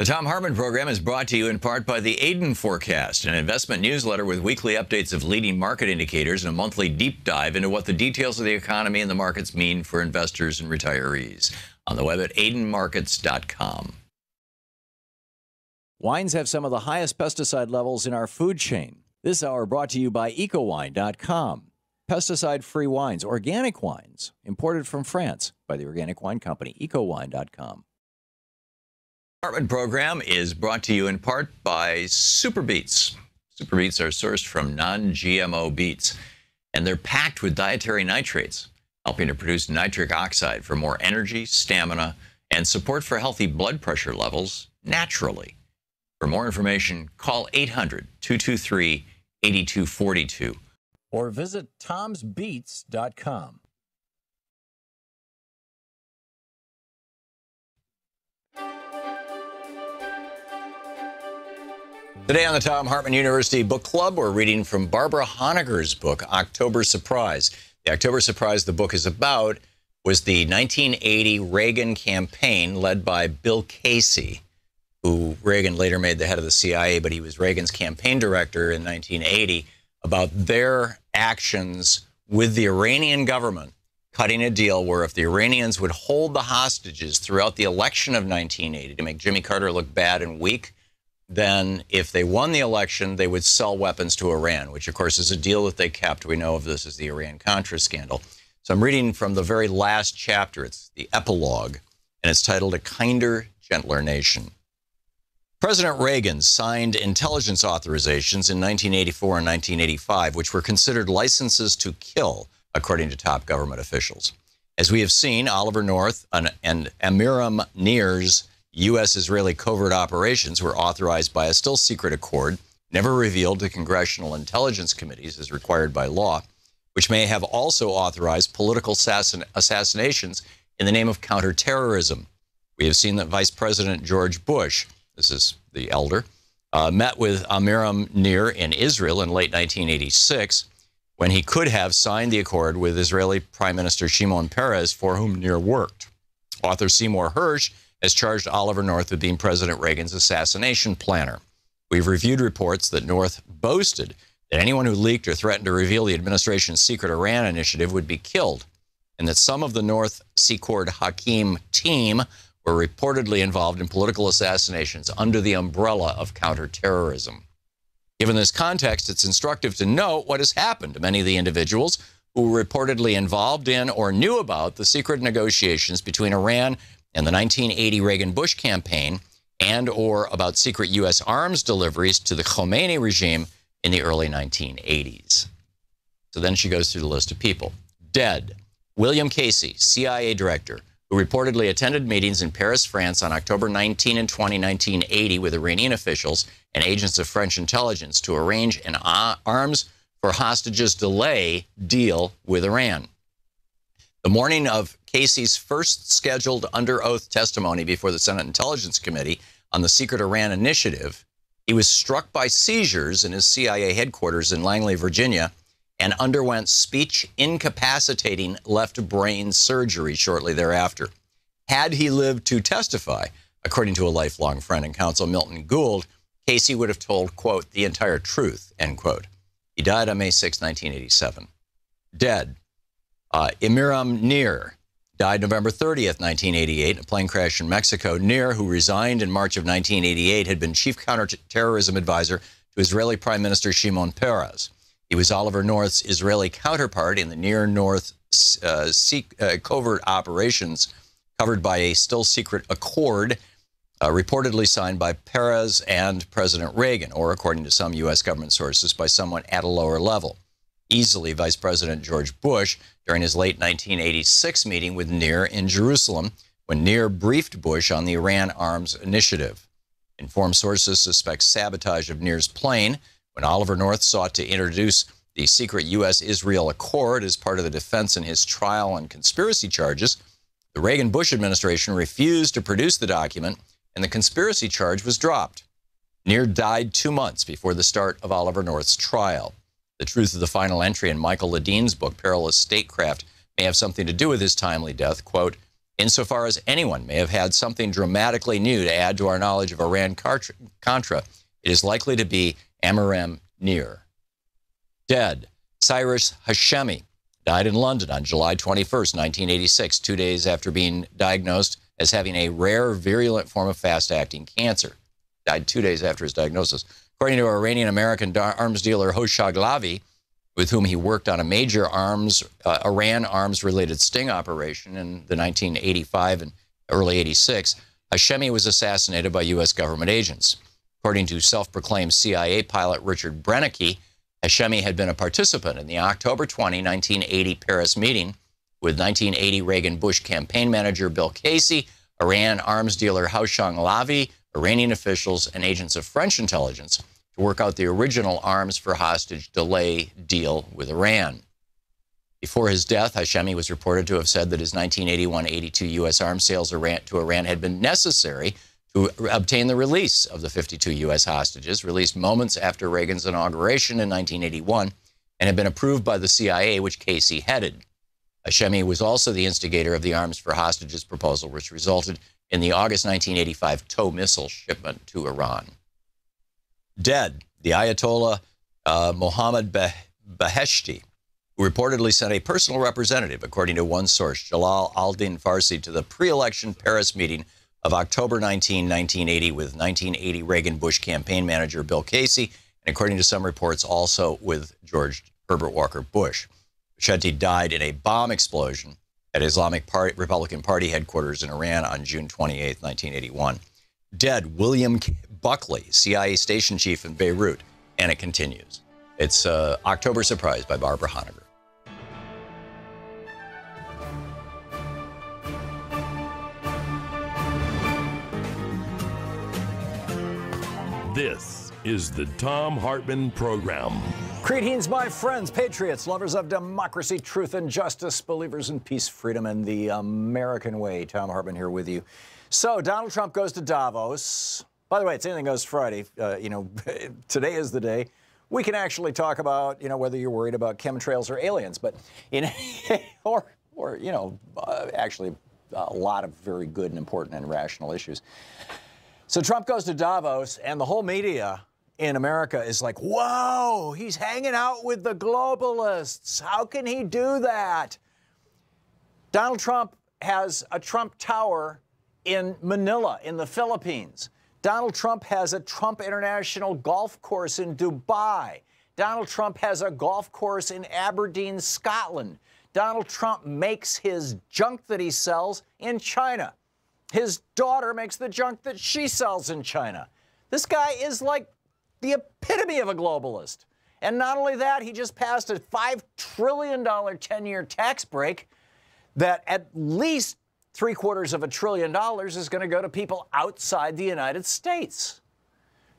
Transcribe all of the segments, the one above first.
The Thom Hartmann Program is brought to you in part by the Aiden Forecast, an investment newsletter with weekly updates of leading market indicators and a monthly deep dive into what the details of the economy and the markets mean for investors and retirees. On the web at aidenmarkets.com. Wines have some of the highest pesticide levels in our food chain. This hour brought to you by ecowine.com. Pesticide-free wines, organic wines, imported from France by the Organic Wine Company, ecowine.com. Hartmann Program is brought to you in part by Super Beets. Super Beets are sourced from non-GMO beets, and they're packed with dietary nitrates, helping to produce nitric oxide for more energy, stamina, and support for healthy blood pressure levels naturally. For more information, call 800-223-8242 or visit tomsbeets.com. Today on the Thom Hartmann University Book Club, we're reading from Barbara Honegger's book, October Surprise. The October Surprise the book is about was the 1980 Reagan campaign led by Bill Casey, who Reagan later made the head of the CIA, but he was Reagan's campaign director in 1980, about their actions with the Iranian government, cutting a deal where if the Iranians would hold the hostages throughout the election of 1980 to make Jimmy Carter look bad and weak, then if they won the election, they would sell weapons to Iran, which, of course, is a deal that they kept. We know of this as the Iran-Contra scandal. So I'm reading from the very last chapter. It's the epilogue, and it's titled A Kinder, Gentler Nation. President Reagan signed intelligence authorizations in 1984 and 1985, which were considered licenses to kill, according to top government officials. As we have seen, Oliver North and Amiram Nir's U.S.-Israeli covert operations were authorized by a still-secret accord, never revealed to congressional intelligence committees as required by law, which may have also authorized political assassinations in the name of counterterrorism. We have seen that Vice President George Bush, this is the elder, met with Amiram Nir in Israel in late 1986, when he could have signed the accord with Israeli Prime Minister Shimon Peres, for whom Nir worked. Author Seymour Hersh has charged Oliver North with being President Reagan's assassination planner. We've reviewed reports that North boasted that anyone who leaked or threatened to reveal the administration's secret Iran initiative would be killed, and that some of the North Secord Hakim team were reportedly involved in political assassinations under the umbrella of counterterrorism. Given this context, it's instructive to note what has happened to many of the individuals who were reportedly involved in or knew about the secret negotiations between Iran and the 1980 Reagan-Bush campaign, and or about secret U.S. arms deliveries to the Khomeini regime in the early 1980s. So then she goes through the list of people. Dead: William Casey, CIA director, who reportedly attended meetings in Paris, France on October 19 and 20, 1980 with Iranian officials and agents of French intelligence to arrange an arms for hostages delay deal with Iran. The morning of Casey's first scheduled under oath testimony before the Senate Intelligence Committee on the secret Iran initiative, he was struck by seizures in his CIA headquarters in Langley, Virginia, and underwent speech incapacitating left brain surgery shortly thereafter. Had he lived to testify, according to a lifelong friend and counsel, Milton Gould, Casey would have told, quote, the entire truth, end quote. He died on May 6, 1987. Dead: Amiram Nir died November 30th, 1988, in a plane crash in Mexico. Nir, who resigned in March of 1988, had been chief counterterrorism advisor to Israeli Prime Minister Shimon Peres. He was Oliver North's Israeli counterpart in the near-North covert operations covered by a still-secret accord reportedly signed by Peres and President Reagan, or according to some U.S. government sources, by someone at a lower level. Easily Vice President George Bush during his late 1986 meeting with Nir in Jerusalem, when Nir briefed Bush on the Iran arms initiative. Informed sources suspect sabotage of Nir's plane when Oliver North sought to introduce the secret U.S.-Israel accord as part of the defense in his trial on conspiracy charges. The Reagan-Bush administration refused to produce the document, and the conspiracy charge was dropped. Nir died 2 months before the start of Oliver North's trial. The truth of the final entry in Michael Ledine's book, Perilous Statecraft, may have something to do with his timely death. Quote, Insofar as anyone may have had something dramatically new to add to our knowledge of Iran-Contra, it is likely to be Amiram Nir. Dead. Cyrus Hashemi died in London on July 21st, 1986, 2 days after being diagnosed as having a rare, virulent form of fast-acting cancer. Died 2 days after his diagnosis. According to Iranian-American arms dealer Hoshag Lavi, with whom he worked on a major Iran arms-related sting operation in the 1985 and early 86, Hashemi was assassinated by U.S. government agents. According to self-proclaimed CIA pilot Richard Brennicky, Hashemi had been a participant in the October 20, 1980 Paris meeting with 1980 Reagan-Bush campaign manager Bill Casey, Iran arms dealer Hoshag Lavi, Iranian officials, and agents of French intelligence to work out the original arms for hostage delay deal with Iran. Before his death, Hashemi was reported to have said that his 1981-82 U.S. arms sales to Iran had been necessary to obtain the release of the 52 U.S. hostages, released moments after Reagan's inauguration in 1981, and had been approved by the CIA, which Casey headed. Hashemi was also the instigator of the arms for hostages proposal, which resulted in the August 1985 TOW missile shipment to Iran. Dead. The Ayatollah Mohammad Beheshti, who reportedly sent a personal representative, according to one source, Jalal al-Din Farsi, to the pre-election Paris meeting of October 19, 1980, with 1980 Reagan-Bush campaign manager Bill Casey, and according to some reports, also with George Herbert Walker Bush. Beheshti died in a bomb explosion at Islamic Republican Party headquarters in Iran on June 28, 1981. Dead. William Buckley, CIA station chief in Beirut. And it continues. It's October Surprise by Barbara Honegger. This is the Thom Hartmann Program. Greetings, my friends, patriots, lovers of democracy, truth, and justice, believers in peace, freedom, and the American way. Thom Hartmann here with you. So, Donald Trump goes to Davos. By the way, it's Anything Goes Friday. Today is the day we can actually talk about, whether you're worried about chemtrails or aliens, but actually a lot of very good and important and rational issues. So Trump goes to Davos, and the whole media in America is like, whoa, he's hanging out with the globalists. How can he do that? Donald Trump has a Trump Tower in Manila, in the Philippines. Donald Trump has a Trump International golf course in Dubai. Donald Trump has a golf course in Aberdeen, Scotland. Donald Trump makes his junk that he sells in China. His daughter makes the junk that she sells in China. This guy is like the epitome of a globalist. And not only that, he just passed a $5 trillion 10-year tax break that at least $750 billion is going to go to people outside the United States.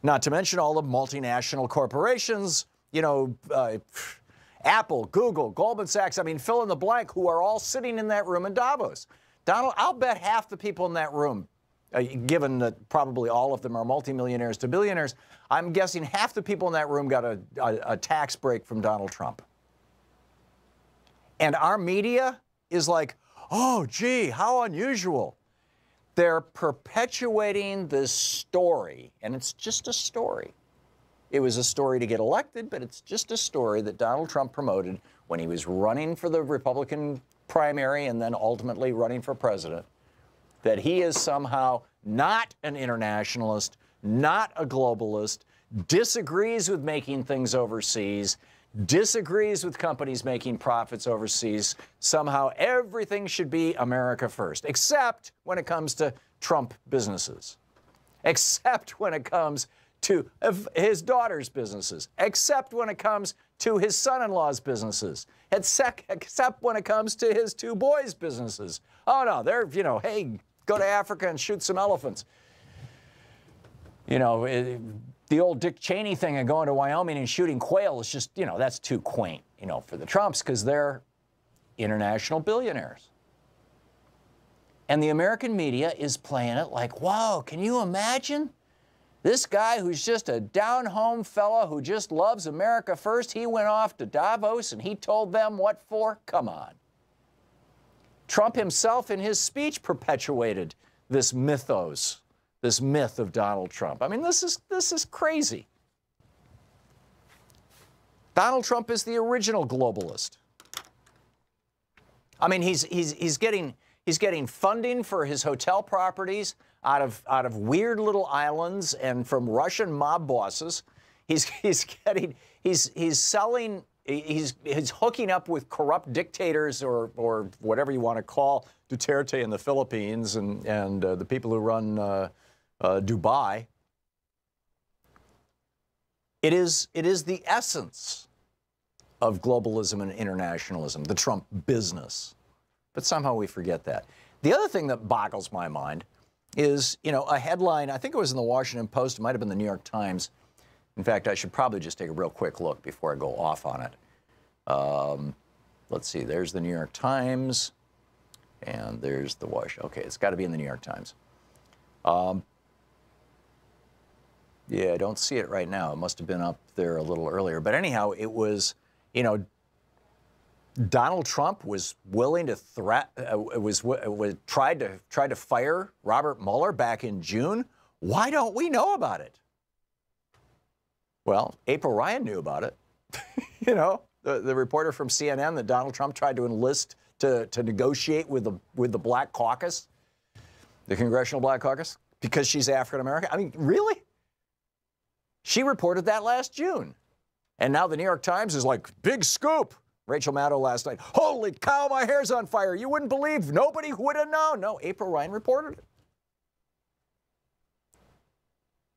Not to mention all the multinational corporations, Apple, Google, Goldman Sachs, fill in the blank, who are all sitting in that room in Davos. Donald, I'll bet half the people in that room, given that probably all of them are multimillionaires to billionaires, I'm guessing half the people in that room got a tax break from Donald Trump. And our media is like, oh, gee, how unusual. They're perpetuating this story, and it's just a story. It was a story to get elected, but it's just a story that Donald Trump promoted when he was running for the Republican primary and then ultimately running for president, that he is somehow not an internationalist, not a globalist, disagrees with making things overseas, disagrees with companies making profits overseas. Somehow everything should be America first, except when it comes to Trump businesses, except when it comes to his daughter's businesses, except when it comes to his son-in-law's businesses, except when it comes to his two boys' businesses. Oh, no, they're, hey, go to Africa and shoot some elephants. The old Dick Cheney thing of going to Wyoming and shooting quail is just, that's too quaint, for the Trumps, because they're international billionaires. And the American media is playing it like, wow, can you imagine? This guy who's just a down-home fella who just loves America first, he went off to Davos and he told them what for? Come on. Trump himself in his speech perpetuated this mythos, this myth of Donald Trump. I mean, this is crazy. Donald Trump is the original globalist. I mean, he's getting funding for his hotel properties out of weird little islands and from Russian mob bosses. He's hooking up with corrupt dictators or whatever you want to call Duterte in the Philippines and the people who run Dubai. It is the essence of globalism and internationalism, the Trump business. But somehow we forget that. The other thing that boggles my mind is, a headline, I think it was in the Washington Post, it might have been the New York Times. In fact, I should probably just take a real quick look before I go off on it. Let's see, there's the New York Times, and there's the Washington. Okay, it's got to be in the New York Times. Yeah, I don't see it right now. It must have been up there a little earlier. But anyhow, it was, Donald Trump was willing to tried to fire Robert Mueller back in June. Why don't we know about it? Well, April Ryan knew about it. The reporter from CNN that Donald Trump tried to enlist to negotiate with the Black Caucus, the Congressional Black Caucus, because she's African American. I mean, really? She reported that last June. And now the New York Times is like, big scoop. Rachel Maddow last night, holy cow, my hair's on fire. You wouldn't believe, nobody would have known. No, April Ryan reported it.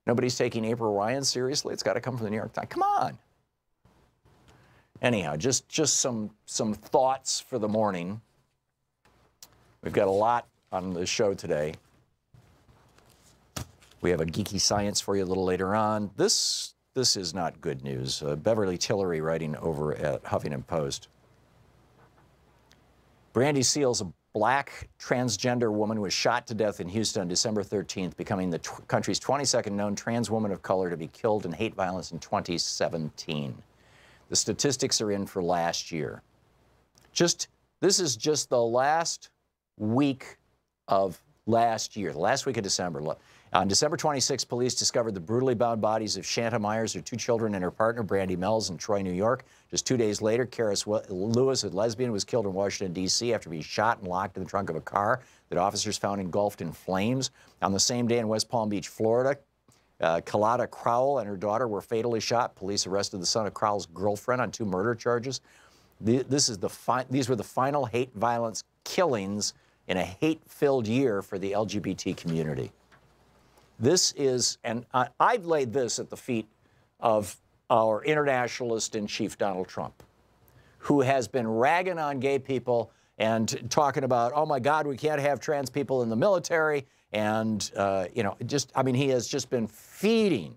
Nobody's taking April Ryan seriously. It's got to come from the New York Times. Come on. Anyhow, just some thoughts for the morning. We've got a lot on the show today. We have a geeky science for you a little later on. This is not good news. Beverly Tillery writing over at Huffington Post. Brandy Seals, a black transgender woman, was shot to death in Houston on December 13th, becoming the country's 22nd known trans woman of color to be killed in hate violence in 2017. The statistics are in for last year. This is just the last week of last year, the last week of December. On December 26, police discovered the brutally bound bodies of Shanta Myers, her 2 children, and her partner, Brandy Mells, in Troy, New York. Just 2 days later, Karis Lewis, a lesbian, was killed in Washington, D.C. after being shot and locked in the trunk of a car that officers found engulfed in flames. On the same day in West Palm Beach, Florida, Kalata Crowell and her daughter were fatally shot. Police arrested the son of Crowell's girlfriend on 2 murder charges. These were the final hate violence killings in a hate-filled year for the LGBT community. This is, and I've laid this at the feet of our internationalist in chief, Donald Trump, who has been ragging on gay people and talking about, oh my God, we can't have trans people in the military. And, he has just been feeding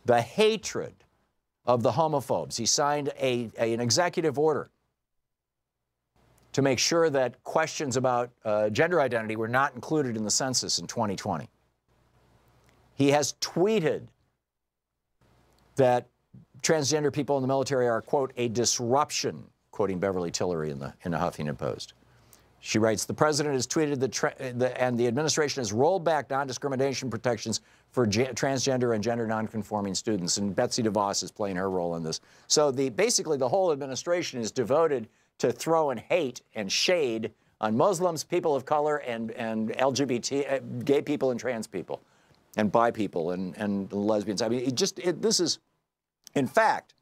the hatred of the homophobes. He signed an executive order to make sure that questions about gender identity were not included in the census in 2020. He has tweeted that transgender people in the military are, quote, a disruption, quoting Beverly Tillery in the Huffington Post. She writes, the president has tweeted and the administration has rolled back non-discrimination protections for transgender and gender non-conforming students, and Betsy DeVos is playing her role in this. So basically the whole administration is devoted to throwing hate and shade on Muslims, people of color, and LGBT, gay people and trans people, and bi people and lesbians. I mean, this is, in fact,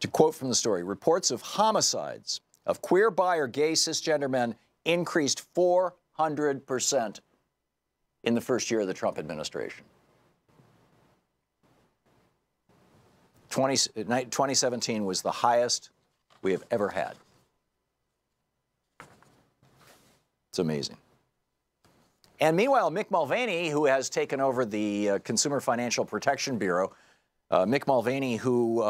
to quote from the story, reports of homicides of queer, bi, or gay cisgender men increased 400% in the first year of the Trump administration. 2017 was the highest we have ever had. It's amazing. And meanwhile, Mick Mulvaney, who has taken over the Consumer Financial Protection Bureau, Mick Mulvaney, who,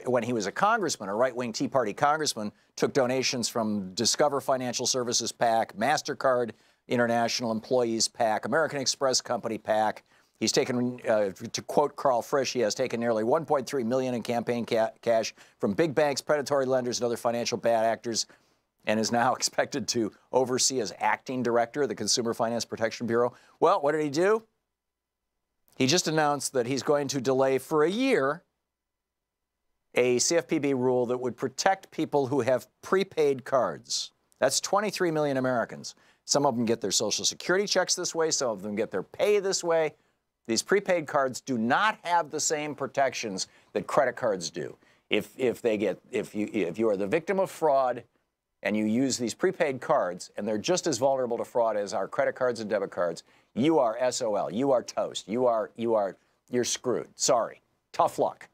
when he was a congressman, a right-wing Tea Party congressman, took donations from Discover Financial Services PAC, MasterCard International Employees PAC, American Express Company PAC. He's taken, to quote Carl Frisch, he has taken nearly $1.3 million in campaign cash from big banks, predatory lenders, and other financial bad actors. and is now expected to oversee as acting director of the Consumer Finance Protection Bureau. Well, what did he do? He just announced that he's going to delay for a year a CFPB rule that would protect people who have prepaid cards. That's 23 million Americans. Some of them get their Social Security checks this way. Some of them get their pay this way. These prepaid cards do not have the same protections that credit cards do. If you are the victim of fraud and you use these prepaid cards, and they're just as vulnerable to fraud as our credit cards and debit cards, you are SOL. You are toast. You're screwed. Sorry. Tough luck.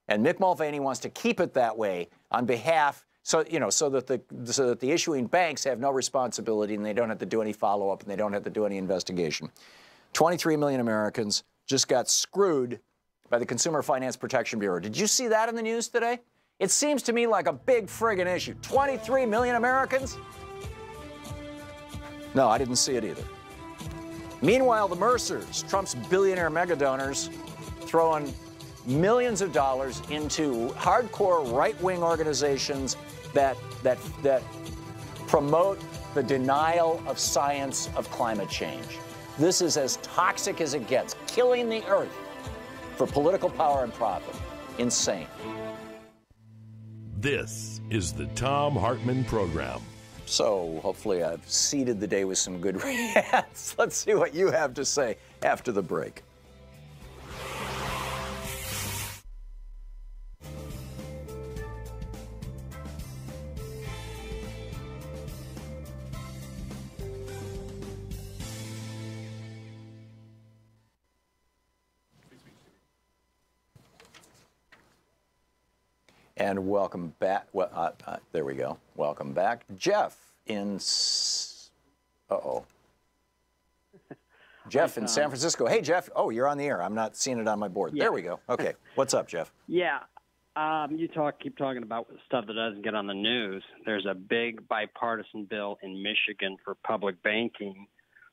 And Mick Mulvaney wants to keep it that way on behalf, so that the issuing banks have no responsibility and they don't have to do any follow-up and they don't have to do any investigation. 23 million Americans just got screwed by the Consumer Finance Protection Bureau. Did you see that in the news today? It seems to me like a big friggin' issue. 23 million Americans? No, I didn't see it either. Meanwhile, the Mercers, Trump's billionaire mega donors, throwing millions of dollars into hardcore right-wing organizations that promote the denial of science of climate change. This is as toxic as it gets, killing the earth for political power and profit. Insane. This is the Thom Hartmann Program. So hopefully I've seeded the day with some good rants. Let's see what you have to say after the break. And welcome back. Well, there we go. Welcome back, Jeff in. Jeff in San Francisco. Hey, Jeff. Oh, you're on the air. I'm not seeing it on my board. Yeah. There we go. Okay. What's up, Jeff? Yeah. You keep talking about stuff that doesn't get on the news. There's a big bipartisan bill in Michigan for public banking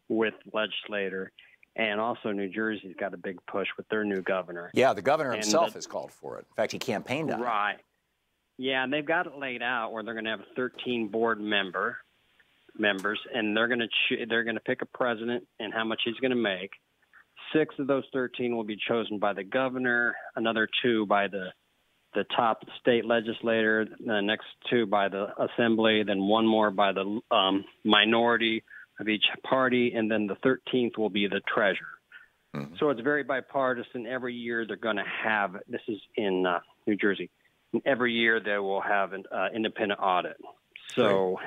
with legislator. And also New Jersey's got a big push with their new governor. Yeah, the governor himself has called for it. In fact, he campaigned on it. Right. Yeah, and they've got it laid out where they're going to have 13 board members, and they're going to pick a president and how much he's going to make. 6 of those 13 will be chosen by the governor, another 2 by the top state legislator, the next 2 by the assembly, then 1 more by the minority of each party, and then the 13th will be the treasurer. Mm-hmm. So it's very bipartisan. Every year they're going to have, this is in New Jersey, every year they will have an independent audit. So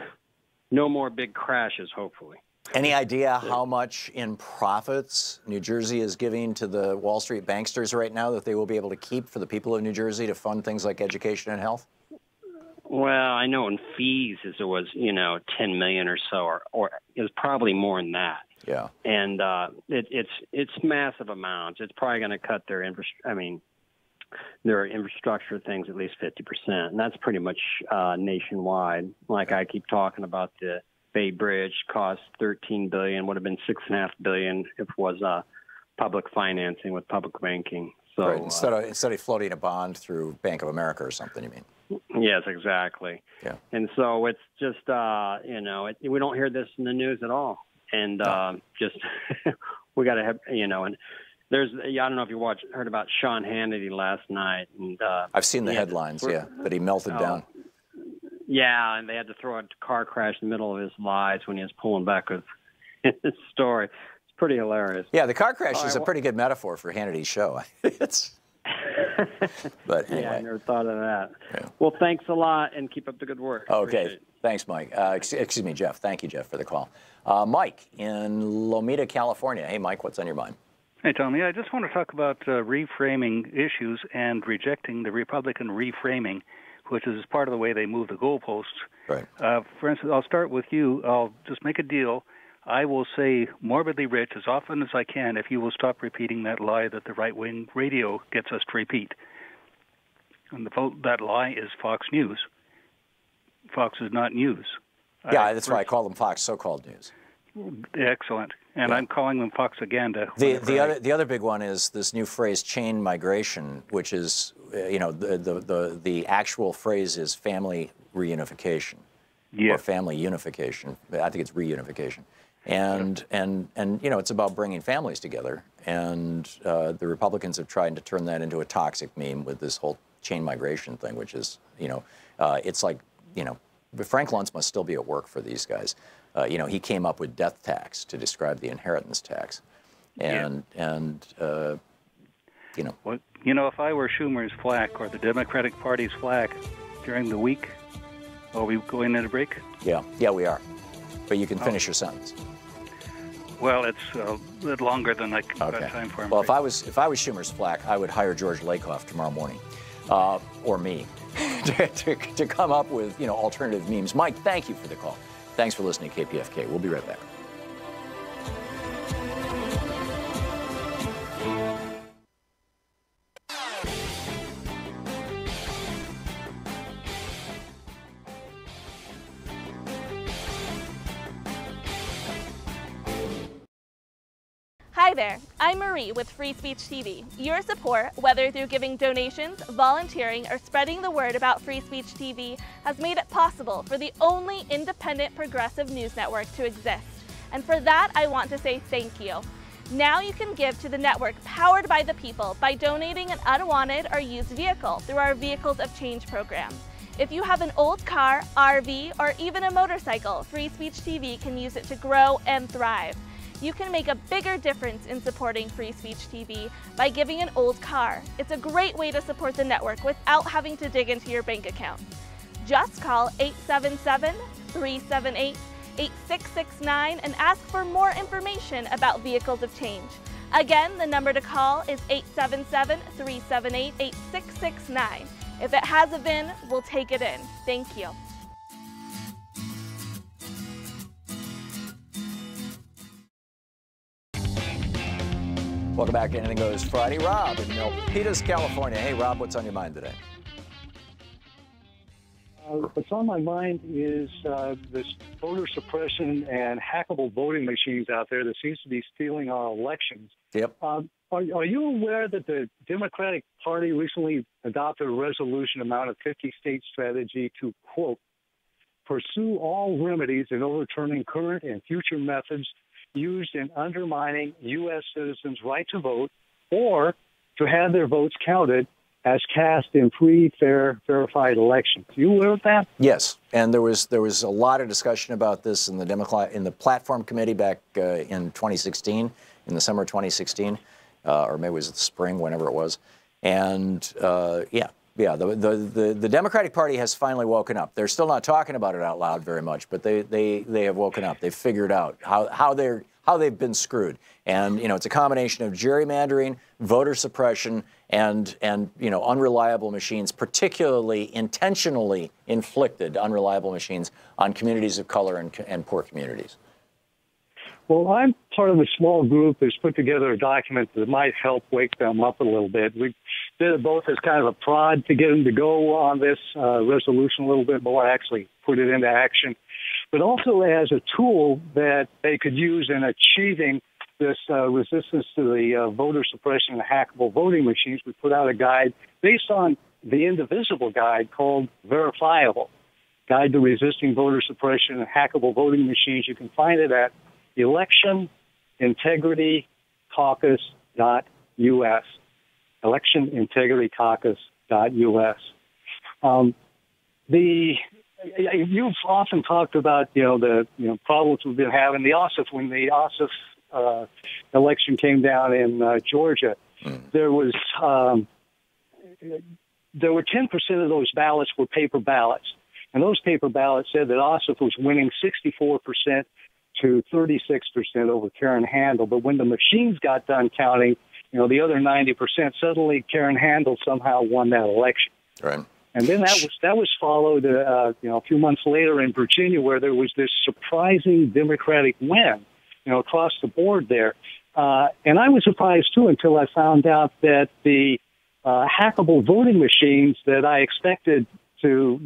no more big crashes, hopefully. Any idea how much in profits New Jersey is giving to the Wall Street banksters right now that they will be able to keep for the people of New Jersey to fund things like education and health? Well, I know in fees it was, 10 million or so, or it was probably more than that. Yeah. And it's massive amounts. It's probably going to cut their their infrastructure things at least 50%, and that's pretty much nationwide. Like I keep talking about, the Bay Bridge cost $13 billion, would have been $6.5 billion if it was public financing with public banking. So right. Instead of floating a bond through Bank of America or something, you mean? Yes, exactly. Yeah. And so it's just we don't hear this in the news at all, and just we got to have and. I don't know if you heard about Sean Hannity last night. And I've seen the headlines, that he melted down. Yeah, and they had to throw a car crash in the middle of his lies when he was pulling back with his story. It's pretty hilarious. Yeah, the car crash is a pretty good metaphor for Hannity's show. But anyway. Yeah, I never thought of that. Yeah. Well, thanks a lot, and keep up the good work. Okay, thanks, Mike. Excuse me, Jeff. Thank you, Jeff, for the call. Mike in Lomita, California. Hey, Mike, what's on your mind? Hey, Tommy. I just want to talk about reframing issues and rejecting the Republican reframing, which is part of the way they move the goalposts. Right. For instance, I'll start with you. I'll just make a deal. I will say morbidly rich as often as I can if you will stop repeating that lie that the right-wing radio gets us to repeat. And that lie is Fox News. Fox is not news. Yeah, that's why I call them Fox so-called news. Excellent. And I'm calling them propaganda. The other big one is this new phrase, chain migration, which is, the actual phrase is family reunification. or family unification. I think it's reunification. And you know, it's about bringing families together. And the Republicans have tried to turn that into a toxic meme with this whole chain migration thing, which is, you know, it's like, you know, Frank Luntz must still be at work for these guys. You know, he came up with death tax to describe the inheritance tax. And you know. Well, you know, if I were Schumer's flack or the Democratic Party's flack during the week, are we going into break? Yeah, we are. But you can finish your sentence. Well, it's a little longer than I got time for. Well, if I was Schumer's flack, I would hire George Lakoff tomorrow morning, or me, to come up with, you know, alternative memes. Mike, thank you for the call. Thanks for listening to KPFK. We'll be right back. Hi there, I'm Marie with Free Speech TV. Your support, whether through giving donations, volunteering, or spreading the word about Free Speech TV, has made it possible for the only independent progressive news network to exist. And for that, I want to say thank you. Now you can give to the network powered by the people by donating an unwanted or used vehicle through our Vehicles of Change program. If you have an old car, RV, or even a motorcycle, Free Speech TV can use it to grow and thrive. You can make a bigger difference in supporting Free Speech TV by giving an old car. It's a great way to support the network without having to dig into your bank account. Just call 877-378-8669 and ask for more information about Vehicles of Change. Again, the number to call is 877-378-8669. If it has a VIN, we'll take it in. Thank you. Welcome back to Anything Goes Friday. Rob in Milpitas, California. Hey, Rob, what's on your mind today? What's on my mind is this voter suppression and hackable voting machines out there that seems to be stealing our elections. Yep. Are you aware that the Democratic Party recently adopted a resolution amounting 50-state strategy to, quote, pursue all remedies in overturning current and future methods used in undermining U.S. citizens' right to vote or to have their votes counted as cast in free, fair, verified elections. You aware of that? Yes, and there was a lot of discussion about this in the platform committee back in 2016, in the summer of 2016, or maybe it was the spring, whenever it was, and the Democratic Party has finally woken up. They're still not talking about it out loud very much, but they have woken up. They've figured out how they've been screwed. And, you know, it's a combination of gerrymandering, voter suppression, and you know, unreliable machines, particularly intentionally inflicted unreliable machines on communities of color and poor communities. Well, I'm part of a small group that's put together a document that might help wake them up a little bit. We did it both as kind of a prod to get them to go on this resolution a little bit more, actually put it into action, but also as a tool that they could use in achieving this resistance to the voter suppression and hackable voting machines. We put out a guide based on the indivisible guide called Verifiable, Guide to Resisting Voter Suppression and Hackable Voting Machines. You can find it at electionintegritycaucus.us. electionintegritycaucus.us. You've often talked about the problems we've been having. The Ossoff, when the Ossoff election came down in Georgia, there were 10% of those ballots were paper ballots, and those paper ballots said that Ossoff was winning 64% to 36% over Karen Handel. But when the machines got done counting, the other 90%, suddenly Karen Handel somehow won that election. Right. And then that was followed, a few months later in Virginia, where there was this surprising Democratic win, across the board there. And I was surprised too until I found out that the hackable voting machines that I expected to,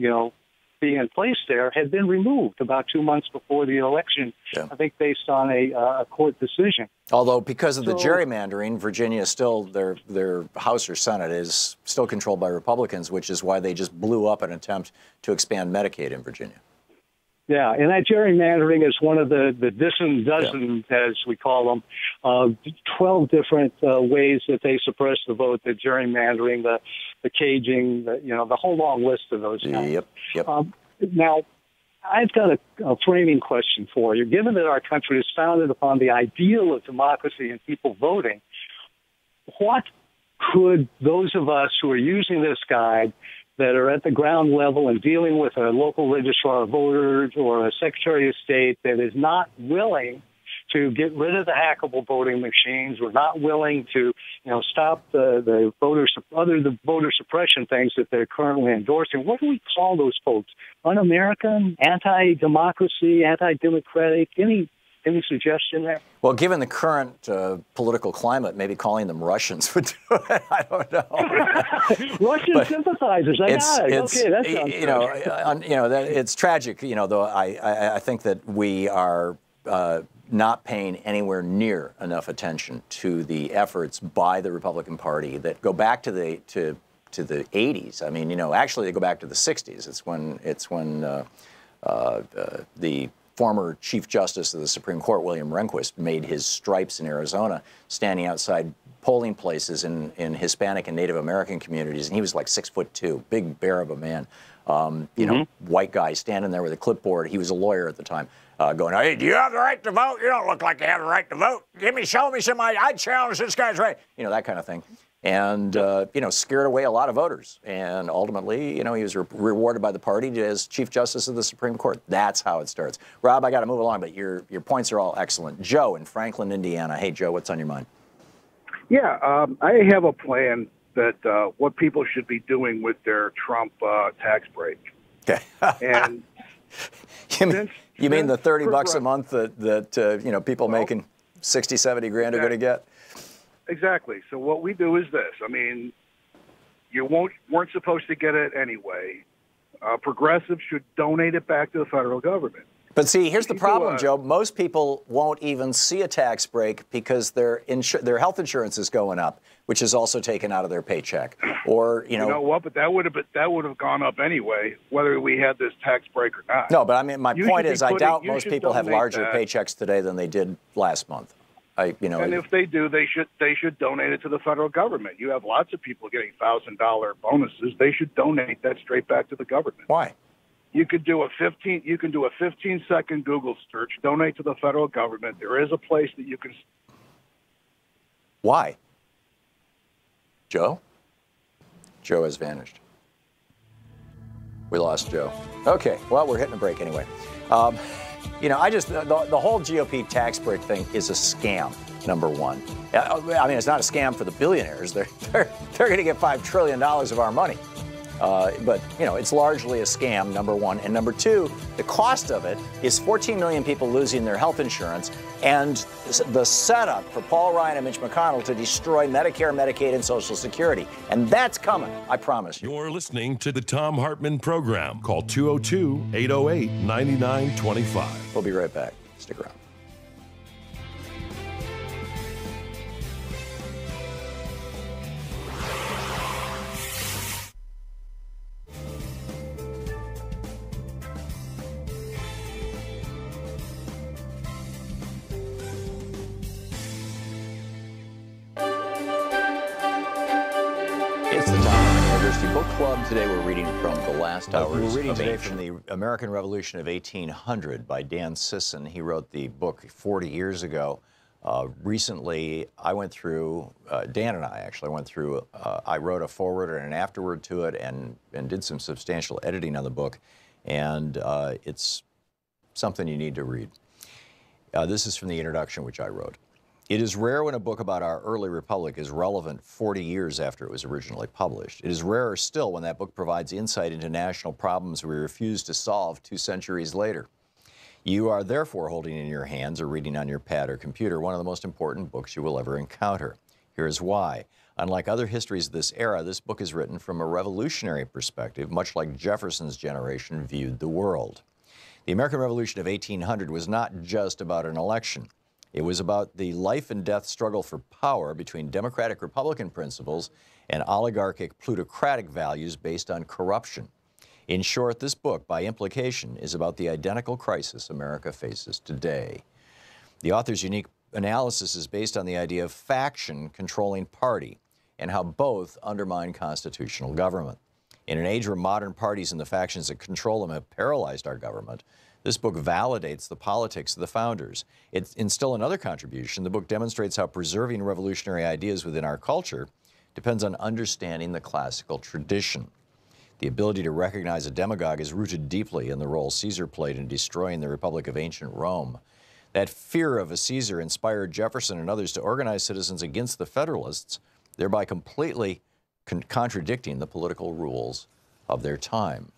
be in place there had been removed about 2 months before the election. Yeah. I think based on a court decision. Although because of the gerrymandering, Virginia still, their House or Senate is still controlled by Republicans, which is why they just blew up an attempt to expand Medicaid in Virginia. Yeah, and that gerrymandering is one of the dozen, as we call them, 12 different ways that they suppress the vote, the gerrymandering, the caging, the whole long list of those kinds. Yep. Now, I've got a framing question for you. Given that our country is founded upon the ideal of democracy and people voting, what could those of us who are using this guide that are at the ground level and dealing with a local registrar of voters or a secretary of state that is not willing to get rid of the hackable voting machines, or not willing to, stop the voter suppression things that they're currently endorsing, what do we call those folks? Un-American, anti-democracy, anti-democratic? Any suggestion there? Well, given the current political climate, maybe calling them Russians would do it. I don't know. Russian sympathizers. I got it. Okay, that sounds good. It's tragic. Though I think that we are not paying anywhere near enough attention to the efforts by the Republican Party that go back to the 80s. I mean, actually they go back to the 60s. It's when the former Chief Justice of the Supreme Court, William Rehnquist, made his stripes in Arizona, standing outside polling places in Hispanic and Native American communities, and he was like 6'2", big bear of a man. White guy standing there with a clipboard. He was a lawyer at the time, going, "Hey, do you have the right to vote? You don't look like you have the right to vote. Show me somebody. I challenge this guy's right." That kind of thing. And, scared away a lot of voters. And ultimately, he was rewarded by the party as Chief Justice of the Supreme Court. That's how it starts. Rob, I got to move along, but your points are all excellent. Joe in Franklin, Indiana. Hey, Joe, what's on your mind? Yeah, I have a plan that what people should be doing with their Trump tax break. Okay. And you mean the $30 a month that people making 60, 70 grand are going to get? Exactly. So what we do is this. I mean, you weren't supposed to get it anyway. Progressives should donate it back to the federal government. But see, here's the problem, Joe. Most people won't even see a tax break because their health insurance is going up, which is also taken out of their paycheck. Or you know what? But that would have gone up anyway, whether we had this tax break or not. No, but I mean, my point is, I doubt most people have larger paychecks today than they did last month. And if they do, they should donate it to the federal government. You have lots of people getting $1,000 bonuses. They should donate that straight back to the government. Why? You could do a 15-second Google search. Donate to the federal government. There is a place that you can. Why? Joe? Joe has vanished. We lost Joe. Okay. Well, we're hitting a break anyway. The whole GOP tax break thing is a scam, number one. I mean, it's not a scam for the billionaires. They're going to get $5 trillion of our money. But it's largely a scam, number one. And number two, the cost of it is 14 million people losing their health insurance and the setup for Paul Ryan and Mitch McConnell to destroy Medicare, Medicaid, and Social Security. And that's coming, I promise you. You're listening to the Thom Hartmann Program. Call 202-808-9925. We'll be right back. Stick around. Book Club. Today we're reading from The Last Hours We're reading of today Ancient. from the American Revolution of 1800 by Dan Sisson. He wrote the book 40 years ago. Recently, I went through, Dan and I actually went through, I wrote a foreword and an afterword to it and did some substantial editing on the book. And it's something you need to read. This is from the introduction, which I wrote. It is rare when a book about our early republic is relevant 40 years after it was originally published. It is rarer still when that book provides insight into national problems we refuse to solve 2 centuries later. You are therefore holding in your hands or reading on your pad or computer one of the most important books you will ever encounter. Here is why. Unlike other histories of this era, this book is written from a revolutionary perspective, much like Jefferson's generation viewed the world. The American Revolution of 1800 was not just about an election. It was about the life and death struggle for power between democratic Republican principles and oligarchic plutocratic values based on corruption. In short, this book, by implication, is about the identical crisis America faces today. The author's unique analysis is based on the idea of faction controlling party and how both undermine constitutional government. In an age where modern parties and the factions that control them have paralyzed our government, this book validates the politics of the founders. In still another contribution, the book demonstrates how preserving revolutionary ideas within our culture depends on understanding the classical tradition. The ability to recognize a demagogue is rooted deeply in the role Caesar played in destroying the Republic of ancient Rome. That fear of a Caesar inspired Jefferson and others to organize citizens against the Federalists, thereby completely contradicting the political rules of their time.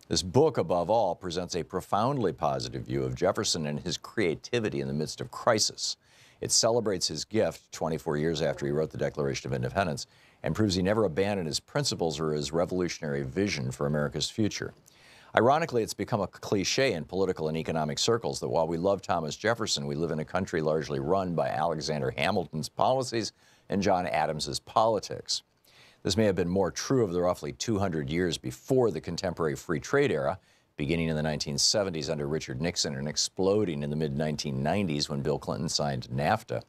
This book, above all, presents a profoundly positive view of Jefferson and his creativity in the midst of crisis. It celebrates his gift 24 years after he wrote the Declaration of Independence and proves he never abandoned his principles or his revolutionary vision for America's future. Ironically, it's become a cliche in political and economic circles that while we love Thomas Jefferson, we live in a country largely run by Alexander Hamilton's policies and John Adams's politics. This may have been more true of the roughly 200 years before the contemporary free trade era, beginning in the 1970s under Richard Nixon and exploding in the mid-1990s when Bill Clinton signed NAFTA.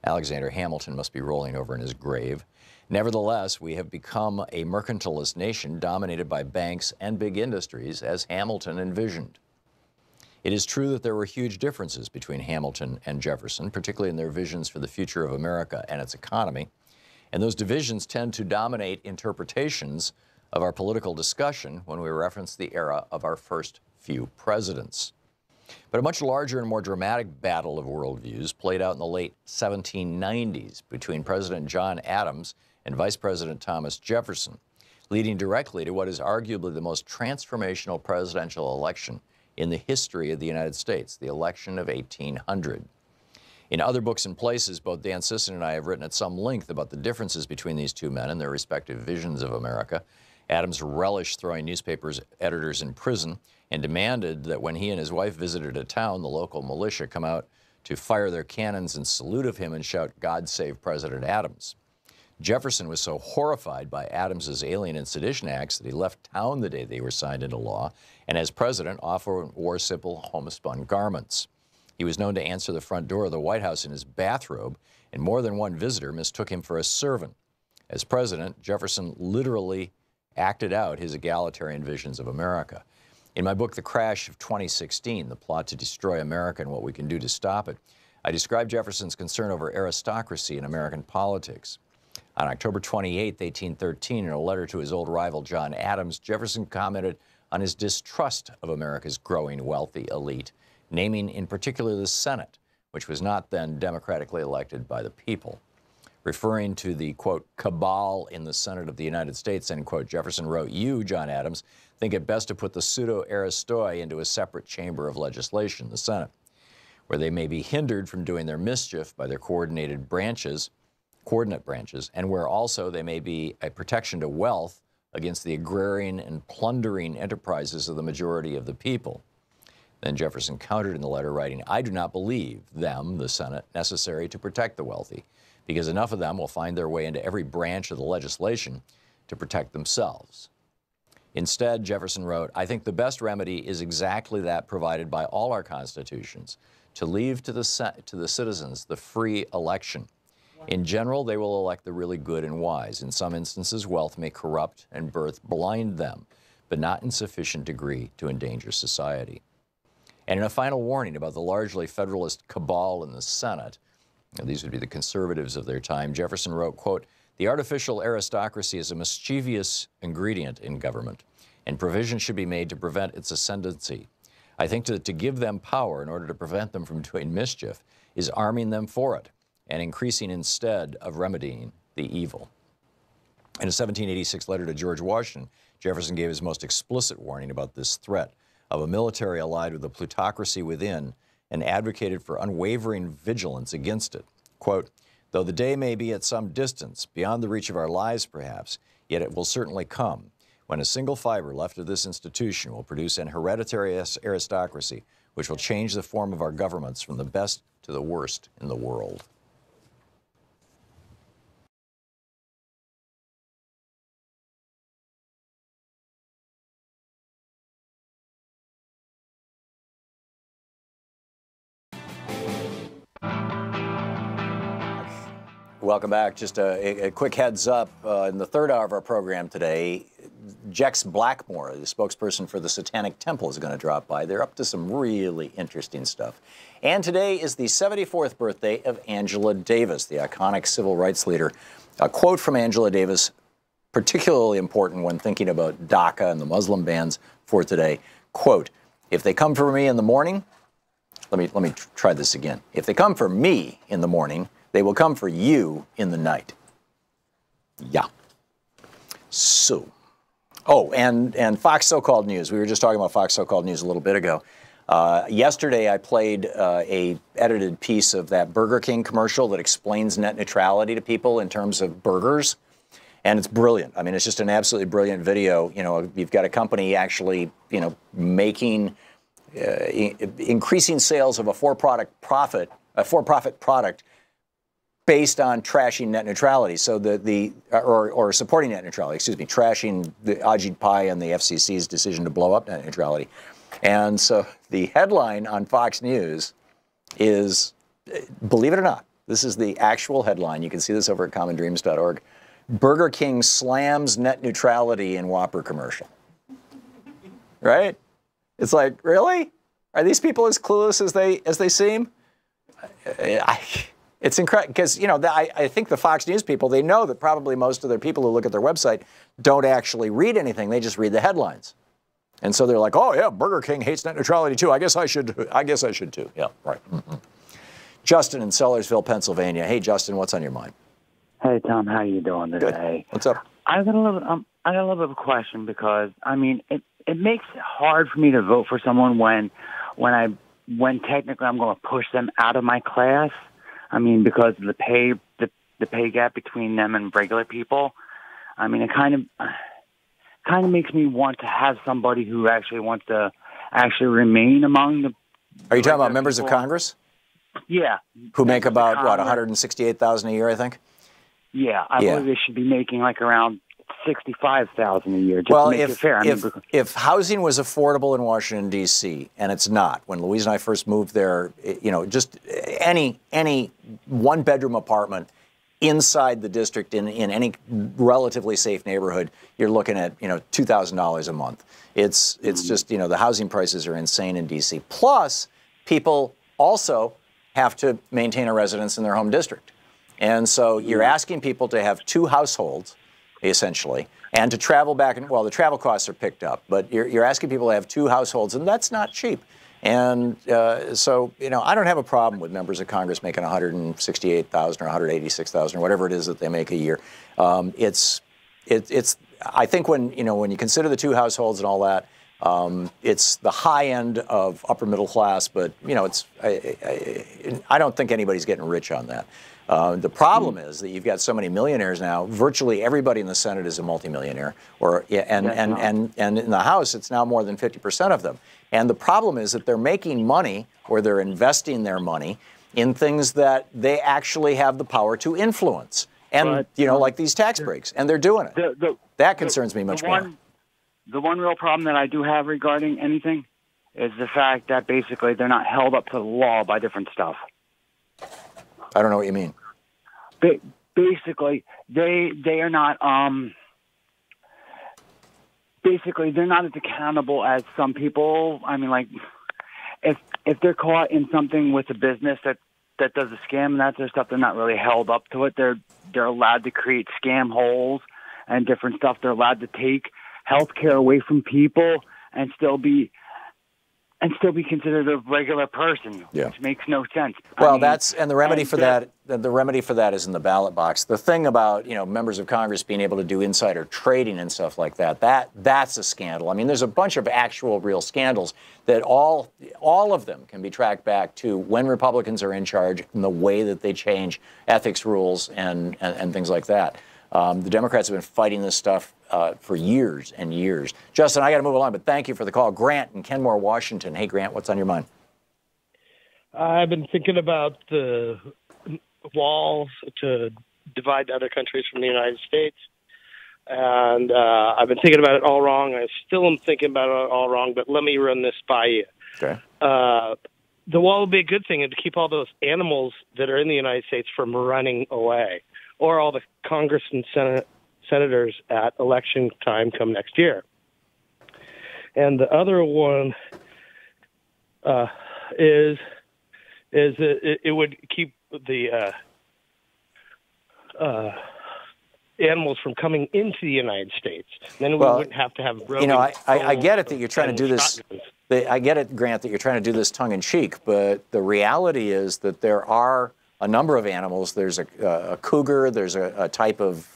Alexander Hamilton must be rolling over in his grave. Nevertheless, we have become a mercantilist nation dominated by banks and big industries as Hamilton envisioned. It is true that there were huge differences between Hamilton and Jefferson, particularly in their visions for the future of America and its economy. And those divisions tend to dominate interpretations of our political discussion when we reference the era of our first few presidents. But a much larger and more dramatic battle of worldviews played out in the late 1790s between President John Adams and Vice President Thomas Jefferson, leading directly to what is arguably the most transformational presidential election in the history of the United States, the election of 1800. In other books and places, both Dan Sisson and I have written at some length about the differences between these two men and their respective visions of America. Adams relished throwing newspapers editors in prison and demanded that when he and his wife visited a town, the local militia come out to fire their cannons and salute of him and shout, "God save President Adams." Jefferson was so horrified by Adams's Alien and Sedition Acts that he left town the day they were signed into law, and as president often wore simple homespun garments. He was known to answer the front door of the White House in his bathrobe, and more than one visitor mistook him for a servant. As president, Jefferson literally acted out his egalitarian visions of America. In my book, The Crash of 2016, The Plot to Destroy America and What We Can Do to Stop It, I describe Jefferson's concern over aristocracy in American politics. On October 28, 1813, in a letter to his old rival John Adams, Jefferson commented on his distrust of America's growing wealthy elite, naming in particular the Senate, which was not then democratically elected by the people. Referring to the, quote, cabal in the Senate of the United States, end quote, Jefferson wrote, "You, John Adams, think it best to put the pseudo-aristoi into a separate chamber of legislation, the Senate, where they may be hindered from doing their mischief by their coordinate branches, and where also they may be a protection to wealth against the agrarian and plundering enterprises of the majority of the people." Then Jefferson countered in the letter, writing, "I do not believe them, the Senate, necessary to protect the wealthy, because enough of them will find their way into every branch of the legislation to protect themselves." Instead, Jefferson wrote, "I think the best remedy is exactly that provided by all our constitutions, to leave to the citizens the free election. In general, they will elect the really good and wise. In some instances, wealth may corrupt and birth blind them, but not in sufficient degree to endanger society." And in a final warning about the largely Federalist cabal in the Senate, and these would be the conservatives of their time, Jefferson wrote, quote, "The artificial aristocracy is a mischievous ingredient in government, and provision should be made to prevent its ascendancy. I think that to give them power in order to prevent them from doing mischief is arming them for it, and increasing instead of remedying the evil." In a 1786 letter to George Washington, Jefferson gave his most explicit warning about this threat of a military allied with the plutocracy within, and advocated for unwavering vigilance against it. Quote, "Though the day may be at some distance, beyond the reach of our lives perhaps, yet it will certainly come, when a single fiber left of this institution will produce an hereditary aristocracy which will change the form of our governments from the best to the worst in the world." Welcome back. Just a quick heads up. In the third hour of our program today, Jex Blackmore, the spokesperson for the Satanic Temple, is going to drop by. They're up to some really interesting stuff. And today is the 74th birthday of Angela Davis, the iconic civil rights leader. A quote from Angela Davis, particularly important when thinking about DACA and the Muslim bans for today. Quote, "If they come for me in the morning," let me try this again. "If they come for me in the morning, they will come for you in the night." Yeah. So, and Fox So-Called News. We were just talking about Fox So-Called News a little bit ago. Yesterday, I played a edited piece of that Burger King commercial that explains net neutrality to people in terms of burgers. And it's brilliant. I mean, it's just an absolutely brilliant video. You know, you've got a company actually, you know, making, increasing sales of a for-profit product based on trashing net neutrality. So or supporting net neutrality, excuse me, trashing the Ajit Pai and the FCC's decision to blow up net neutrality. And so the headline on Fox News is, believe it or not, this is the actual headline. You can see this over at commondreams.org. "Burger King slams net neutrality in Whopper commercial." Right? It's like, really? Are these people as clueless as they seem? It's incredible because, you know, I think the Fox News people, they know that probably most of their people who look at their website don't actually read anything. They just read the headlines. And so they're like, "Oh yeah, Burger King hates net neutrality too. I guess I should too." Yeah, right. Justin in Sellersville, Pennsylvania. Hey, Justin, what's on your mind? Hey, Tom, how you doing today? Good. What's up? I got a little bit of a question because, I mean, it makes it hard for me to vote for someone when technically I'm going to push them out of my class. I mean, because of the pay gap between them and regular people. I mean, it kind of makes me want to have somebody who actually wants to actually remain among the. Are you talking about members of Congress? Yeah. Who make about, what, $168,000 a year, I think? Yeah, I believe they should be making like around $65,000 a year. Just Well, to make it fair. if housing was affordable in Washington, D.C., and it's not, when Louise and I first moved there, you know, just any one-bedroom apartment inside the district in any relatively safe neighborhood, you're looking at, you know, $2,000 a month. It's just, you know, the housing prices are insane in D.C. Plus, people also have to maintain a residence in their home district. And so you're asking people to have two households, essentially, and to travel back. And well, the travel costs are picked up, but you're asking people to have two households, and that's not cheap. And so, you know, I don't have a problem with members of Congress making $168,000 or $186,000 or whatever it is that they make a year. It's I think when you consider the two households and all that, it's the high end of upper middle class, but you know, I don't think anybody's getting rich on that. The problem is that you've got so many millionaires now. Virtually everybody in the Senate is a multimillionaire, and in the House, it's now more than 50% of them. And the problem is that they're making money, or they're investing their money in things that they actually have the power to influence, and like these tax breaks, and they're doing it. That concerns me much more. The one real problem that I do have regarding anything is the fact that basically they're not held up to the law by different stuff. I don't know what you mean. Basically, they are not. Basically, they're not as accountable as some people. I mean, like if they're caught in something with a business that does a scam and that sort of stuff, they're not really held up to it. They're allowed to create scam holes and different stuff. They're allowed to take health care away from people and still be considered a regular person, which makes no sense. Well, the remedy for that. The remedy for that is in the ballot box. The thing about members of Congress being able to do insider trading and stuff like that's a scandal. I mean, there's a bunch of actual real scandals that all of them can be tracked back to when Republicans are in charge and the way that they change ethics rules and things like that. The Democrats have been fighting this stuff for years and years. Justin, I got to move along, but thank you for the call. Grant in Kenmore, Washington. Hey, Grant, what's on your mind? I've been thinking about the walls to divide other countries from the United States, and I've been thinking about it all wrong. I still am thinking about it all wrong, but let me run this by you. Okay. The wall would be a good thing to keep all those animals that are in the United States from running away. or all the Congress and senators at election time come next year. And the other one is it would keep the animals from coming into the United States. Then we wouldn't have to have roving. I get it that you're trying to do this. I get it, Grant, that you're trying to do this tongue in cheek. But the reality is that there are a number of animals. There's a cougar. There's a type of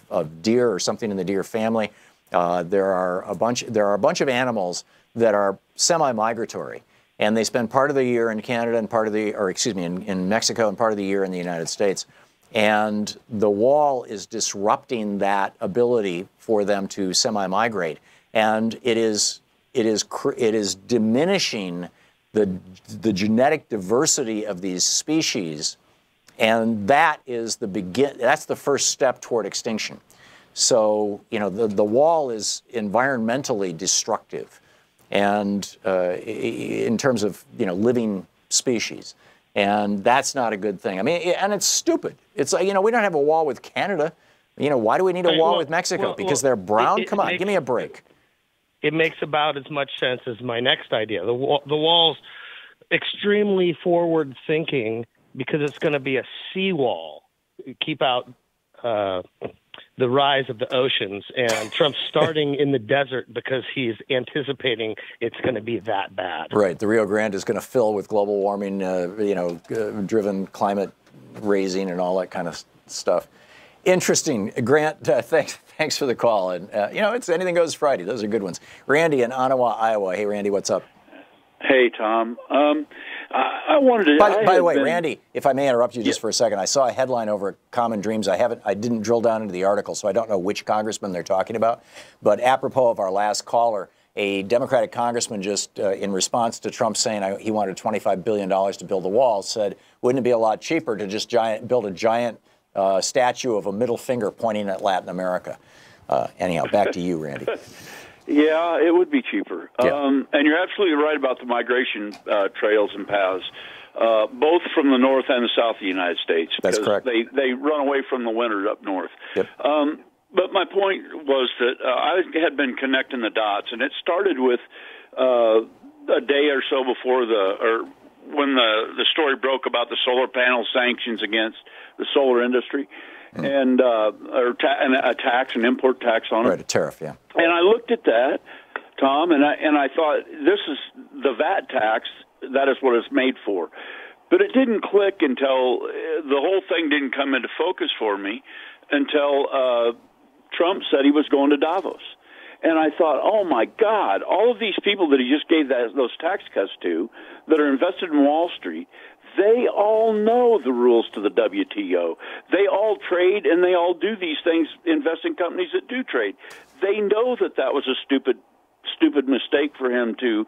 deer or something in the deer family. There are a bunch of animals that are semi-migratory, and they spend part of the year in Canada and in Mexico and part of the year in the United States. And the wall is disrupting that ability for them to semi-migrate, and it is diminishing the genetic diversity of these species, and that's the first step toward extinction. So, the wall is environmentally destructive, and in terms of living species, and that's not a good thing. I mean, and it's stupid. It's like, we don't have a wall with Canada. Why do we need a wall with Mexico? Because they're brown. Come on, give me a break. It makes about as much sense as my next idea. The wall's extremely forward-thinking because it's going to be a seawall. Keep out the rise of the oceans, and Trump's starting in the desert because he's anticipating it's going to be that bad. Right. The Rio Grande is going to fill with global warming, driven climate raising and all that kind of stuff. Interesting. Grant, thanks for the call. And, it's Anything Goes Friday. Those are good ones. Randy in Ottawa, Iowa. Hey, Randy, what's up? Hey, Tom. I wanted to... By the way, Randy, if I may interrupt you just for a second, I saw a headline over at Common Dreams. I didn't drill down into the article, so I don't know which congressman they're talking about. But apropos of our last caller, a Democratic congressman just in response to Trump saying he wanted $25 billion to build the wall said, wouldn't it be a lot cheaper to just build a giant statue of a middle finger pointing at Latin America? Anyhow, back to you, Randy. Yeah, it would be cheaper. Yeah. And you're absolutely right about the migration trails and paths, both from the north and the south of the United States. That's correct. They run away from the winter up north. Yep. But my point was that I had been connecting the dots, and it started with a day or so before when the story broke about the solar panel sanctions against the solar industry. And a tax, an import tax on it. Right, a tariff, yeah. And I looked at that, Tom, and I thought, this is the VAT tax. That is what it's made for. But it didn't click until the whole thing didn't come into focus for me until Trump said he was going to Davos. And I thought, oh, my God, all of these people that he just gave those tax cuts to that are invested in Wall Street, they all know the rules to the WTO. They all trade, and they all do these things, invest in companies that do trade. They know that was a stupid mistake for him to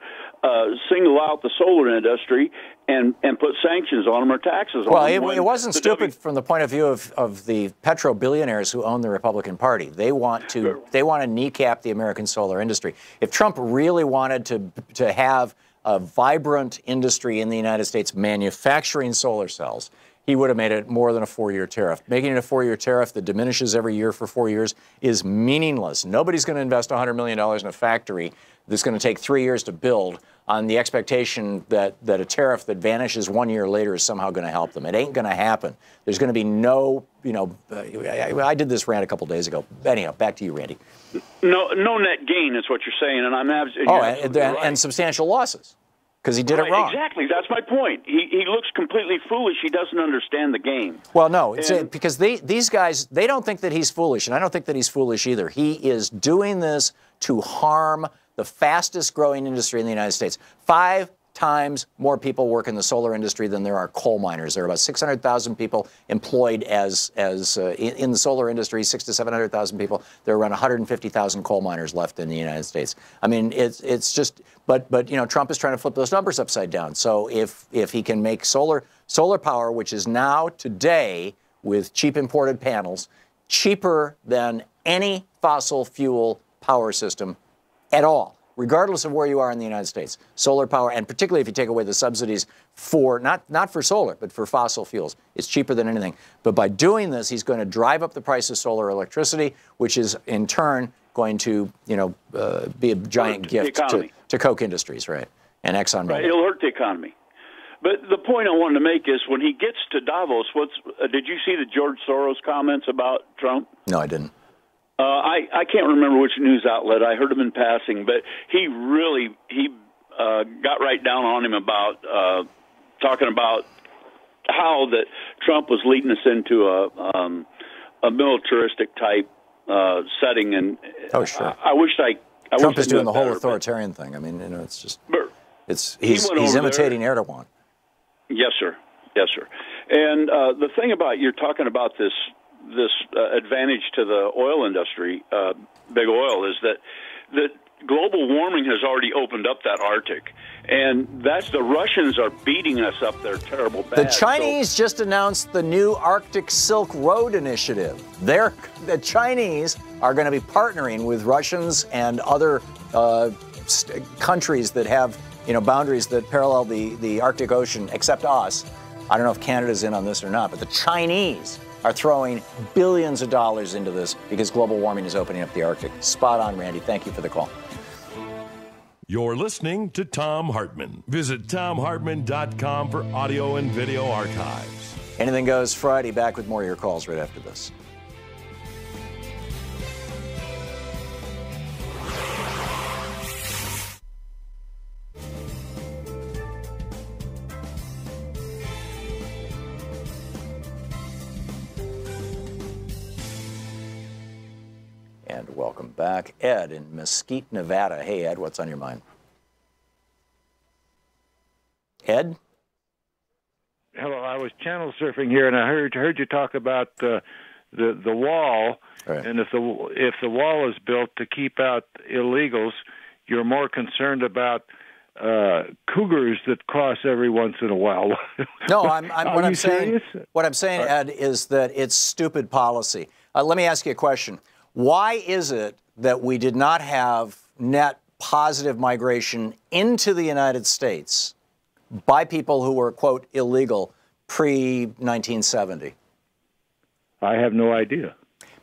single out the solar industry and put sanctions on them or taxes on them. Well, it wasn't stupid from the point of view of the petro-billionaires who own the Republican Party. They want to kneecap the American solar industry. If Trump really wanted to have a vibrant industry in the United States manufacturing solar cells, he would have made it more than a 4-year tariff. Making it a 4-year tariff that diminishes every year for 4 years is meaningless. Nobody's going to invest $100 million in a factory that's going to take 3 years to build on the expectation that a tariff that vanishes 1 year later is somehow going to help them. It ain't going to happen. There's going to be no, I did this rant a couple days ago. Anyhow, back to you, Randy. No net gain is what you're saying, and I'm absolutely right. And substantial losses. Because he did it wrong. Exactly. That's my point. He looks completely foolish. He doesn't understand the game. Well, no, because these guys, they don't think that he's foolish, and I don't think that he's foolish either. He is doing this to harm the fastest growing industry in the United States. 5 times more people work in the solar industry than there are coal miners. There are about 600,000 people employed in the solar industry, 600,000 to 700,000 people. There are around 150,000 coal miners left in the United States. I mean, it's just, but Trump is trying to flip those numbers upside down. So if he can make solar power, which is now today with cheap imported panels, cheaper than any fossil fuel power system at all. regardless of where you are in the United States. Solar power, and particularly if you take away the subsidies for, not for solar, but for fossil fuels, it's cheaper than anything. But by doing this, he's going to drive up the price of solar electricity, which is in turn going to, be a giant gift to Koch Industries, right, and ExxonMobil. Right, it'll hurt the economy. But the point I wanted to make is when he gets to Davos, did you see the George Soros comments about Trump? No, I didn't. I can't remember which news outlet. I heard him in passing, but he got right down on him about talking about how that Trump was leading us into a militaristic type setting. And oh, sure. I wish Trump is doing the whole authoritarian thing. I mean, it's just he's imitating Erdogan. Yes, sir. Yes, sir. And the thing about you're talking about this advantage to the oil industry, big oil, is that global warming has already opened up that Arctic, and that's the Russians are beating us up there terrible bad. The Chinese just announced the new Arctic Silk Road Initiative. The Chinese are going to be partnering with Russians and other countries that have boundaries that parallel the Arctic Ocean, except us. I don't know if Canada's in on this or not, but the Chinese are throwing billions of dollars into this because global warming is opening up the Arctic. Spot on, Randy. Thank you for the call. You're listening to Thom Hartmann. Visit thomhartmann.com for audio and video archives. Anything Goes Friday. Back with more of your calls right after this. And welcome back. Ed in Mesquite, Nevada. Hey, Ed, what's on your mind? Ed? Hello, I was channel surfing here, and I heard you talk about the wall, right. And if the wall is built to keep out illegals, you're more concerned about cougars that cross every once in a while. No, what I'm saying, Ed, is that it's stupid policy. Let me ask you a question. Why is it that we did not have net positive migration into the United States by people who were, quote, illegal pre-1970? I have no idea.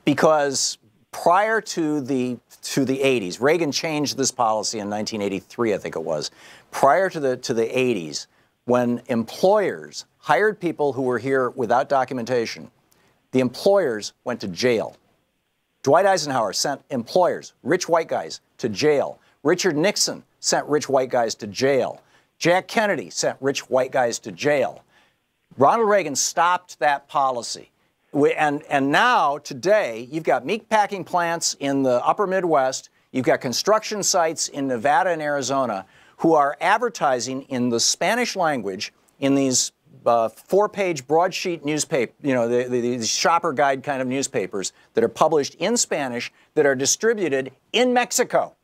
Because prior to the 80s, Reagan changed this policy in 1983, I think it was. Prior to the 80s, when employers hired people who were here without documentation, the employers went to jail. Dwight Eisenhower sent employers, rich white guys, to jail. Richard Nixon sent rich white guys to jail. Jack Kennedy sent rich white guys to jail. Ronald Reagan stopped that policy. And now, today, you've got meat packing plants in the upper Midwest. You've got construction sites in Nevada and Arizona who are advertising in the Spanish language in these 4-page broadsheet newspaper, the shopper guide kind of newspapers that are published in Spanish that are distributed in Mexico.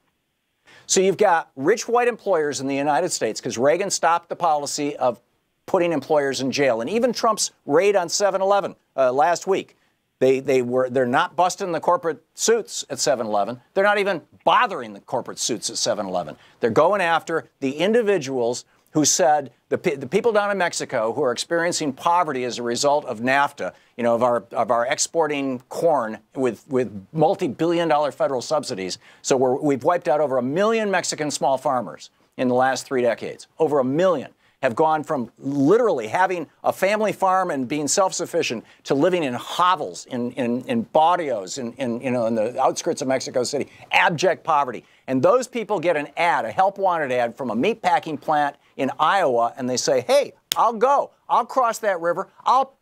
So you've got rich white employers in the United States because Reagan stopped the policy of putting employers in jail. And even Trump's raid on 7-Eleven last week, they're not busting the corporate suits at 7-Eleven. They're not even bothering the corporate suits at 7-Eleven. They're going after the individuals who said the people down in Mexico who are experiencing poverty as a result of NAFTA, of our exporting corn with multi-billion-dollar federal subsidies. So we've wiped out over 1 million Mexican small farmers in the last 3 decades. Over 1 million have gone from literally having a family farm and being self-sufficient to living in hovels, in barrios, in the outskirts of Mexico City. Abject poverty. And those people get an ad, a help wanted ad from a meatpacking plant in Iowa, and they say, hey, I'll go. I'll cross that river. I'll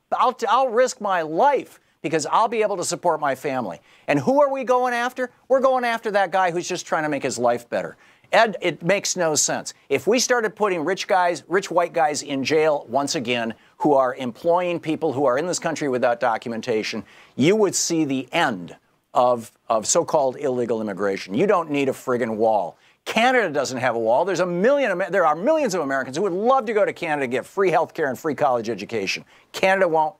risk my life because I'll be able to support my family. And who are we going after? We're going after that guy who's just trying to make his life better. Ed, it makes no sense. If we started putting rich white guys in jail once again who are employing people who are in this country without documentation, you would see the end of so-called illegal immigration. You don't need a friggin' wall. Canada doesn't have a wall. There are millions of Americans who would love to go to Canada to get free health care and free college education. Canada won't.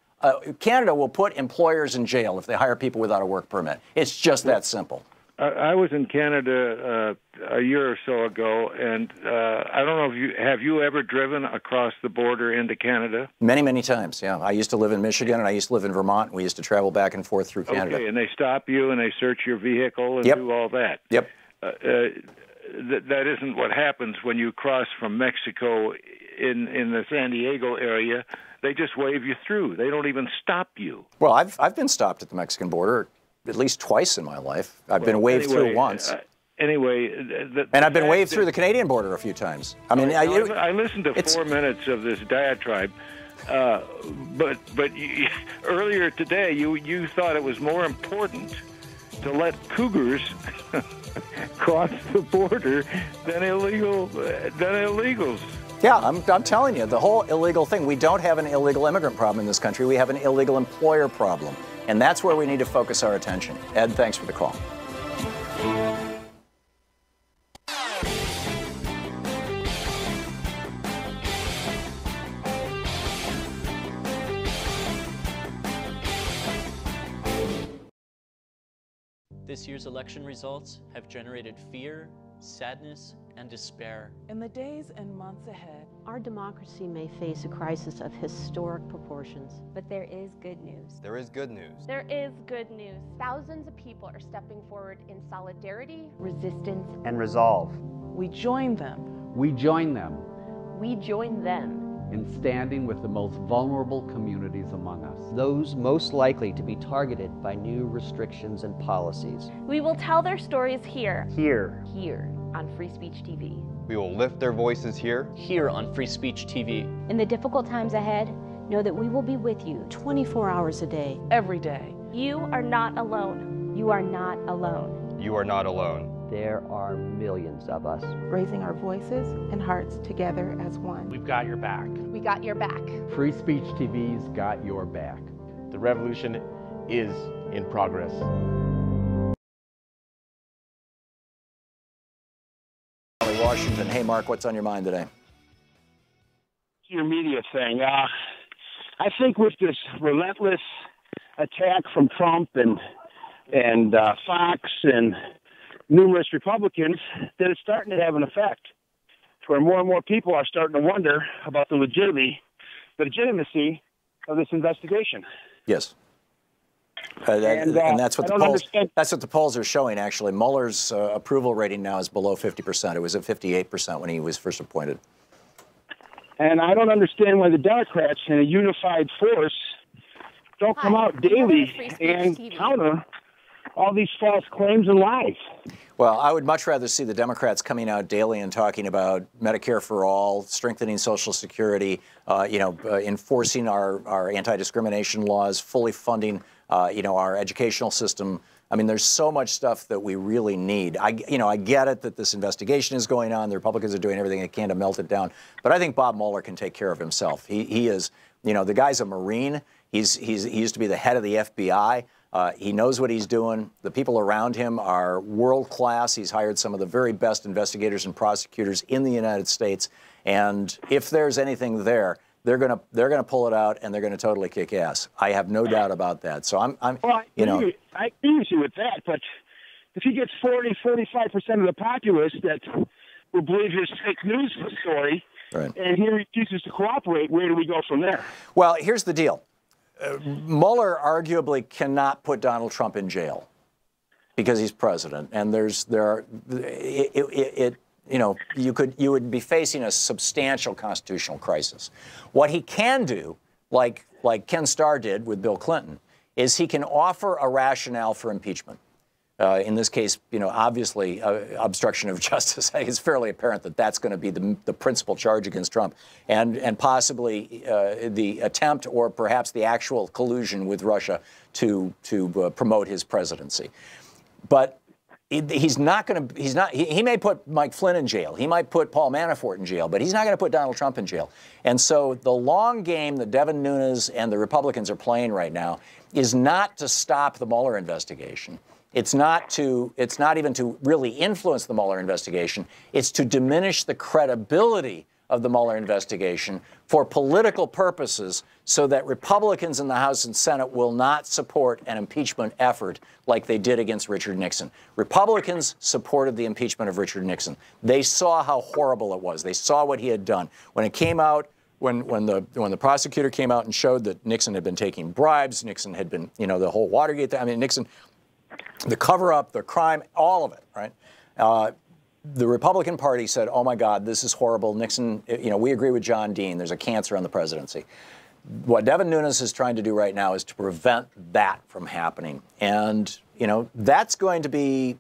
Canada will put employers in jail if they hire people without a work permit. It's just that simple. I was in Canada a year or so ago, and I don't know if have you ever driven across the border into Canada? Many, many times, yeah. I used to live in Michigan, and I used to live in Vermont, and we used to travel back and forth through Canada. Okay, and they stop you, and they search your vehicle and do all that. Yep. That isn't what happens when you cross from Mexico in the San Diego area. They just wave you through. They don't even stop you. Well, I've been stopped at the Mexican border at least twice in my life. I've been waved through once. And I've been waved through the Canadian border a few times. I mean, I listened to 4 minutes of this diatribe, but earlier today you thought it was more important to let cougars cross the border than illegals. Yeah, I'm telling you, the whole illegal thing. We don't have an illegal immigrant problem in this country. We have an illegal employer problem. And that's where we need to focus our attention. Ed, thanks for the call. This year's election results have generated fear, sadness, and despair. In the days and months ahead, our democracy may face a crisis of historic proportions. But there is good news. There is good news. There is good news. Thousands of people are stepping forward in solidarity, resistance, and resolve. We join them. We join them. We join them. In standing with the most vulnerable communities among us. Those most likely to be targeted by new restrictions and policies. We will tell their stories here. Here. Here on Free Speech TV. We will lift their voices here. Here on Free Speech TV. In the difficult times ahead, know that we will be with you 24 hours a day. Every day. You are not alone. You are not alone. You are not alone. There are millions of us. Raising our voices and hearts together as one. We've got your back. We got your back. Free Speech TV's got your back. The revolution is in progress. Washington. Hey, Mark, what's on your mind today? Your media thing. I think with this relentless attack from Trump and Fox and numerous Republicans, that it's starting to have an effect where more and more people are starting to wonder about the legitimacy of this investigation. Yes. And that's what the polls are showing, actually. Mueller's approval rating now is below 50%. It was at 58% when he was first appointed. And I don't understand why the Democrats, in a unified force, don't come out daily and counter all these false claims and lies. Well, I would much rather see the Democrats coming out daily and talking about Medicare for all, strengthening Social Security, enforcing our anti-discrimination laws, fully funding, our educational system. I mean, there's so much stuff that we really need. I get it that this investigation is going on. The Republicans are doing everything they can to melt it down. But I think Bob Mueller can take care of himself. He is, the guy's a Marine. He used to be the head of the FBI. He knows what he's doing. The people around him are world class. He's hired some of the very best investigators and prosecutors in the United States. And if there's anything there, they're gonna pull it out and they're gonna totally kick ass. I have no doubt about that. So I agree with you with that. But if he gets 45% of the populace that will believe his fake news story, right, and he refuses to cooperate, where do we go from there? Well, here's the deal. Mueller arguably cannot put Donald Trump in jail because he's president, and you would be facing a substantial constitutional crisis. What he can do, like Ken Starr did with Bill Clinton, is he can offer a rationale for impeachment. In this case, obviously, obstruction of justice. It's fairly apparent that that's going to be the principal charge against Trump, and possibly the attempt or perhaps the actual collusion with Russia to promote his presidency. But he's not going to. He may put Mike Flynn in jail. He might put Paul Manafort in jail, but he's not going to put Donald Trump in jail. And so the long game that Devin Nunes and the Republicans are playing right now is not to stop the Mueller investigation. It's not even to really influence the Mueller investigation. It's to diminish the credibility of the Mueller investigation for political purposes so that Republicans in the House and Senate will not support an impeachment effort like they did against Richard Nixon. Republicans supported the impeachment of Richard Nixon. They saw how horrible it was. They saw what he had done. When it came out, when the prosecutor came out and showed that Nixon had been taking bribes, Nixon had been, the whole Watergate thing, I mean, Nixon, the cover-up, the crime, all of it, right? The Republican Party said, oh, my God, this is horrible. Nixon, we agree with John Dean. There's a cancer on the presidency. What Devin Nunes is trying to do right now is to prevent that from happening. And, that's going to be,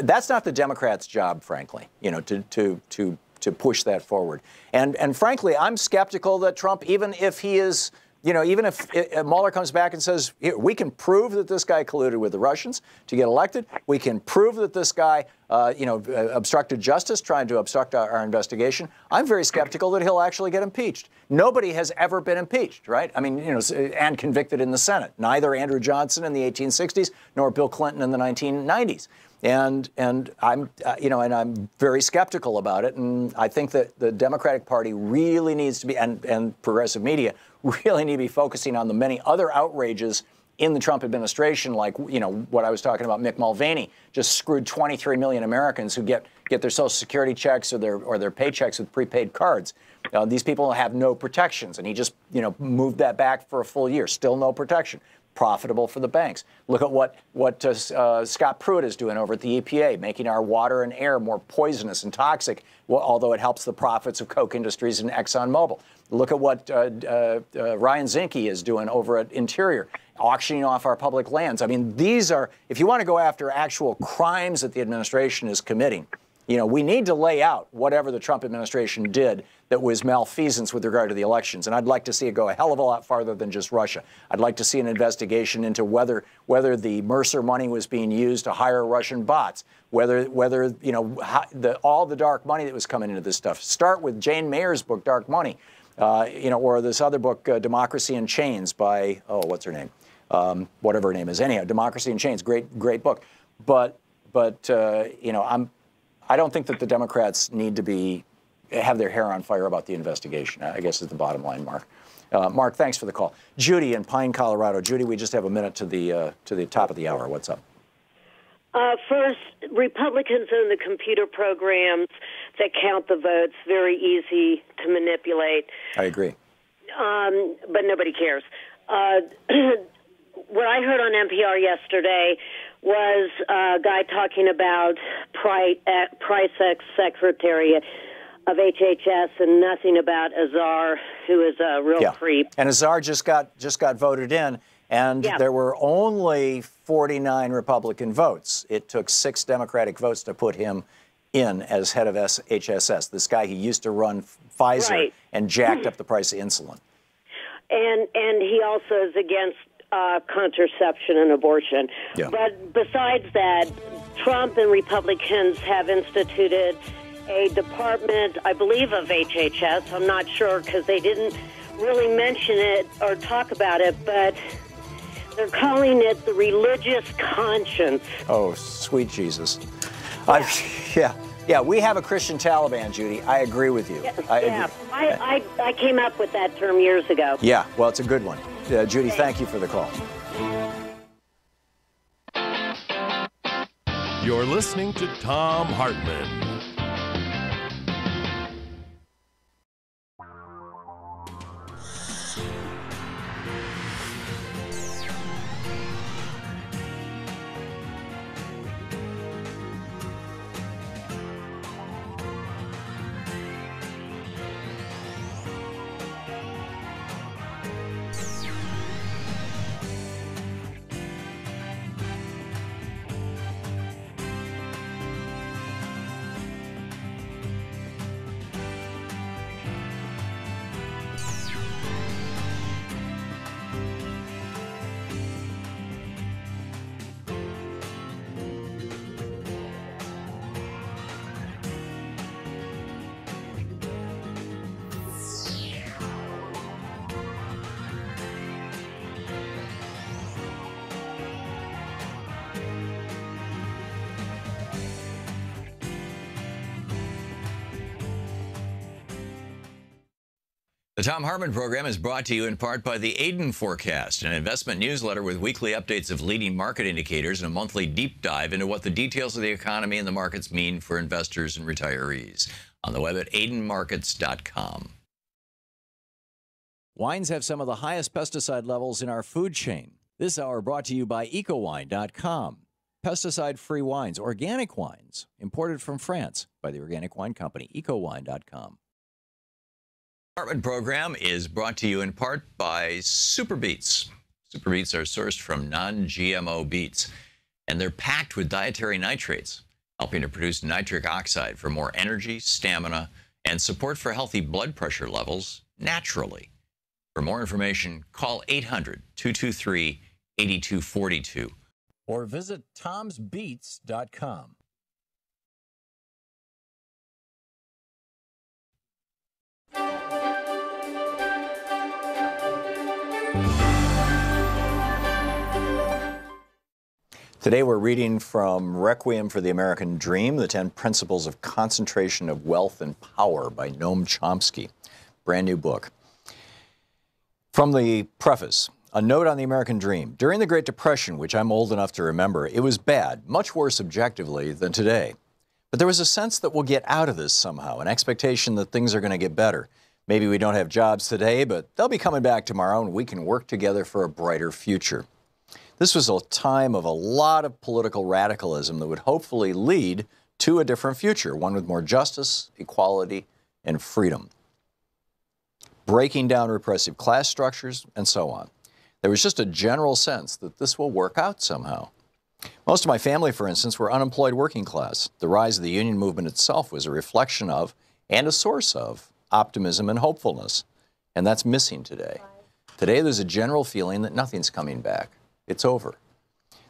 that's not the Democrats' job, frankly, to push that forward. And frankly, I'm skeptical that Trump, even if he is, even if Mueller comes back and says, we can prove that this guy colluded with the Russians to get elected. We can prove that this guy, obstructed justice, trying to obstruct our investigation. I'm very skeptical that he'll actually get impeached. Nobody has ever been impeached, right? I mean, and convicted in the Senate. Neither Andrew Johnson in the 1860s nor Bill Clinton in the 1990s. And I'm, and I'm very skeptical about it. And I think that the Democratic Party really needs to be, and progressive media really need to be focusing on the many other outrages in the Trump administration, like, what I was talking about, Mick Mulvaney just screwed 23 million Americans who get their Social Security checks or their paychecks with prepaid cards. These people have no protections, and he just, moved that back for a full year. Still no protection. Profitable for the banks. Look at what Scott Pruitt is doing over at the EPA, making our water and air more poisonous and toxic, although it helps the profits of Koch Industries and ExxonMobil. Look at what Ryan Zinke is doing over at Interior, auctioning off our public lands. I mean, these are, if you want to go after actual crimes that the administration is committing, we need to lay out whatever the Trump administration did that was malfeasance with regard to the elections. And I'd like to see it go a hell of a lot farther than just Russia. I'd like to see an investigation into whether the Mercer money was being used to hire Russian bots, whether all the dark money that was coming into this stuff. Start with Jane Mayer's book, Dark Money, or this other book, Democracy in Chains by, what's her name? Whatever her name is. Anyhow, Democracy in Chains, great book. But I don't think that the Democrats need to have their hair on fire about the investigation, I guess is the bottom line, Mark. Mark, thanks for the call. Judy in Pine, Colorado. Judy, we just have a minute to the top of the hour. What's up? First, Republicans own the computer programs that count the votes. Very easy to manipulate. I agree. But nobody cares. What I heard on NPR yesterday was a guy talking about Price Secretary of HHS and nothing about Azar, who is a real creep. And Azar just got voted in, and there were only 49 Republican votes. It took 6 Democratic votes to put him in as head of HSS, this guy who used to run Pfizer and jacked up the price of insulin. And he also is against contraception and abortion. Yeah. But besides that, Trump and Republicans have instituted a department, I believe, of HHS. I'm not sure because they didn't really mention it or talk about it, but they're calling it the religious conscience. Oh, sweet Jesus. Yeah, we have a Christian Taliban, Judy. I agree with you. I came up with that term years ago. Yeah, well, it's a good one. Judy, thank you for the call. You're listening to Thom Hartmann. The Thom Hartmann Program is brought to you in part by the Aiden Forecast, an investment newsletter with weekly updates of leading market indicators and a monthly deep dive into what the details of the economy and the markets mean for investors and retirees. On the web at aidenmarkets.com. Wines have some of the highest pesticide levels in our food chain. This hour brought to you by ecowine.com. Pesticide-free wines, organic wines, imported from France by the Organic Wine Company, ecowine.com. Hartmann Program is brought to you in part by Super Beets. Super Beets are sourced from non-GMO beets, and they're packed with dietary nitrates, helping to produce nitric oxide for more energy, stamina, and support for healthy blood pressure levels naturally. For more information, call 800-223-8242 or visit tomsbeets.com. Today we're reading from Requiem for the American Dream, The 10 Principles of Concentration of Wealth and Power by Noam Chomsky. Brand new book. From the preface, a note on the American dream. During the Great Depression, which I'm old enough to remember, it was bad, much worse objectively than today. But there was a sense that we'll get out of this somehow, an expectation that things are going to get better. Maybe we don't have jobs today, but they'll be coming back tomorrow and we can work together for a brighter future. This was a time of a lot of political radicalism that would hopefully lead to a different future, one with more justice, equality, and freedom. Breaking down repressive class structures, and so on. There was just a general sense that this will work out somehow. Most of my family, for instance, were unemployed working class. The rise of the union movement itself was a reflection of, and a source of, optimism and hopefulness. And that's missing today. Today there's a general feeling that nothing's coming back. It's over.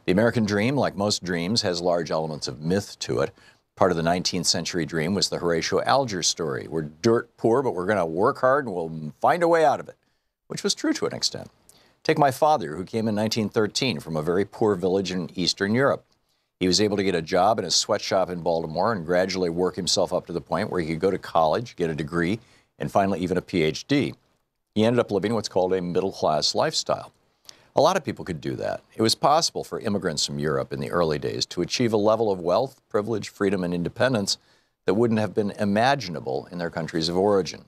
The American dream, like most dreams, has large elements of myth to it. Part of the 19th century dream was the Horatio Alger story. We're dirt poor, but we're going to work hard and we'll find a way out of it, which was true to an extent. Take my father, who came in 1913 from a very poor village in Eastern Europe. He was able to get a job in a sweatshop in Baltimore and gradually work himself up to the point where he could go to college, get a degree, and finally even a PhD. He ended up living what's called a middle-class lifestyle. A lot of people could do that. It was possible for immigrants from Europe in the early days to achieve a level of wealth, privilege, freedom, and independence that wouldn't have been imaginable in their countries of origin.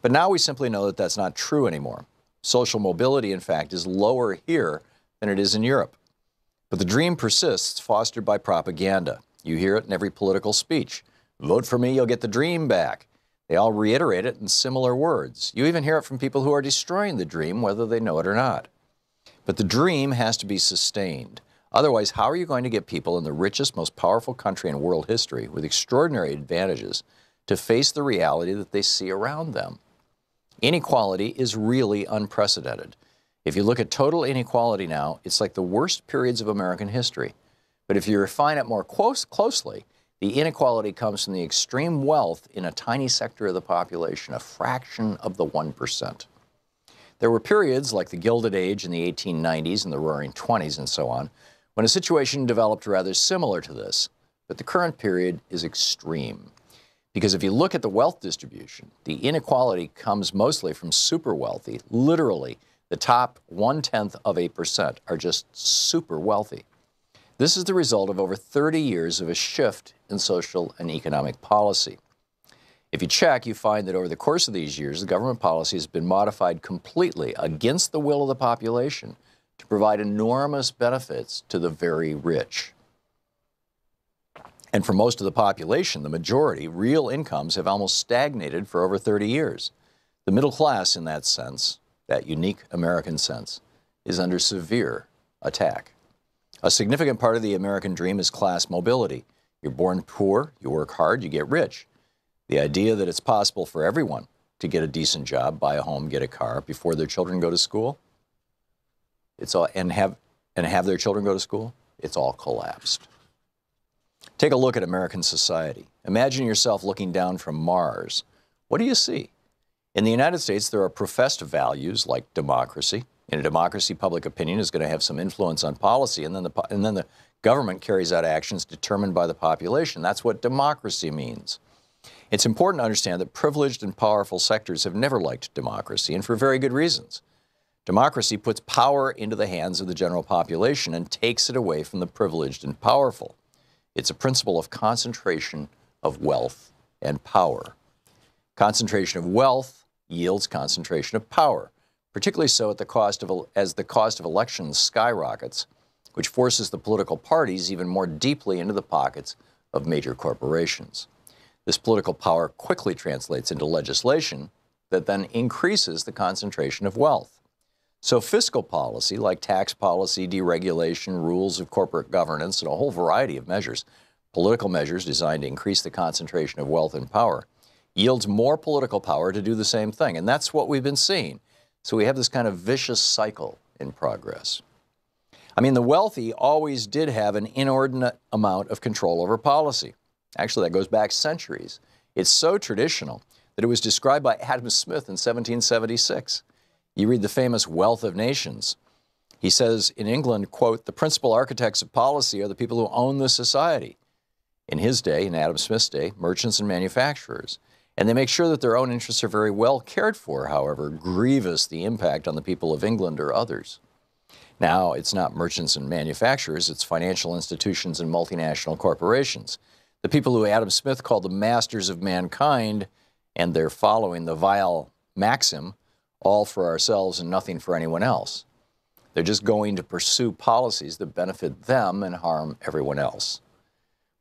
But now we simply know that that's not true anymore. Social mobility, in fact, is lower here than it is in Europe. But the dream persists, fostered by propaganda. You hear it in every political speech. Vote for me, you'll get the dream back. They all reiterate it in similar words. You even hear it from people who are destroying the dream, whether they know it or not. But the dream has to be sustained. Otherwise, how are you going to get people in the richest, most powerful country in world history with extraordinary advantages to face the reality that they see around them? Inequality is really unprecedented. If you look at total inequality now, it's like the worst periods of American history. But if you refine it more closely, the inequality comes from the extreme wealth in a tiny sector of the population, a fraction of the 1%. There were periods like the Gilded Age in the 1890s and the Roaring '20s and so on, when a situation developed rather similar to this. But the current period is extreme. Because if you look at the wealth distribution, the inequality comes mostly from super wealthy. Literally, the top 0.1% are just super wealthy. This is the result of over 30 years of a shift in social and economic policy. If you check, you find that over the course of these years, the government policy has been modified completely against the will of the population to provide enormous benefits to the very rich. And for most of the population, the majority, real incomes have almost stagnated for over 30 years. The middle class, in that sense, that unique American sense, is under severe attack. A significant part of the American dream is class mobility. You're born poor, you work hard, you get rich. The idea that it's possible for everyone to get a decent job, buy a home, get a car before their children go to school, and have their children go to school, it's all collapsed. Take a look at American society. Imagine yourself looking down from Mars. What do you see? In the United States, there are professed values like democracy. In a democracy, public opinion is going to have some influence on policy, and then the government carries out actions determined by the population. That's what democracy means. It's important to understand that privileged and powerful sectors have never liked democracy, and for very good reasons. Democracy puts power into the hands of the general population and takes it away from the privileged and powerful. It's a principle of concentration of wealth and power. Concentration of wealth yields concentration of power, particularly so at the cost of, as the cost of elections skyrockets, which forces the political parties even more deeply into the pockets of major corporations. This political power quickly translates into legislation that then increases the concentration of wealth. So fiscal policy, like tax policy, deregulation, rules of corporate governance, and a whole variety of measures, political measures designed to increase the concentration of wealth and power, yields more political power to do the same thing. And that's what we've been seeing. So we have this kind of vicious cycle in progress. I mean, the wealthy always did have an inordinate amount of control over policy. Actually, that goes back centuries. It's so traditional that it was described by Adam Smith in 1776. You read the famous Wealth of Nations. He says in England, quote, "The principal architects of policy are the people who own the society." In his day, in Adam Smith's day, merchants and manufacturers. And they make sure that their own interests are very well cared for, however grievous the impact on the people of England or others. Now, it's not merchants and manufacturers, it's financial institutions and multinational corporations. The people who Adam Smith called the masters of mankind, and they're following the vile maxim, all for ourselves and nothing for anyone else. They're just going to pursue policies that benefit them and harm everyone else.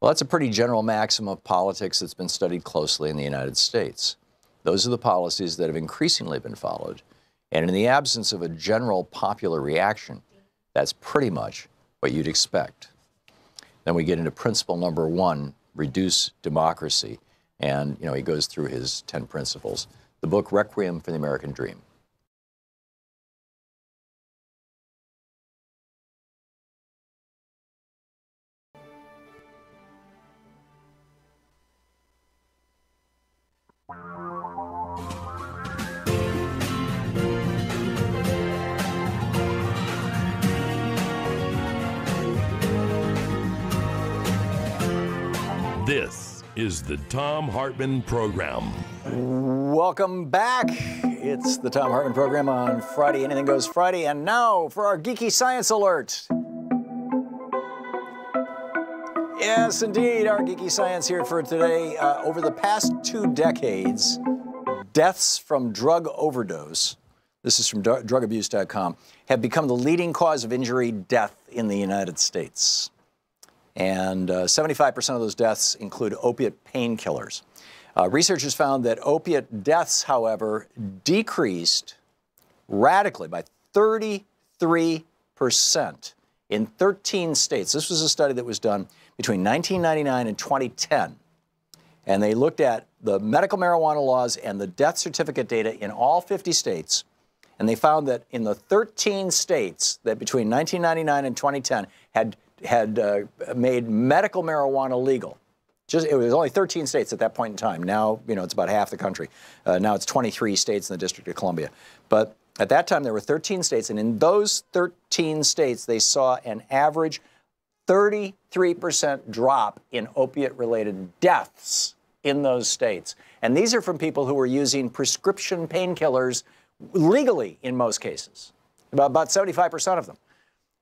Well, that's a pretty general maxim of politics that's been studied closely in the United States. Those are the policies that have increasingly been followed. And in the absence of a general popular reaction, that's pretty much what you'd expect. Then we get into principle number 1, reduce democracy. And, you know, he goes through his 10 principles. The book, Requiem for the American Dream. This is the Thom Hartmann Program. Welcome back. It's the Thom Hartmann Program on Friday. Anything Goes Friday. And now for our Geeky Science Alert. Yes, indeed, our Geeky Science here for today. Over the past 2 decades, deaths from drug overdose, this is from drugabuse.com, have become the leading cause of injury death in the United States. And 75% of those deaths include opiate painkillers. Researchers found that opiate deaths, however, decreased radically by 33% in 13 states. This was a study that was done between 1999 and 2010. And they looked at the medical marijuana laws and the death certificate data in all 50 states. And they found that in the 13 states that between 1999 and 2010 had made medical marijuana legal. It was only 13 states at that point in time. Now, you know, it's about half the country. Now it's 23 states in the District of Columbia. But at that time, there were 13 states, and in those 13 states, they saw an average 33% drop in opiate-related deaths in those states. And these are from people who were using prescription painkillers legally in most cases, about 75% of them.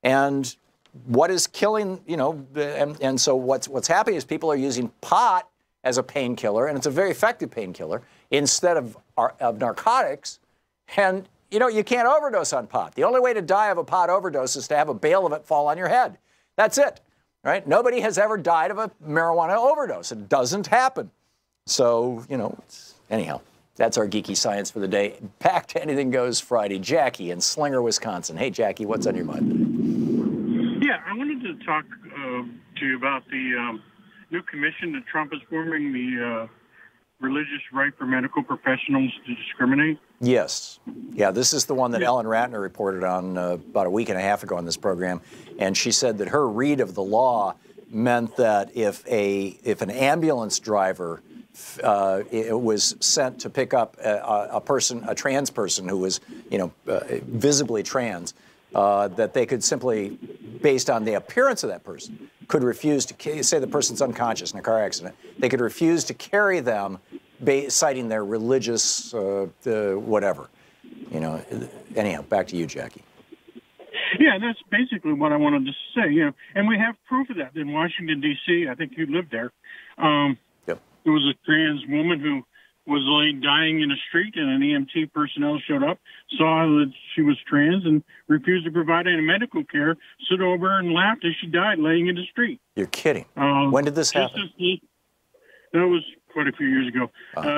And what is killing, you know, and so what's happening is people are using pot as a painkiller, and it's a very effective painkiller, instead of narcotics. And, you know, you can't overdose on pot. The only way to die of a pot overdose is to have a bale of it fall on your head. That's it, right? Nobody has ever died of a marijuana overdose. It doesn't happen. So, you know, anyhow, that's our Geeky Science for the day. Back to Anything Goes Friday. Jackie in Slinger, Wisconsin. Hey, Jackie, what's on your mind? Yeah, I wanted to talk to you about the new commission that Trump is forming, the religious right for medical professionals to discriminate. Yes. Yeah, this is the one that Ellen Ratner reported on about a week and a half ago on this program. And she said that her read of the law meant that if an ambulance driver it was sent to pick up a trans person who was, you know, visibly trans, that they could simply, based on the appearance of that person, could refuse to, say the person's unconscious in a car accident, they could refuse to carry them citing their religious whatever. You know, anyhow, back to you, Jackie. Yeah, that's basically what I wanted to say. You know, and we have proof of that in Washington D.C. I think you lived there. Yep. There was a trans woman who was laid dying in a street, and an EMT personnel showed up, saw that she was trans, and refused to provide any medical care. Stood over her and laughed as she died, laying in the street. You're kidding. When did this happen? That was quite a few years ago.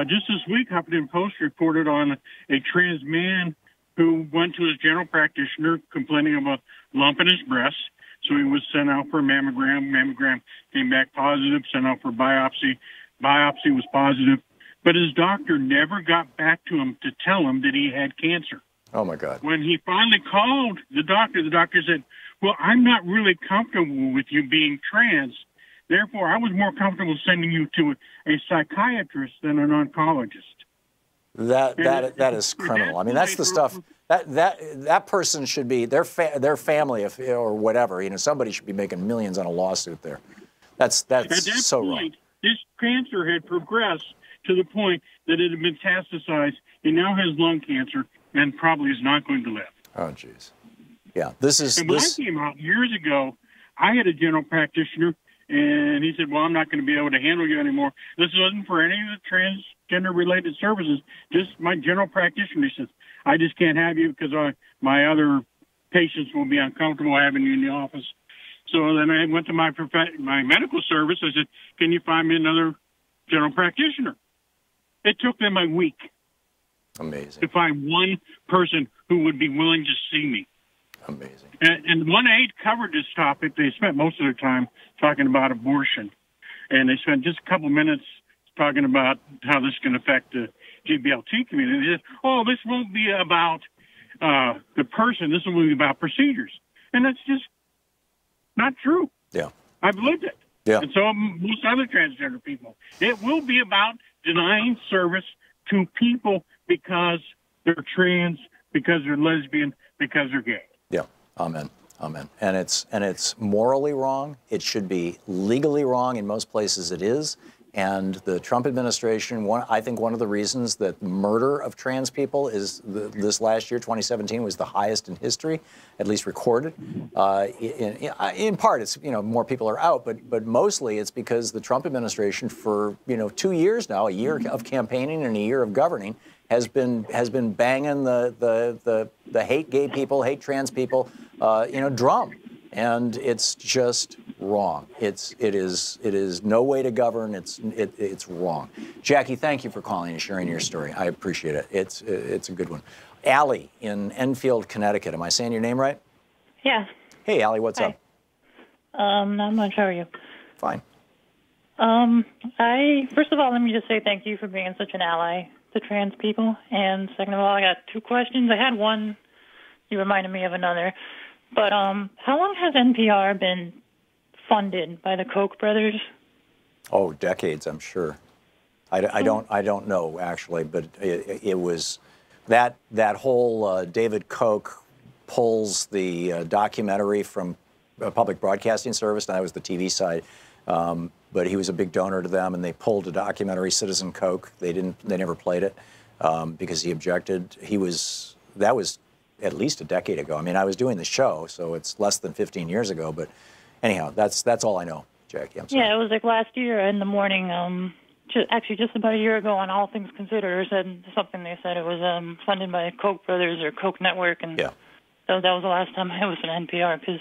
Just this week, Huffington Post reported on a trans man who went to his general practitioner complaining of a lump in his breast. So he was sent out for a mammogram. Mammogram came back positive, sent out for biopsy. Biopsy was positive. But his doctor never got back to him to tell him that he had cancer. Oh, my God. When he finally called the doctor said, well, I'm not really comfortable with you being trans. Therefore, I was more comfortable sending you to a psychiatrist than an oncologist. That is criminal. I mean, that's the stuff that person should be their family or whatever. You know, somebody should be making millions on a lawsuit there. That's so wrong. This cancer had progressed to the point that it had metastasized. He now has lung cancer and probably is not going to live. Oh, jeez. Yeah, this is. And when I came out years ago, I had a general practitioner, and he said, "Well, I'm not going to be able to handle you anymore. This wasn't for any of the transgender-related services. Just my general practitioner." He says, "I just can't have you because my other patients will be uncomfortable having you in the office." So then I went to my medical service. I said, "Can you find me another general practitioner?" It took them a week. Amazing. To find one person who would be willing to see me. Amazing. And 1-8 covered this topic. They spent most of their time talking about abortion. And they spent just a couple minutes talking about how this can affect the GBLT community. They said, oh, this won't be about the person. This will be about procedures. And that's just not true. Yeah. I've lived it. Yeah. And so have most other transgender people. It will be about denying service to people because they're trans, because they're lesbian, because they're gay. Yeah. Amen. Amen. And it's morally wrong. It should be legally wrong. In most places it is. And the Trump administration, I think one of the reasons that murder of trans people is this last year, 2017, was the highest in history, at least recorded. In part, it's, you know, more people are out, but mostly it's because the Trump administration for, 2 years now, a year of campaigning and a year of governing, has been banging the hate gay people, hate trans people, drum. And it's just wrong. It is no way to govern. It's wrong. Jackie, thank you for calling and sharing your story. I appreciate it. It's a good one. Allie in Enfield, Connecticut. Am I saying your name right? Yeah. Hey, Allie, what's up? Not much. How are you? Fine. First of all, let me just say thank you for being such an ally to trans people. And second of all, I got two questions. I had one. You reminded me of another. But how long has NPR been funded by the Koch brothers? Oh, decades, I'm sure. I don't know actually, but it was that whole David Koch pulls the documentary from a public broadcasting service, and that was the TV side. But he was a big donor to them, and they pulled a documentary, Citizen Koch. They never played it because he objected. That was at least a decade ago. I mean, I was doing the show, so it's less than 15 years ago. But anyhow, that's all I know, Jackie. I'm sorry. Yeah, it was like last year in the morning. Just about a year ago on All Things Considered, said something. They said it was funded by Koch brothers or Koch Network, and yeah. So that was the last time I was on NPR because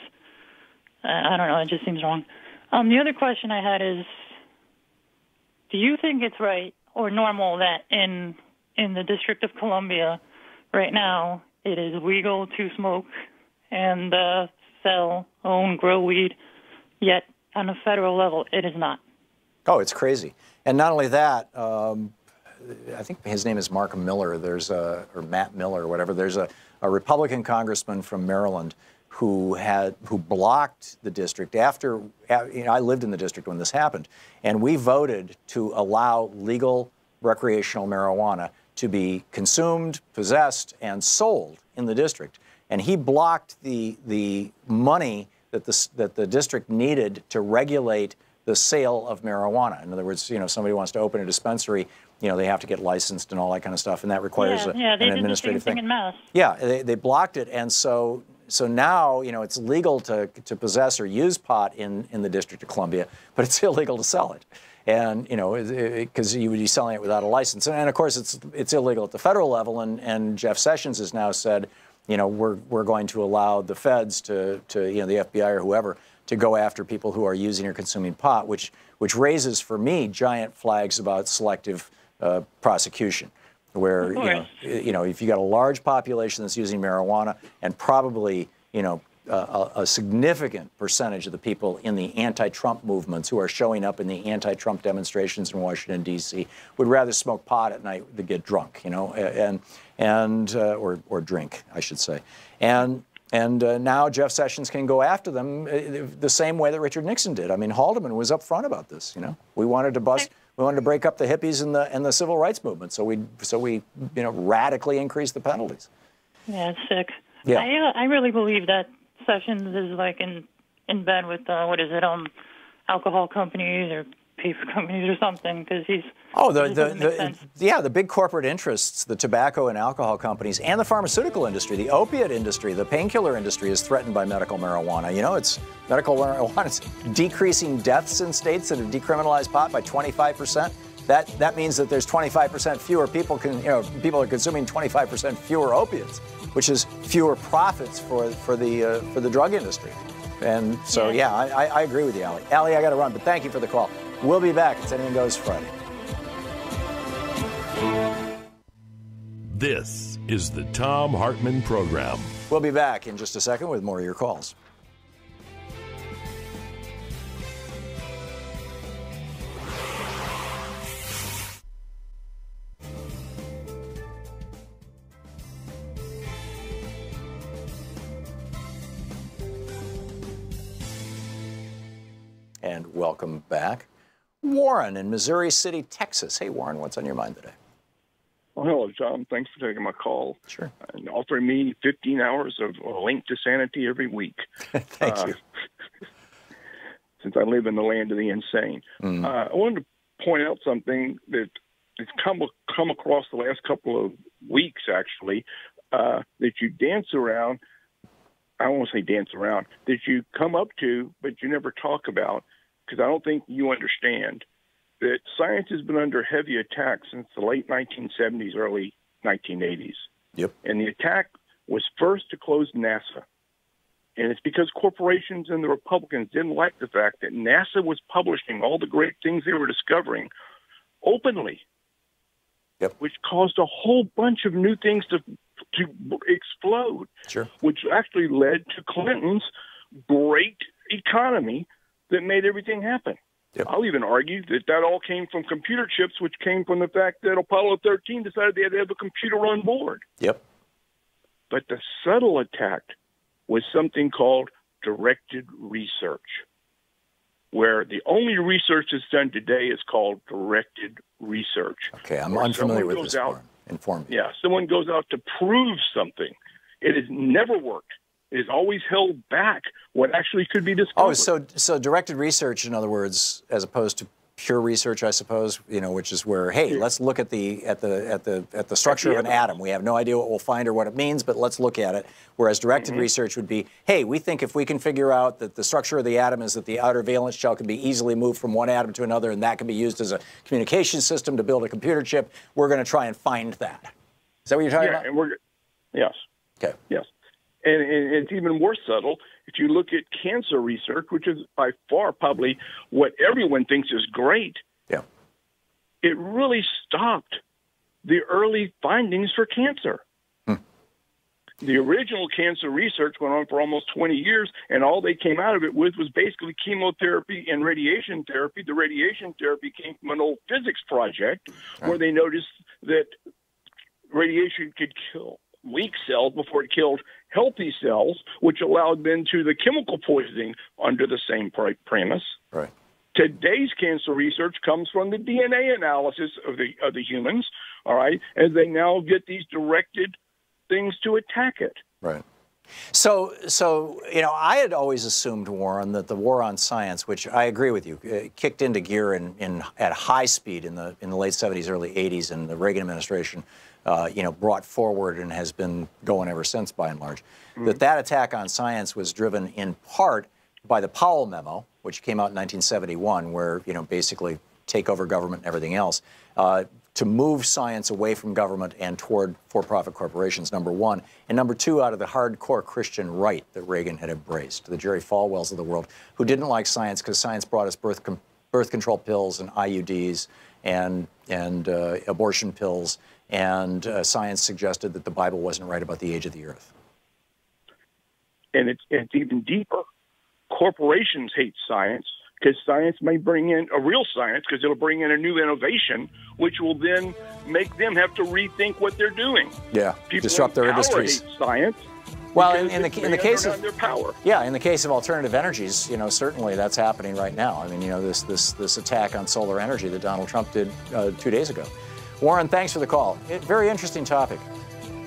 I don't know, it just seems wrong. The other question I had is, do you think it's right or normal that in the District of Columbia right now it is legal to smoke and sell, own, grow weed, yet on a federal level it is not? Oh, it's crazy. And not only that, I think his name is Mark Miller. Or Matt Miller, or whatever. There's a Republican congressman from Maryland who blocked the district after. I lived in the district when this happened, and we voted to allow legal recreational marijuana to be consumed, possessed, and sold in the district. And he blocked the money that the district needed to regulate the sale of marijuana. In other words, somebody wants to open a dispensary, they have to get licensed and all that kind of stuff, and that requires an administrative thing. In Mass. Yeah, they blocked it, and so now it's legal to possess or use pot in the District of Columbia, but it's illegal to sell it, and because you would be selling it without a license, and of course it's illegal at the federal level, and Jeff Sessions has now said, we're going to allow the feds to the FBI or whoever to go after people who are using or consuming pot, which raises for me giant flags about selective prosecution, where if you got a large population that's using marijuana, and probably a significant percentage of the people in the anti-Trump movements who are showing up in the anti-Trump demonstrations in Washington D.C. would rather smoke pot at night than get drunk, or drink, I should say, and now Jeff Sessions can go after them the same way that Richard Nixon did. I mean, Haldeman was upfront about this. We wanted to break up the hippies and the civil rights movement, so we radically increased the penalties. Yeah, it's sick. Yeah. I really believe that Sessions is like in bed with alcohol companies or paper companies or something, because he's the big corporate interests, the tobacco and alcohol companies, and the pharmaceutical industry, the opiate industry, the painkiller industry is threatened by medical marijuana. It's medical marijuana. It's decreasing deaths in states that have decriminalized pot by 25%. That means that there's 25% fewer people are consuming 25% fewer opiates, which is fewer profits for the drug industry. And so, I agree with you, Allie. Allie, I got to run, but thank you for the call. We'll be back. It's Anything Goes Friday. This is the Thom Hartmann Program. We'll be back in just a second with more of your calls. And welcome back. Warren in Missouri City, Texas. Hey, Warren, what's on your mind today? Well, hello, John. Thanks for taking my call. Sure. And offering me 15 hours of a link to sanity every week. Thank you. Since I live in the land of the insane. I wanted to point out something that has come across the last couple of weeks, actually, that you dance around. I don't want to say dance around, that you come up to, but you never talk about, because I don't think you understand that science has been under heavy attack since the late 1970s, early 1980s. Yep. And the attack was first to close NASA. And it's because corporations and the Republicans didn't like the fact that NASA was publishing all the great things they were discovering openly, which caused a whole bunch of new things to explode, which actually led to Clinton's great economy that made everything happen. I'll even argue that all came from computer chips, which came from the fact that Apollo 13 decided they had to have a computer on board. Yep. But the subtle attack was something called directed research, where the only research that's done today is called directed research. Okay, I'm unfamiliar with this. Inform me. Yeah, someone goes out to prove something. It has never worked. It has always held back what actually could be discovered. Oh, so directed research, in other words, as opposed to pure research, I suppose, which is where, hey, let's look at the structure of an atom. We have no idea what we'll find or what it means, but let's look at it. Whereas directed research would be, hey, we think if we can figure out that the structure of the atom is that the outer valence shell can be easily moved from one atom to another, and that can be used as a communication system to build a computer chip, we're going to try and find that. Is that what you're talking about? And yes. Okay. Yes. And it's even more subtle if you look at cancer research, which is by far probably what everyone thinks is great. Yeah. It really stopped the early findings for cancer. The original cancer research went on for almost 20 years, and all they came out of it with was basically chemotherapy and radiation therapy. The radiation therapy came from an old physics project where they noticed that radiation could kill weak cells before it killed healthy cells, which allowed then to the chemical poisoning under the same premise. Right. Today's cancer research comes from the DNA analysis of the humans, all right, as they now get these directed things to attack it. Right. So I had always assumed, Warren, that the war on science, which I agree with you, kicked into gear at high speed in the late 70s, early 80s, and the Reagan administration, brought forward and has been going ever since, by and large. That attack on science was driven in part by the Powell memo, which came out in 1971, where basically take over government and everything else. To move science away from government and toward for-profit corporations, number one. And number two, out of the hardcore Christian right that Reagan had embraced, the Jerry Falwells of the world, who didn't like science because science brought us birth control pills and IUDs and abortion pills, and science suggested that the Bible wasn't right about the age of the earth. And it's even deeper. Corporations hate science, because science may bring in a real science, because it'll bring in a new innovation, which will then make them have to rethink what they're doing. Yeah, People disrupt their industries. Hate science. Well, in the case of their power. Yeah, in the case of alternative energies, certainly that's happening right now. I mean, this attack on solar energy that Donald Trump did 2 days ago. Warren, thanks for the call. Very interesting topic.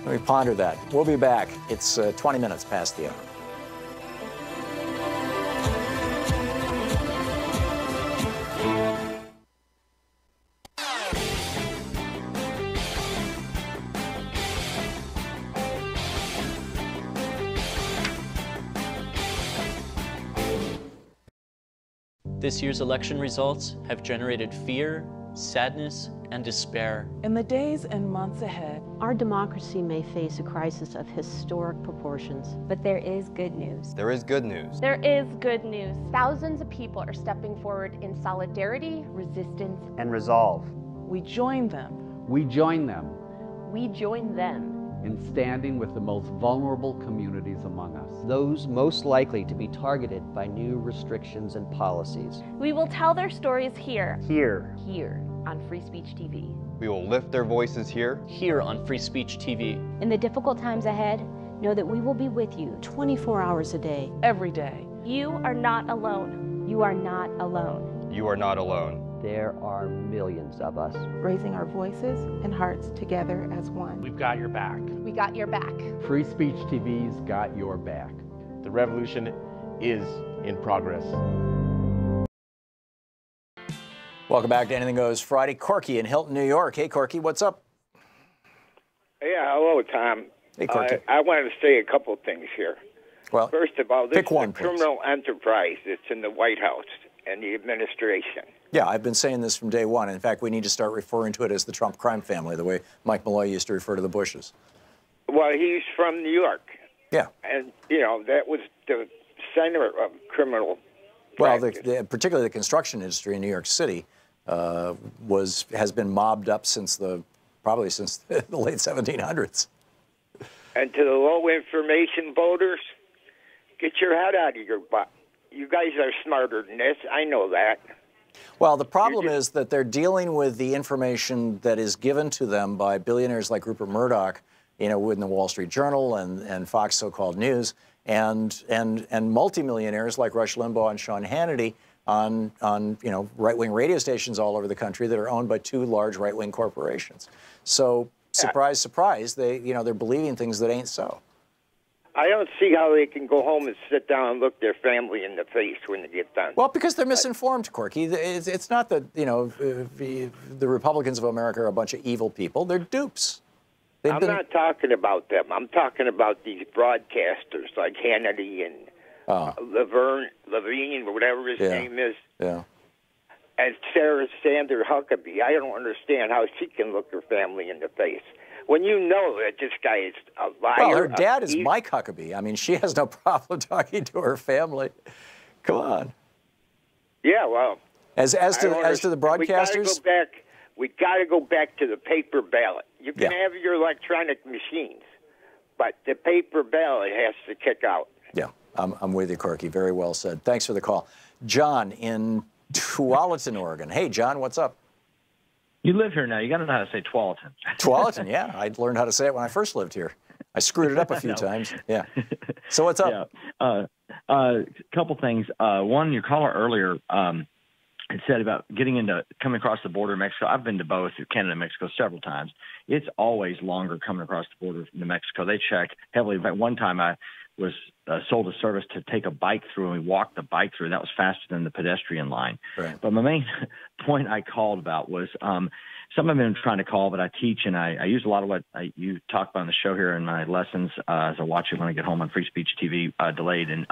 Let me ponder that. We'll be back. It's 20 minutes past the hour. This year's election results have generated fear, sadness, and despair. In the days and months ahead, our democracy may face a crisis of historic proportions. But there is good news. There is good news. There is good news. Thousands of people are stepping forward in solidarity, resistance, and resolve. We join them. We join them. We join them. In standing with the most vulnerable communities among us. Those most likely to be targeted by new restrictions and policies. We will tell their stories here. Here. Here on Free Speech TV. We will lift their voices here. Here on Free Speech TV. In the difficult times ahead, know that we will be with you 24 hours a day. Every day. You are not alone. You are not alone. You are not alone. There are millions of us. Raising our voices and hearts together as one. We've got your back. We got your back. Free Speech TV's got your back. The revolution is in progress. Welcome back to Anything Goes Friday. Corky in Hilton, New York. Hey, Corky, what's up? Yeah, hello, Tom. Hey, Corky. I wanted to say a couple of things here. Well, first of all, this pick one, is a criminal enterprise that's in the White House and the administration. Yeah, I've been saying this from day one. In fact, we need to start referring to it as the Trump crime family, the way Mike Malloy used to refer to the Bushes. Well, he's from New York. Yeah. And, that was the center of criminal practice. Well, particularly the construction industry in New York City has been mobbed up probably since the late 1700s. And to the low information voters, get your head out of your butt. You guys are smarter than this. I know that. Well, the problem is that they're dealing with the information that is given to them by billionaires like Rupert Murdoch, in the Wall Street Journal and Fox so-called News, and multimillionaires like Rush Limbaugh and Sean Hannity on right-wing radio stations all over the country that are owned by two large right-wing corporations. So surprise, surprise, they're believing things that ain't so. I don't see how they can go home and sit down and look their family in the face when they get done. Well, because they're misinformed, Corky. It's not that, the Republicans of America are a bunch of evil people. They're dupes. I'm not talking about them. I'm talking about these broadcasters like Hannity and Levine, or whatever his name is. Yeah. And Sarah Sanders Huckabee. I don't understand how she can look her family in the face when you know that this guy is a liar. Well, her dad is Mike Huckabee. I mean, she has no problem talking to her family. Come on. Yeah, well. As to the broadcasters, we got to go back to the paper ballot. You can have your electronic machines, but the paper ballot has to kick out. Yeah, I'm with you, Corky. Very well said. Thanks for the call. John in Tualatin, Oregon. Hey, John, what's up? You live here now. You got to know how to say Tualatin. Tualatin, yeah. I learned how to say it when I first lived here. I screwed it up a few times. Yeah. So what's up? Yeah. Couple things. One, your caller earlier had said about coming across the border of Mexico. I've been to both Canada and Mexico several times. It's always longer coming across the border to Mexico. They check heavily. In fact, one time I was sold a service to take a bike through, and we walked the bike through. That was faster than the pedestrian line. Right. But my main point I called about was some of them I'm trying to call, but I teach, and I use a lot of what you talk about on the show here in my lessons as I watch it when I get home on Free Speech TV delayed. And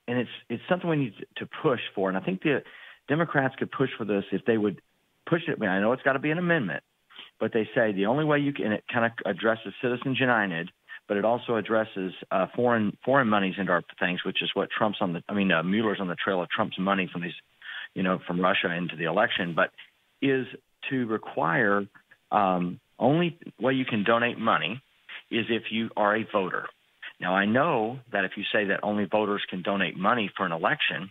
and it's something we need to push for. And I think the Democrats could push for this if they would push it. I mean, I know it's got to be an amendment, but they say the only way you can, and it kind of addresses Citizens United, but it also addresses foreign monies into our things, which is what Mueller's on the trail of Trump's money from these, from Russia into the election, but is to require only way you can donate money is if you are a voter. Now, I know that if you say that only voters can donate money for an election,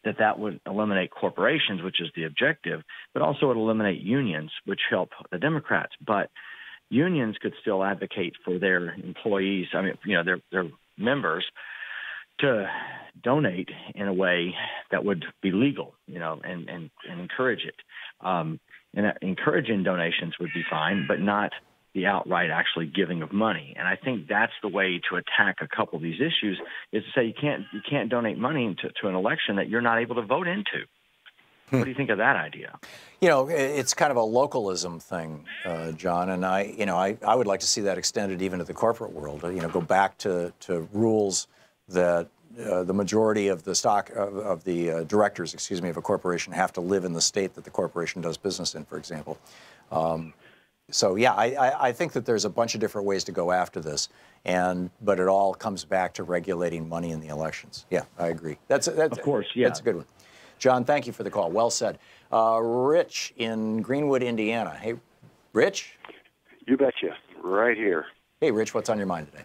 that would eliminate corporations, which is the objective, but also it eliminate unions, which help the Democrats. But unions could still advocate for their employees, their members, to donate in a way that would be legal, and encourage it. And encouraging donations would be fine, but not the outright actually giving of money. And I think that's the way to attack a couple of these issues, is to say you can't donate money to an election that you're not able to vote into. What do you think of that idea? It's kind of a localism thing, John, and I would like to see that extended even to the corporate world. Go back to rules that the majority of the stock of the directors, of a corporation have to live in the state that the corporation does business in, for example. So yeah, I think that there's a bunch of different ways to go after this, but it all comes back to regulating money in the elections. Yeah, I agree. That's of course, yeah, that's a good one. John, thank you for the call. Well said. Rich in Greenwood, Indiana. Hey, Rich. You betcha. Right here. Hey, Rich, what's on your mind today?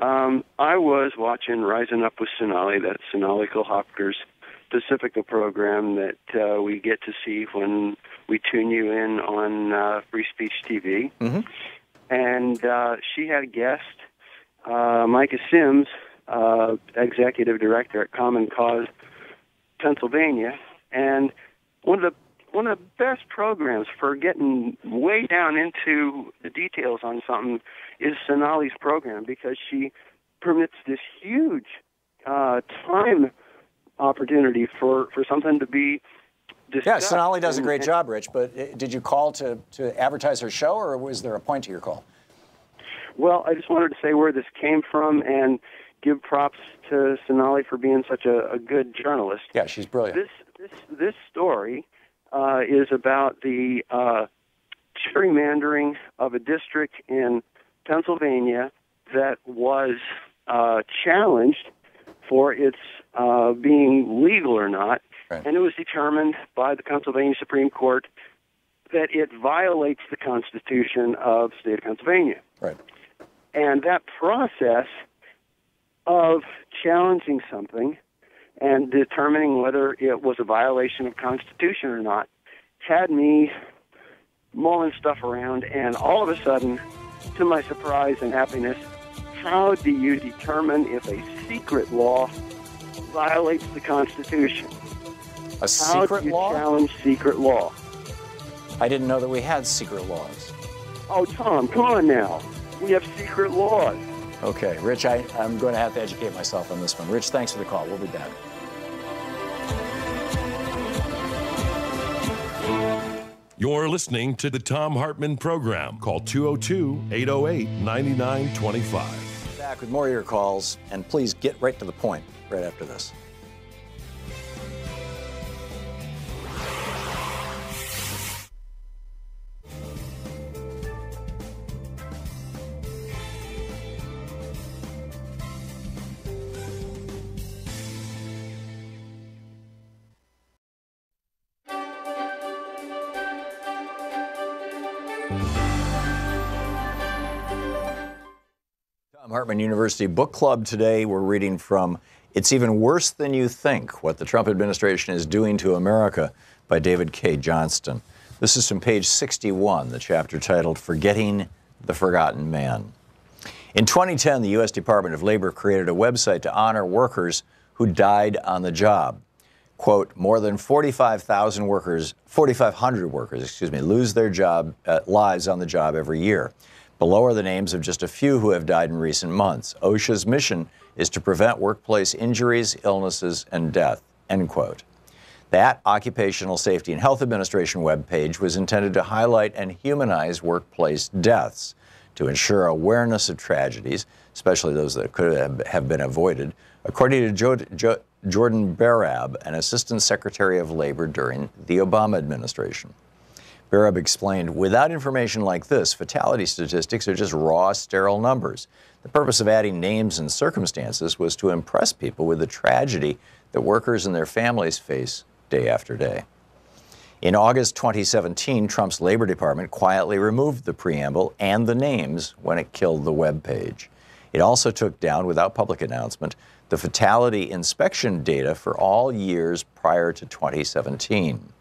I was watching Rising Up with Sonali, that's Sonali Kulhapkar's Pacifica program that we get to see when we tune you in on Free Speech TV. Mm-hmm. And she had a guest, Micah Sims, executive director at Common Cause Pennsylvania, and one of the best programs for getting way down into the details on something is Sonali's program, because she permits this huge time opportunity for something to be discussed. Yeah, Sonali does a great job, Rich, but did you call to advertise her show, or was there a point to your call? Well, I just wanted to say where this came from and give props to Sonali for being such a good journalist. Yeah, she's brilliant. This story is about the gerrymandering of a district in Pennsylvania that was challenged for its being legal or not, right. And it was determined by the Pennsylvania Supreme Court that it violates the Constitution of the state of Pennsylvania. Right. And that process of challenging something and determining whether it was a violation of Constitution or not had me mulling stuff around, and all of a sudden, to my surprise and happiness, how do you determine if a secret law violates the Constitution? A secret law? How do you challenge secret law? I didn't know that we had secret laws. Oh, Tom, come on now. We have secret laws. Okay, Rich, I'm going to have to educate myself on this one. Rich, thanks for the call. We'll be back. You're listening to the Thom Hartmann Program. Call 202-808-9925. Back with more of your calls, and please get right to the point right after this. Thom Hartmann University Book Club today. We're reading from It's Even Worse Than You Think, What the Trump Administration is Doing to America by David K. Johnston. This is from page 61, the chapter titled Forgetting the Forgotten Man. In 2010, the U.S. Department of Labor created a website to honor workers who died on the job. Quote, more than 4,500 workers, lose their lives on the job every year. Below are the names of just a few who have died in recent months. OSHA's mission is to prevent workplace injuries, illnesses, and death, end quote. That Occupational Safety and Health Administration webpage was intended to highlight and humanize workplace deaths, to ensure awareness of tragedies, especially those that could have been avoided, according to Jordan Barab, an Assistant Secretary of Labor during the Obama administration. Barab explained, without information like this, fatality statistics are just raw, sterile numbers. The purpose of adding names and circumstances was to impress people with the tragedy that workers and their families face day after day. In August 2017, Trump's Labor Department quietly removed the preamble and the names when it killed the web page. It also took down, without public announcement, the fatality inspection data for all years prior to 2017.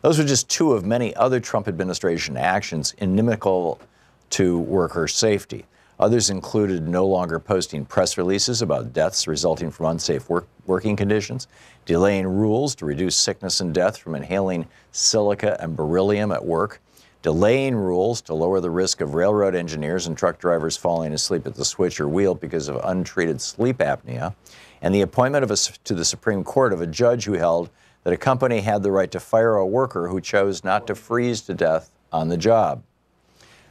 Those were just two of many other Trump administration actions inimical to worker safety. Others included no longer posting press releases about deaths resulting from unsafe working conditions, delaying rules to reduce sickness and death from inhaling silica and beryllium at work, delaying rules to lower the risk of railroad engineers and truck drivers falling asleep at the switch or wheel because of untreated sleep apnea, and the appointment to the Supreme Court of a judge who held that a company had the right to fire a worker who chose not to freeze to death on the job.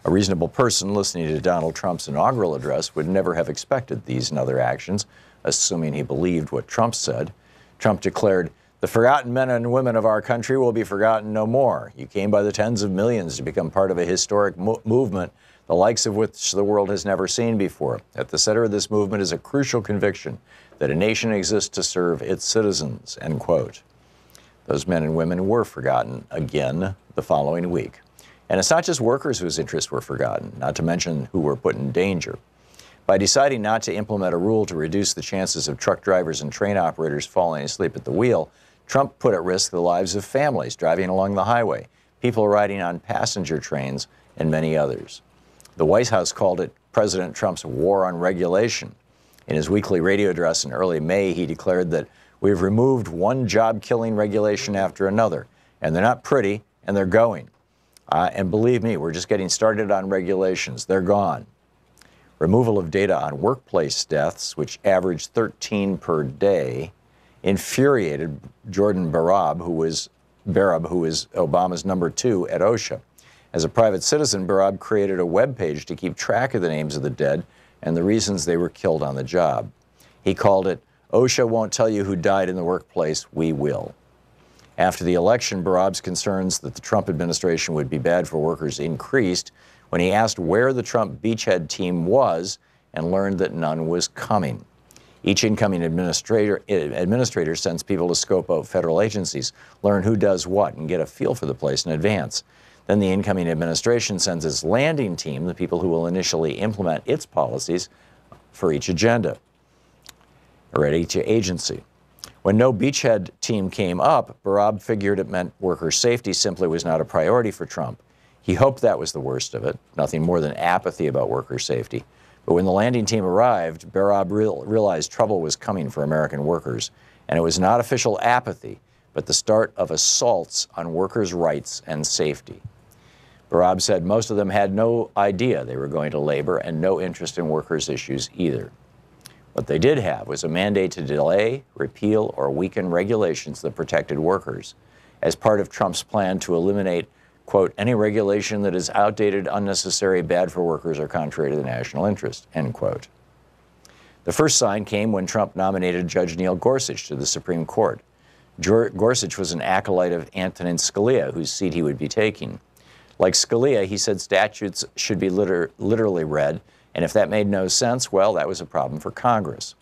A reasonable person listening to Donald Trump's inaugural address would never have expected these and other actions, assuming he believed what Trump said. Trump declared, "The forgotten men and women of our country will be forgotten no more. You came by the tens of millions to become part of a historic movement, the likes of which the world has never seen before. At the center of this movement is a crucial conviction that a nation exists to serve its citizens," end quote. Those men and women were forgotten again the following week. And it's not just workers whose interests were forgotten, not to mention who were put in danger. By deciding not to implement a rule to reduce the chances of truck drivers and train operators falling asleep at the wheel, Trump put at risk the lives of families driving along the highway, people riding on passenger trains, and many others. The White House called it President Trump's war on regulation. In his weekly radio address in early May, he declared that we've removed one job-killing regulation after another, and they're not pretty, and they're going. And believe me, we're just getting started on regulations. They're gone. Removal of data on workplace deaths, which averaged 13 per day, infuriated Jordan Barab, who was Obama's number 2 at OSHA. As a private citizen, Barab created a web page to keep track of the names of the dead and the reasons they were killed on the job. He called it, "OSHA won't tell you who died in the workplace, we will." After the election, Barab's concerns that the Trump administration would be bad for workers increased when he asked where the Trump beachhead team was and learned that none was coming. Each incoming administrator sends people to scope out federal agencies, learn who does what, and get a feel for the place in advance. Then the incoming administration sends its landing team, the people who will initially implement its policies for each agenda or at each agency. When no beachhead team came up, Barab figured it meant worker safety simply was not a priority for Trump. He hoped that was the worst of it, nothing more than apathy about worker safety. But when the landing team arrived, Barab realized trouble was coming for American workers, and it was not official apathy, but the start of assaults on workers' rights and safety. Barab said most of them had no idea they were going to labor and no interest in workers' issues either. What they did have was a mandate to delay, repeal, or weaken regulations that protected workers as part of Trump's plan to eliminate, quote, any regulation that is outdated, unnecessary, bad for workers, or contrary to the national interest, end quote. The first sign came when Trump nominated Judge Neil Gorsuch to the Supreme Court. Gorsuch was an acolyte of Antonin Scalia, whose seat he would be taking. Like Scalia, he said statutes should be literally read, and if that made no sense, well, that was a problem for Congress.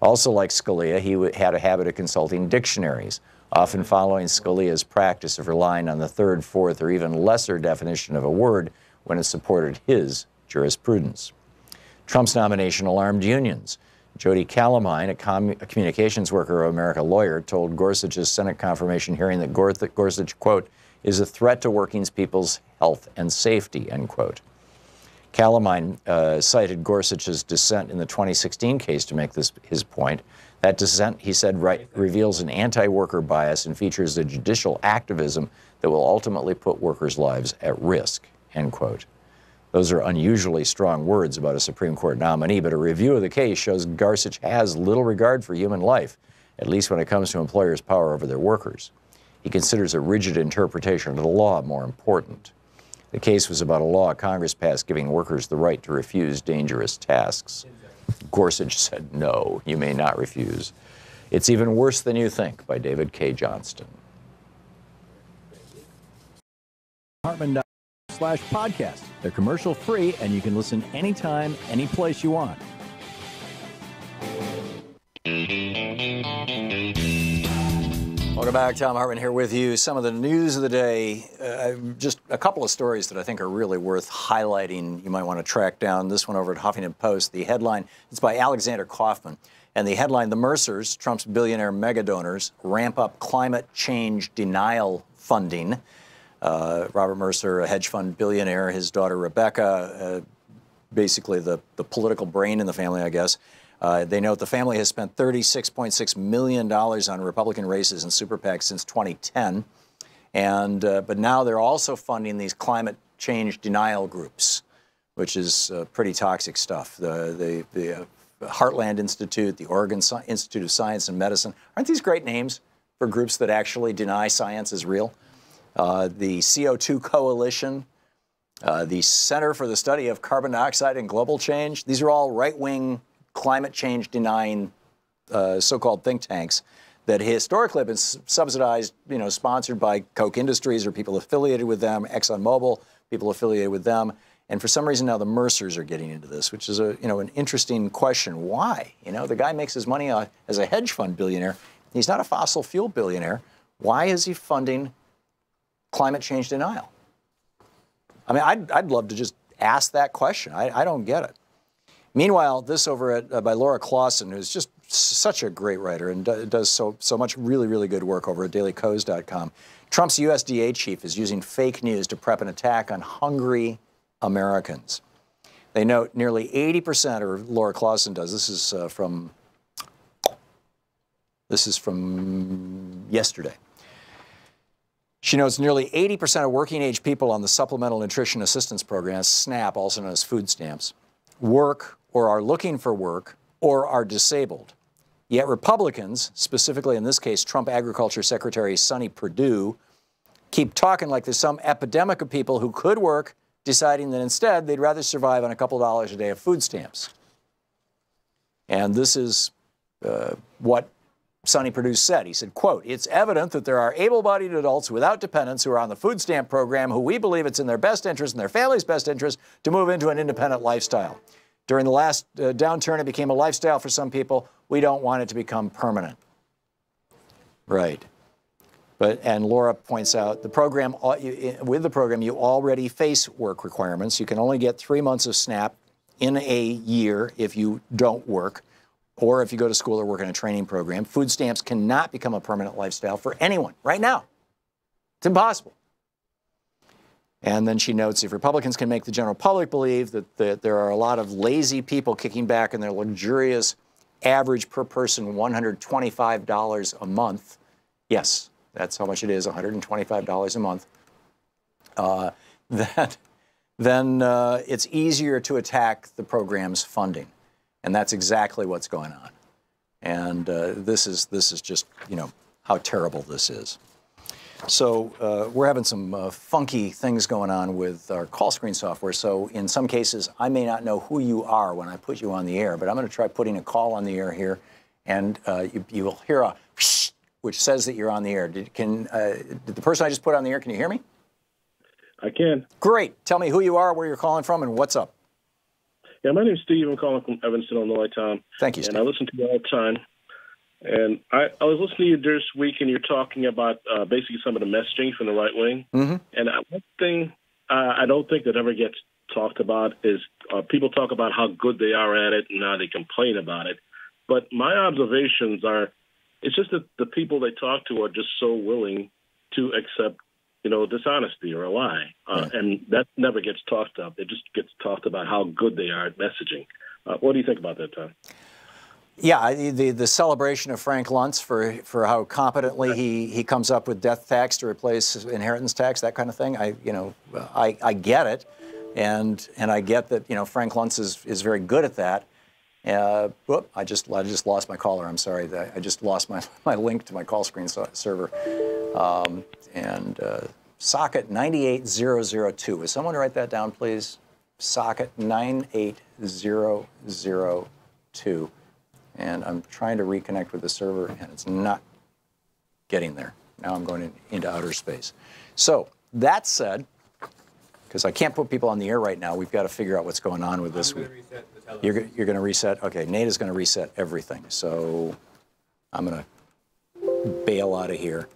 Also like Scalia, he had a habit of consulting dictionaries, often following Scalia's practice of relying on the third, fourth, or even lesser definition of a word when it supported his jurisprudence. Trump's nomination alarmed unions. Jody Calamine, a communications worker of America lawyer, told Gorsuch's Senate confirmation hearing that Gorsuch, quote, is a threat to working people's health and safety, end quote. Calamine cited Gorsuch's dissent in the 2016 case to make this his point. That dissent, he said, reveals an anti-worker bias and features the judicial activism that will ultimately put workers' lives at risk, end quote. Those are unusually strong words about a Supreme Court nominee, but a review of the case shows Gorsuch has little regard for human life, at least when it comes to employers' power over their workers. He considers a rigid interpretation of the law more important. The case was about a law Congress passed giving workers the right to refuse dangerous tasks. Gorsuch said, no, you may not refuse. It's even worse than you think, by David K. Johnston. Hartmann.com/podcast. They're commercial free, and you can listen anytime, any place you want. Welcome back. Thom Hartmann here with you. Some of the news of the day, just a couple of stories that I think are really worth highlighting. You might want to track down this one over at Huffington Post. The headline, it's by Alexander Kaufman. And the headline, the Mercers, Trump's billionaire megadonors, ramp up climate change denial funding. Robert Mercer, a hedge fund billionaire, his daughter Rebecca, basically the political brain in the family, I guess. They note the family has spent $36.6 million on Republican races and super PACs since 2010. But now they're also funding these climate change denial groups, which is pretty toxic stuff. The Heartland Institute, the Oregon Institute of Science and Medicine. Aren't these great names for groups that actually deny science is real? The CO2 Coalition, the Center for the Study of Carbon Dioxide and Global Change. These are all right-wing climate change denying so-called think tanks that historically have been subsidized, sponsored by Koch Industries or people affiliated with them, ExxonMobil, people affiliated with them. And for some reason now the Mercers are getting into this, which is an interesting question. Why? The guy makes his money as a hedge fund billionaire. He's not a fossil fuel billionaire. Why is he funding climate change denial? I mean, I'd love to just ask that question. I don't get it. Meanwhile, this over at by Laura Clausen, who's just such a great writer and does so much really, really good work over at dailycoast.com. Trump's USDA chief is using fake news to prep an attack on hungry Americans. They note nearly 80%, or Laura Clausen does, this is from yesterday. She notes nearly 80% of working-age people on the Supplemental Nutrition Assistance Program, SNAP, also known as food stamps, work or are looking for work or are disabled. Yet Republicans, specifically in this case Trump Agriculture Secretary Sonny Perdue, keep talking like there's some epidemic of people who could work, deciding that instead they'd rather survive on a couple dollars a day of food stamps. And this is what Sonny Perdue said. He said, quote, "It's evident that there are able-bodied adults without dependents who are on the food stamp program who we believe it's in their best interest and their family's best interest to move into an independent lifestyle. During the last downturn, it became a lifestyle for some people. We don't want it to become permanent." Right. And Laura points out with the program, you already face work requirements. You can only get 3 months of SNAP in a year if you don't work, or if you go to school or work in a training program. Food stamps cannot become a permanent lifestyle for anyone right now. It's impossible. And then she notes, if Republicans can make the general public believe that there are a lot of lazy people kicking back in their luxurious average per person $125 a month, yes, that's how much it is, $125 a month, then it's easier to attack the program's funding. And that's exactly what's going on. And this is just, how terrible this is. So we're having some funky things going on with our call screen software. So in some cases, I may not know who you are when I put you on the air, but I'm going to try putting a call on the air here, and you will hear a whoosh, which says that you're on the air. Did the person I just put on the air, can you hear me? I can. Great. Tell me who you are, where you're calling from, and what's up. Yeah, my name's Steve. I'm calling from Evanston, Illinois, Tom. Thank you, Steve. And I listen to you all the time. And I was listening to you this week, and you're talking about basically some of the messaging from the right wing. Mm-hmm. And one thing I don't think that ever gets talked about is people talk about how good they are at it and how they complain about it. But my observations are, it's just that the people they talk to are just so willing to accept, dishonesty or a lie. And that never gets talked about. It just gets talked about how good they are at messaging. What do you think about that, Tom? Yeah, the celebration of Frank Luntz for how competently he comes up with death tax to replace inheritance tax, that kind of thing. I get it. And I get that, you know, Frank Luntz is very good at that. Whoop, I just lost my caller. I'm sorry. I just lost my link to my call screen server. Socket 98002. Would someone write that down, please? Socket 98002. And I'm trying to reconnect with the server, and it's not getting there. Now I'm going into outer space. So that said, because I can't put people on the air right now, we've got to figure out what's going on with this. You're going to reset? Okay, Nate is going to reset everything. So I'm going to bail out of here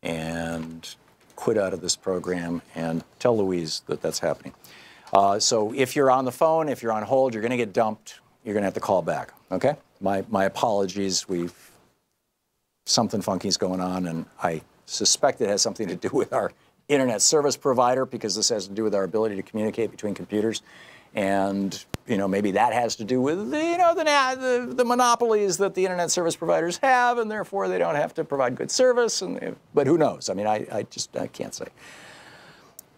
and quit out of this program and tell Louise that that's happening. So if you're on the phone, if you're on hold, you're going to get dumped. You're going to have to call back, okay? My apologies. Something funky's going on, and I suspect it has something to do with our internet service provider, because this has to do with our ability to communicate between computers. And, you know, maybe that has to do with, you know, the monopolies that the internet service providers have, and therefore they don't have to provide good service. But who knows? I mean, I can't say.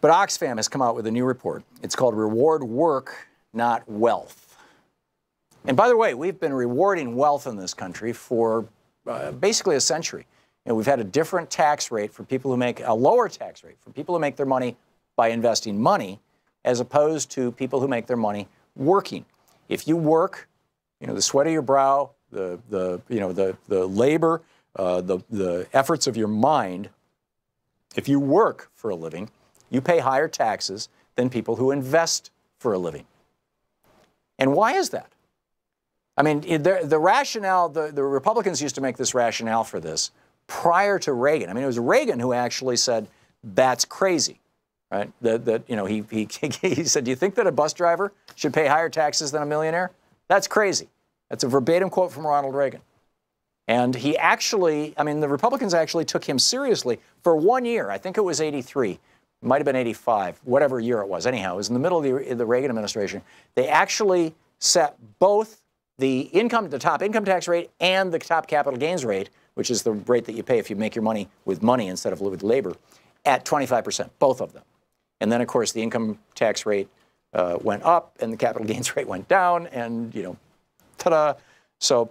But Oxfam has come out with a new report. It's called Reward Work, Not Wealth. And by the way, we've been rewarding wealth in this country for basically a century. You know, we've had a different tax rate for people who make a lower tax rate for people who make their money by investing money, as opposed to people who make their money working. If you work, you know, the sweat of your brow, the labor, the efforts of your mind, if you work for a living, you pay higher taxes than people who invest for a living. And why is that? I mean, the rationale, the Republicans used to make this rationale for this prior to Reagan. I mean, it was Reagan who actually said, that's crazy, right? That you know, he said, do you think that a bus driver should pay higher taxes than a millionaire? That's crazy. That's a verbatim quote from Ronald Reagan. And he actually, I mean, the Republicans actually took him seriously for 1 year. I think it was 83. It might have been 85, whatever year it was. Anyhow, it was in the middle of the Reagan administration. They actually set both the top income tax rate and the top capital gains rate, which is the rate that you pay if you make your money with money instead of with labor, at 25%, both of them. And then, of course, the income tax rate went up and the capital gains rate went down, and, you know, ta-da. So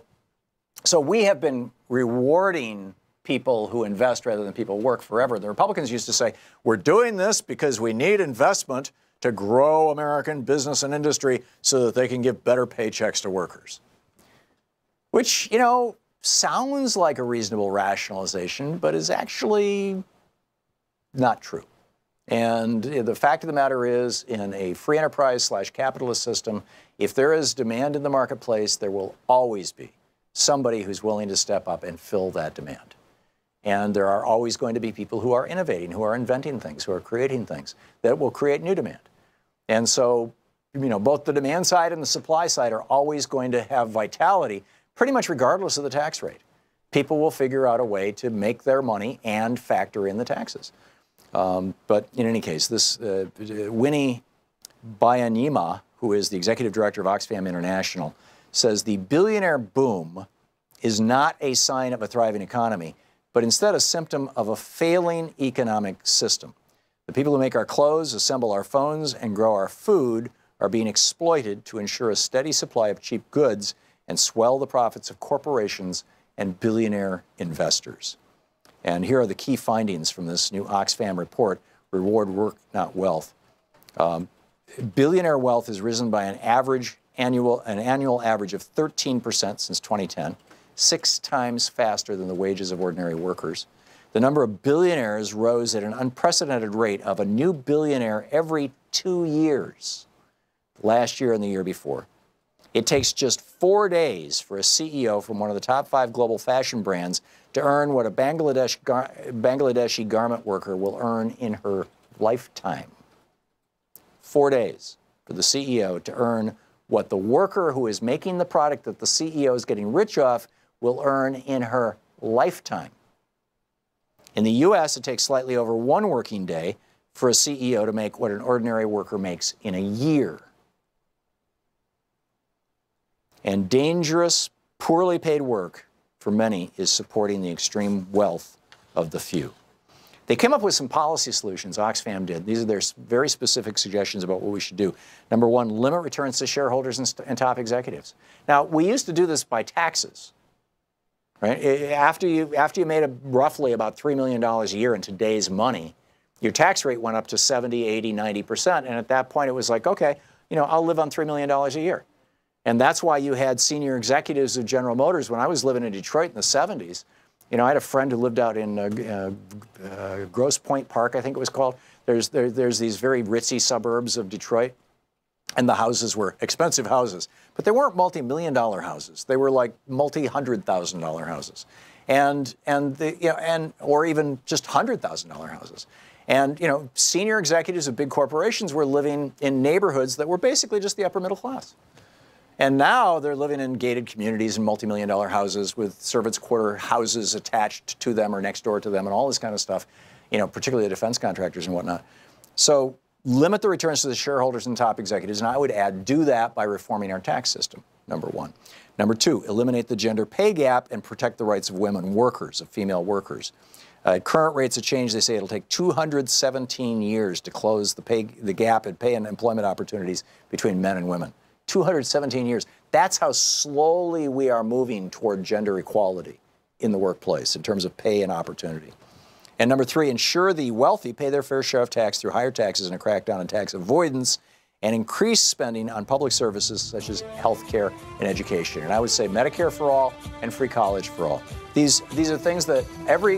we have been rewarding people who invest rather than people who work forever. The Republicans used to say, we're doing this because we need investment to grow American business and industry so that they can give better paychecks to workers. Which, you know, sounds like a reasonable rationalization, but is actually not true. And the fact of the matter is, in a free enterprise / capitalist system, if there is demand in the marketplace, there will always be somebody who's willing to step up and fill that demand. And there are always going to be people who are innovating, who are inventing things, who are creating things that will create new demand. And so, you know, both the demand side and the supply side are always going to have vitality, pretty much regardless of the tax rate. People will figure out a way to make their money and factor in the taxes. But in any case, this Winnie Byanyima, who is the executive director of Oxfam International, says the billionaire boom is not a sign of a thriving economy, but instead a symptom of a failing economic system. The people who make our clothes, assemble our phones, and grow our food are being exploited to ensure a steady supply of cheap goods and swell the profits of corporations and billionaire investors. And here are the key findings from this new Oxfam report, Reward Work, Not Wealth. Billionaire wealth has risen by an annual average of 13% since 2010, 6 times faster than the wages of ordinary workers. The number of billionaires rose at an unprecedented rate of a new billionaire every 2 years, last year and the year before. It takes just 4 days for a CEO from one of the top 5 global fashion brands to earn what a Bangladeshi garment worker will earn in her lifetime. 4 days for the CEO to earn what the worker who is making the product that the CEO is getting rich off will earn in her lifetime. In the U.S., it takes slightly over 1 working day for a CEO to make what an ordinary worker makes in a year. And dangerous, poorly paid work for many is supporting the extreme wealth of the few. They came up with some policy solutions, Oxfam did. These are their very specific suggestions about what we should do. Number one, limit returns to shareholders and top executives. Now, we used to do this by taxes, right? After you made roughly about $3 million a year in today's money, your tax rate went up to 70, 80, 90%. And at that point, it was like, okay, I'll live on $3 million a year. And that's why you had senior executives of General Motors. When I was living in Detroit in the 70s, I had a friend who lived out in Grosse Pointe Park, I think it was called. There's these very ritzy suburbs of Detroit, and the houses were expensive houses, but they weren't multi-million-dollar houses. They were like multi-$100,000 houses, or even just $100,000 houses. And senior executives of big corporations were living in neighborhoods that were basically just the upper middle class. And now they're living in gated communities and multi-million-dollar houses with servants' quarter houses attached to them or next door to them and all this kind of stuff, particularly the defense contractors and whatnot. So limit the returns to the shareholders and top executives. And I would add, do that by reforming our tax system, number one. Number two, eliminate the gender pay gap and protect the rights of women workers, of female workers. At current rates of change, they say it'll take 217 years to close the gap in pay and employment opportunities between men and women. 217 years. That's how slowly we are moving toward gender equality in the workplace in terms of pay and opportunity. And number three, ensure the wealthy pay their fair share of tax through higher taxes and a crackdown on tax avoidance, and increase spending on public services such as health care and education. And I would say Medicare for all and free college for all. These are things that every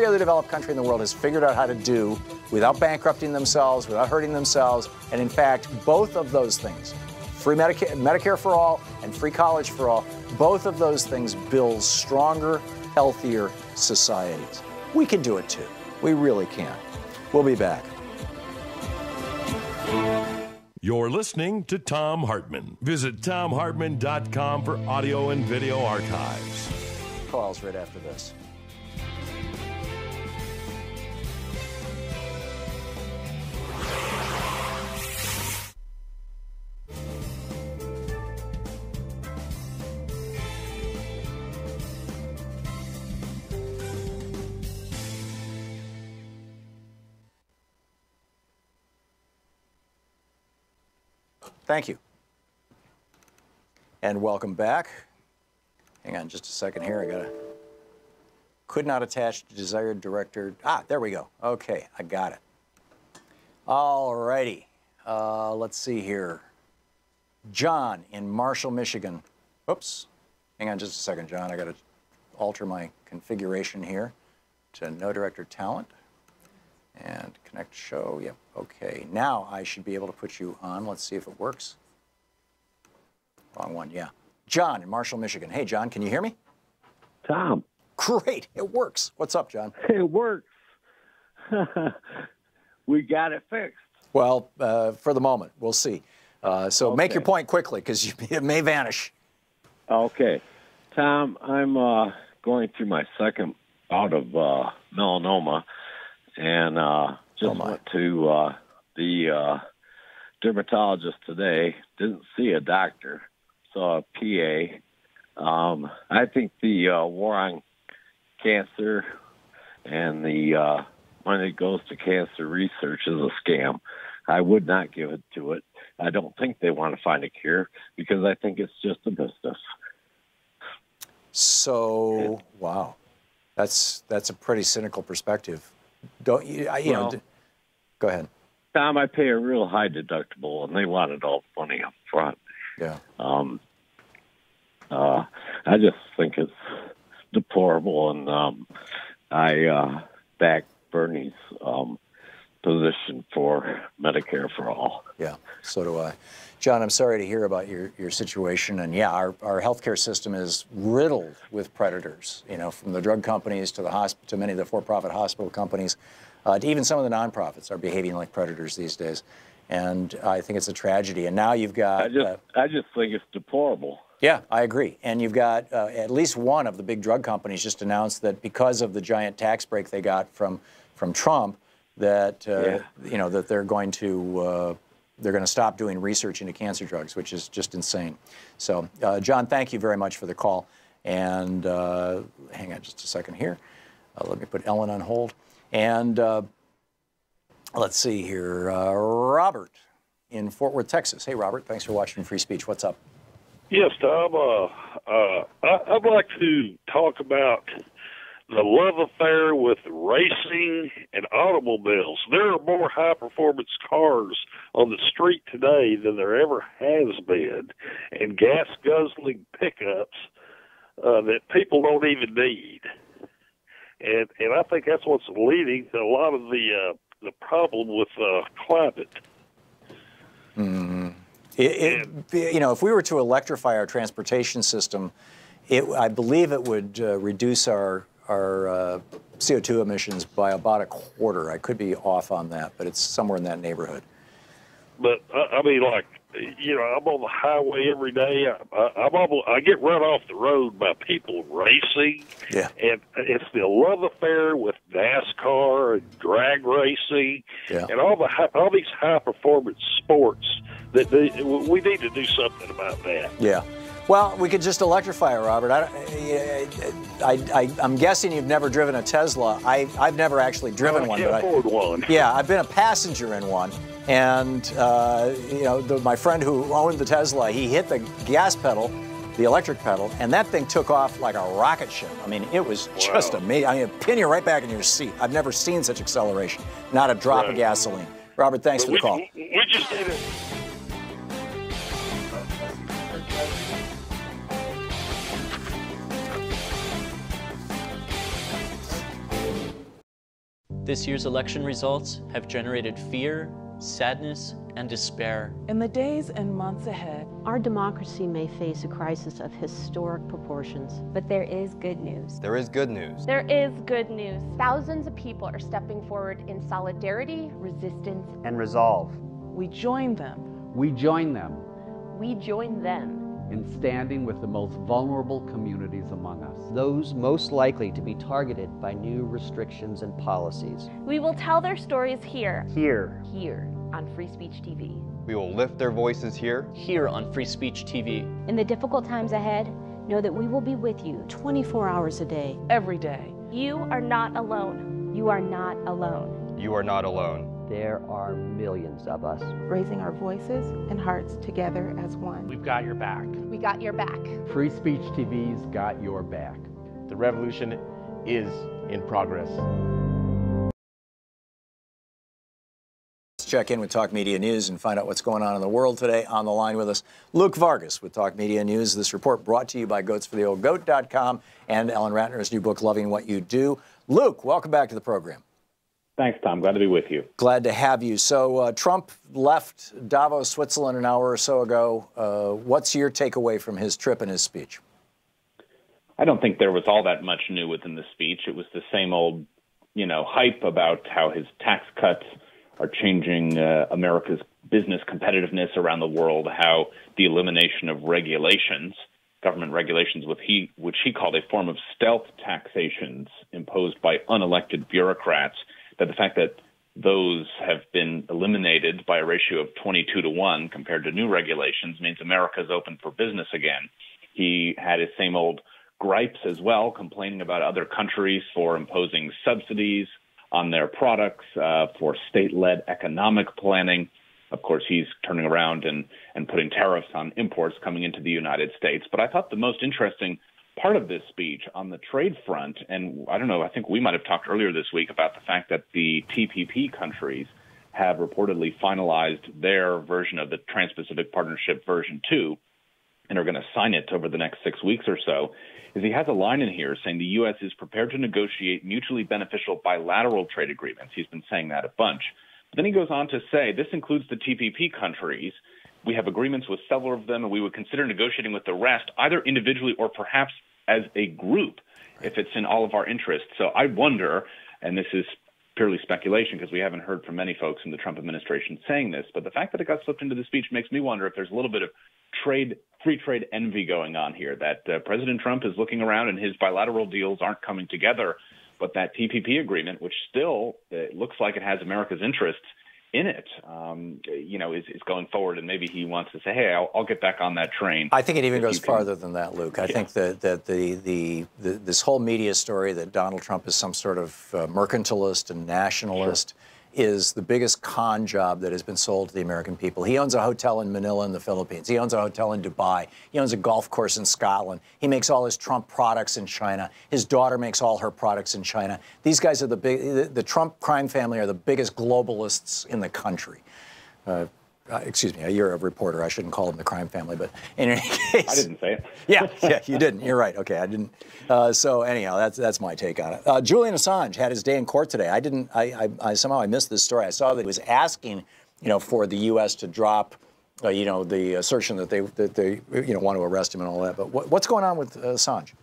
other developed country in the world has figured out how to do without bankrupting themselves, without hurting themselves. And in fact, both of those things, free Medicare for all and free college for all, both of those things build stronger, healthier societies. We can do it too. We really can. We'll be back. You're listening to Thom Hartmann. Visit ThomHartmann.com for audio and video archives. Calls right after this. Thank you. And welcome back. Hang on just a second here. Could not attach the desired director. There we go. Okay, I got it. All righty. Let's see here. John in Marshall, Michigan. Oops. Hang on just a second, John. I got to alter my configuration here to no director talent. And connect show. Yep. Okay. Now I should be able to put you on. Let's see if it works. Wrong one. Yeah. John in Marshall, Michigan. Hey, John, can you hear me? Tom. Great. It works. What's up, John? It works. We got it fixed. Well, for the moment, we'll see. So okay. Make your point quickly, because it may vanish. Okay. Tom, I'm going through my second bout of melanoma. And just went to the dermatologist today. Didn't see a doctor, saw a PA. I think the war on cancer and the money that goes to cancer research is a scam. I would not give it to it. I don't think they want to find a cure because I think it's just a business. So, wow, that's a pretty cynical perspective. Don't you? Go ahead. Tom, I pay a real high deductible, and they wanted all the money up front. Yeah. I just think it's deplorable, and I back Bernie's position for Medicare for all. Yeah, so do I. John, I'm sorry to hear about your situation. And yeah, our healthcare system is riddled with predators, from the drug companies to to many of the for-profit hospital companies, to even some of the nonprofits are behaving like predators these days. And I think it's a tragedy. And now you've got... I just think it's deplorable. Yeah, I agree. And you've got at least one of the big drug companies just announced that because of the giant tax break they got from Trump, that that they're going to stop doing research into cancer drugs, which is just insane. So, John, thank you very much for the call. And hang on just a second here. Let me put Ellen on hold. And let's see here, Robert in Fort Worth, Texas. Hey, Robert, thanks for watching Free Speech. What's up? Yes, Tom. I'd like to talk about the love affair with racing and automobiles. There are more high-performance cars on the street today than there ever has been, and gas-guzzling pickups that people don't even need. And I think that's what's leading to a lot of the problem with climate. Mm-hmm. If we were to electrify our transportation system, I believe it would reduce our CO2 emissions by about a quarter. I could be off on that, but it's somewhere in that neighborhood. But I mean, like, I'm on the highway every day. I get run off the road by people racing. Yeah. And it's the love affair with NASCAR and drag racing and all these high performance sports that we need to do something about that. Yeah. Well, we could just electrify it, Robert. I'm guessing you've never driven a Tesla. I've never actually driven one. I can't afford one. Yeah, I've been a passenger in one. And, my friend who owned the Tesla, he hit the gas pedal, the electric pedal, and that thing took off like a rocket ship. I mean, it was just amazing. I mean, pin you right back in your seat. I've never seen such acceleration. Not a drop of gasoline. Robert, thanks for the call. We just did it. This year's election results have generated fear, sadness, and despair. In the days and months ahead, our democracy may face a crisis of historic proportions. But there is good news. There is good news. There is good news. Thousands of people are stepping forward in solidarity, resistance, and resolve. We join them. We join them. We join them in standing with the most vulnerable communities among us. Those most likely to be targeted by new restrictions and policies. We will tell their stories here. Here. Here on Free Speech TV. We will lift their voices here. Here on Free Speech TV. In the difficult times ahead, know that we will be with you 24 hours a day. Every day. You are not alone. You are not alone. You are not alone. There are millions of us. Raising our voices and hearts together as one. We've got your back. We got your back. Free Speech TV's got your back. The revolution is in progress. Let's check in with Talk Media News and find out what's going on in the world today. On the line with us, Luke Vargas with Talk Media News. This report brought to you by goatsfortheoldgoat.com and Ellen Ratner's new book, Loving What You Do. Luke, welcome back to the program. Thanks, Tom. Glad to be with you. Glad to have you. So Trump left Davos, Switzerland an hour or so ago. What's your takeaway from his trip and his speech? I don't think there was all that much new within the speech. It was the same old, hype about how his tax cuts are changing America's business competitiveness around the world, how the elimination of regulations, government regulations, which he called a form of stealth taxations imposed by unelected bureaucrats, that the fact that those have been eliminated by a ratio of 22-1 compared to new regulations means America's open for business again. He had his same old gripes as well, complaining about other countries for imposing subsidies on their products, for state-led economic planning. Of course, he's turning around and putting tariffs on imports coming into the United States. But I thought the most interesting part of this speech on the trade front, and I don't know, I think we might have talked earlier this week about the fact that the TPP countries have reportedly finalized their version of the Trans-Pacific Partnership version 2 and are going to sign it over the next 6 weeks or so, is he has a line in here saying the U.S. is prepared to negotiate mutually beneficial bilateral trade agreements. He's been saying that a bunch. But then he goes on to say this includes the TPP countries. We have agreements with several of them, and we would consider negotiating with the rest, either individually or perhaps as a group, if it's in all of our interests. So I wonder, and this is purely speculation because we haven't heard from many folks in the Trump administration saying this, but the fact that it got slipped into the speech makes me wonder if there's a little bit of free trade envy going on here, that President Trump is looking around and his bilateral deals aren't coming together, but that TPP agreement, which still looks like it has America's interests, in it, is going forward, and maybe he wants to say, hey, I'll get back on that train. I think it even goes farther than that, Luke. I think that this whole media story that Donald Trump is some sort of mercantilist and nationalist is the biggest con job that has been sold to the American people. He owns a hotel in Manila in the Philippines. He owns a hotel in Dubai. He owns a golf course in Scotland. He makes all his Trump products in China. His daughter makes all her products in China. These guys are the Trump crime family are the biggest globalists in the country. Excuse me, you're a reporter. I shouldn't call them the crime family, but in any case. I didn't say it. Yeah, you didn't. You're right. Okay, I didn't. So anyhow, that's my take on it. Julian Assange had his day in court today. I somehow I missed this story. I saw that he was asking, for the U.S. to drop, the assertion that they want to arrest him and all that. But what's going on with Assange?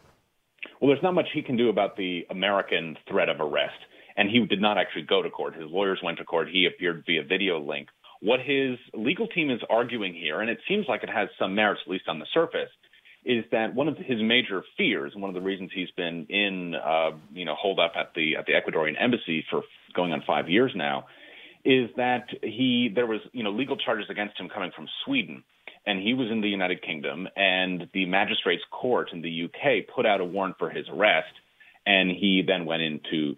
Well, there's not much he can do about the American threat of arrest, and he did not actually go to court. His lawyers went to court. He appeared via video link. What his legal team is arguing here, and it seems like it has some merits, at least on the surface, is that one of his major fears, and one of the reasons he's been in, holed up at the Ecuadorian embassy for going on 5 years now, is that there was legal charges against him coming from Sweden, and he was in the United Kingdom, and the magistrate's court in the UK put out a warrant for his arrest, and he then went into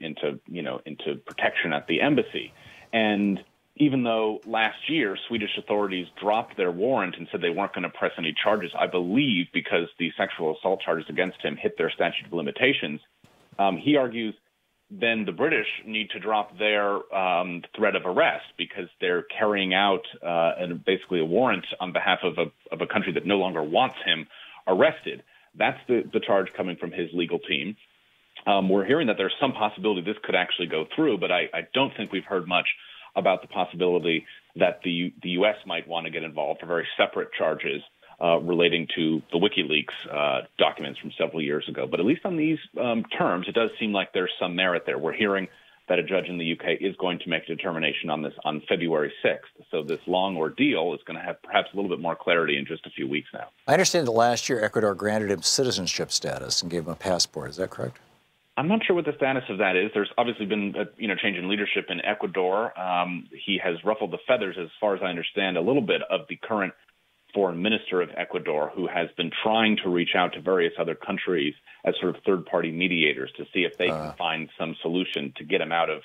protection at the embassy, and even though last year Swedish authorities dropped their warrant and said they weren't going to press any charges, I believe because the sexual assault charges against him hit their statute of limitations, he argues then the British need to drop their threat of arrest because they're carrying out basically a warrant on behalf of a country that no longer wants him arrested. That's the charge coming from his legal team. We're hearing that there's some possibility this could actually go through, but I don't think we've heard much about the possibility that the U.S. might want to get involved for very separate charges relating to the WikiLeaks documents from several years ago. But at least on these terms, it does seem like there's some merit there. We're hearing that a judge in the U.K. is going to make a determination on this on February 6th. So this long ordeal is going to have perhaps a little bit more clarity in just a few weeks now. I understand that last year Ecuador granted him citizenship status and gave him a passport. Is that correct? I'm not sure what the status of that is. There's obviously been a change in leadership in Ecuador. He has ruffled the feathers, as far as I understand, a little bit of the current foreign minister of Ecuador, who has been trying to reach out to various other countries as sort of third-party mediators to see if they can find some solution to get him out of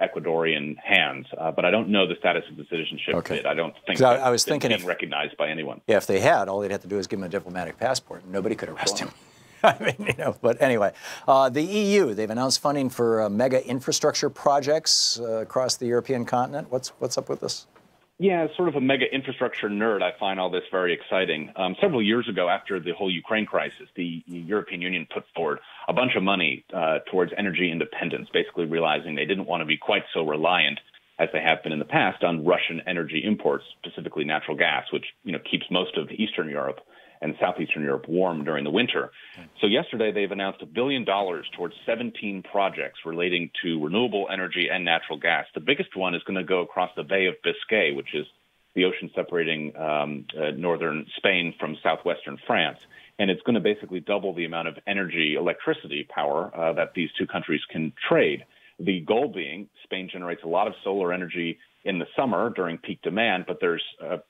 Ecuadorian hands. But I don't know the status of the citizenship bid. I don't think I was thinking being recognized by anyone. Yeah, if they had, all they'd have to do is give him a diplomatic passport, and nobody could arrest him. I mean, but anyway, the EU, they've announced funding for mega infrastructure projects across the European continent. What's up with this? Yeah, as sort of a mega infrastructure nerd, I find all this very exciting. Several years ago, after the whole Ukraine crisis, the European Union put forward a bunch of money towards energy independence, basically realizing they didn't want to be quite so reliant as they have been in the past on Russian energy imports, specifically natural gas, which keeps most of Eastern Europe and Southeastern Europe warm during the winter. So yesterday, they've announced $1 billion towards 17 projects relating to renewable energy and natural gas. The biggest one is going to go across the Bay of Biscay, which is the ocean separating northern Spain from southwestern France. And it's going to basically double the amount of electricity power that these two countries can trade. The goal being Spain generates a lot of solar energy in the summer during peak demand, but there's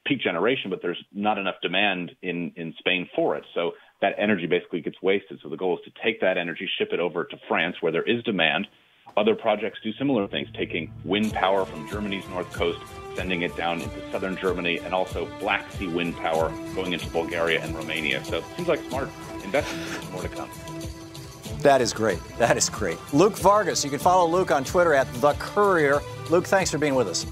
peak generation, but there's not enough demand in Spain for it. So that energy basically gets wasted. So the goal is to take that energy, ship it over to France where there is demand. Other projects do similar things, taking wind power from Germany's north coast, sending it down into southern Germany, and also Black Sea wind power going into Bulgaria and Romania. So it seems like smart investments. There's more to come. That is great. That is great. Luke Vargas. You can follow Luke on Twitter at The Courier. Luke, thanks for being with us.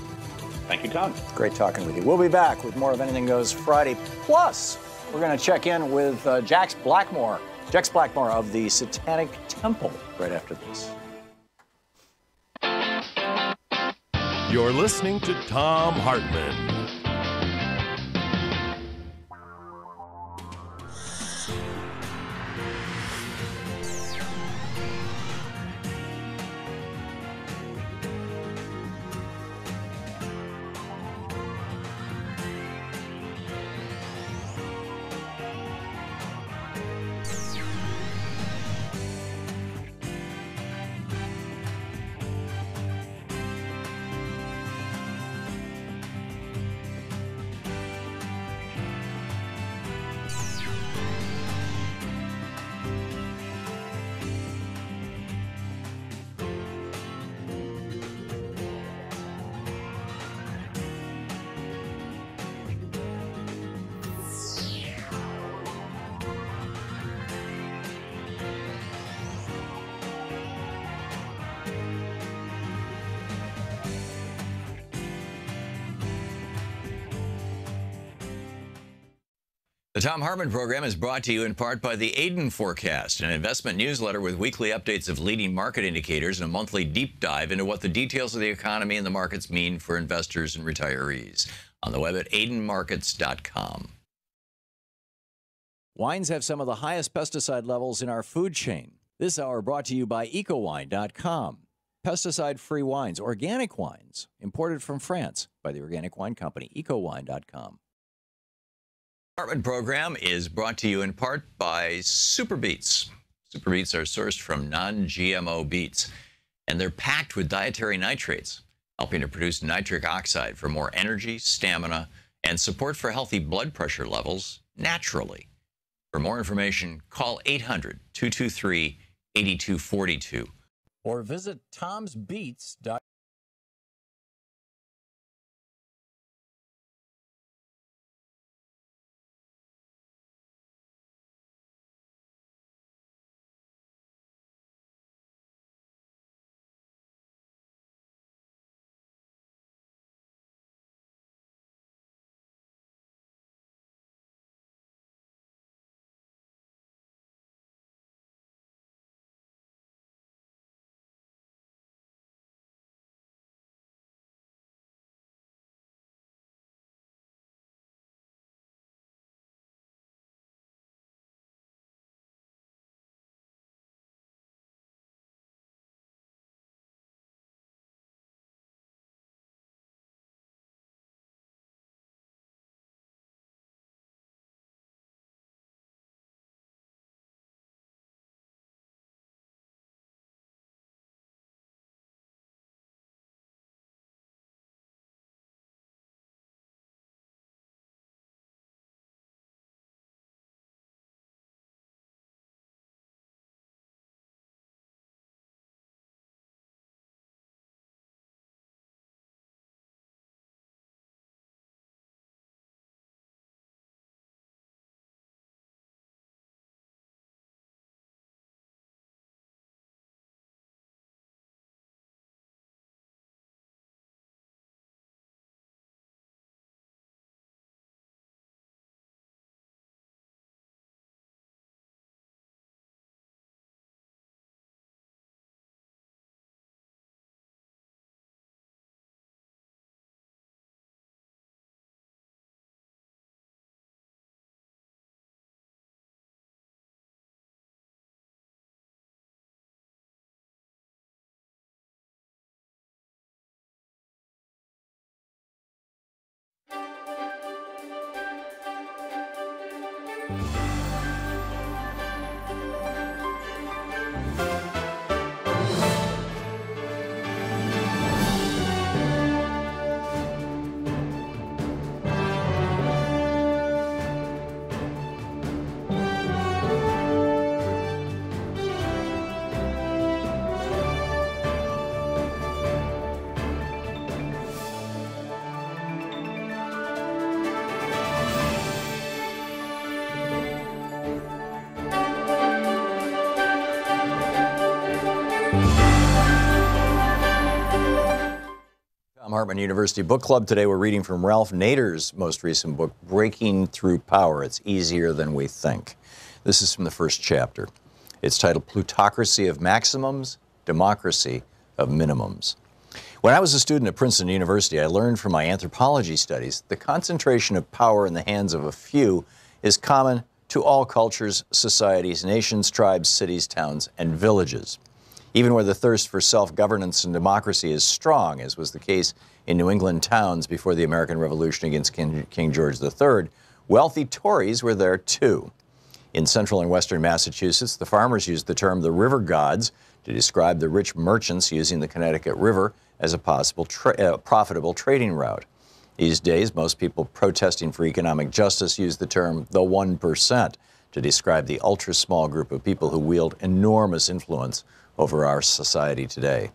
Thank you, Tom. Great talking with you. We'll be back with more of Anything Goes Friday. Plus, we're going to check in with Jax Blackmore of the Satanic Temple right after this. You're listening to Thom Hartmann. The Thom Hartmann Program is brought to you in part by the Aiden Forecast, an investment newsletter with weekly updates of leading market indicators and a monthly deep dive into what the details of the economy and the markets mean for investors and retirees. On the web at aidenmarkets.com. Wines have some of the highest pesticide levels in our food chain. This hour brought to you by ecowine.com. Pesticide-free wines, organic wines, imported from France by the Organic Wine Company, ecowine.com. Hartmann Program is brought to you in part by Super Beets. Super Beets are sourced from non-GMO beets, and they're packed with dietary nitrates, helping to produce nitric oxide for more energy, stamina, and support for healthy blood pressure levels naturally. For more information, call 800-223-8242 or visit tomsbeets.com. Thom Hartmann University Book Club. Today we're reading from Ralph Nader's most recent book, Breaking Through Power. It's Easier Than We Think. This is from the first chapter. It's titled Plutocracy of Maximums, Democracy of Minimums. When I was a student at Princeton University, I learned from my anthropology studies the concentration of power in the hands of a few is common to all cultures, societies, nations, tribes, cities, towns, and villages. Even where the thirst for self-governance and democracy is strong, as was the case in New England towns before the American Revolution against King George III, wealthy Tories were there too. In central and western Massachusetts, the farmers used the term the river gods to describe the rich merchants using the Connecticut River as a possible profitable trading route. These days, most people protesting for economic justice use the term the 1% to describe the ultra-small group of people who wield enormous influence over our society today.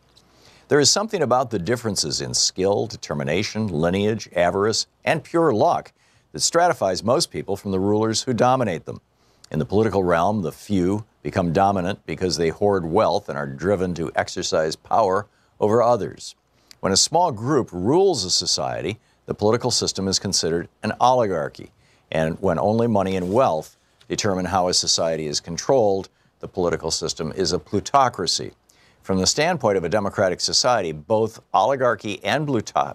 There is something about the differences in skill, determination, lineage, avarice, and pure luck that stratifies most people from the rulers who dominate them. In the political realm, the few become dominant because they hoard wealth and are driven to exercise power over others. When a small group rules a society, the political system is considered an oligarchy. And when only money and wealth determine how a society is controlled, the political system is a plutocracy. From the standpoint of a democratic society, both oligarchy and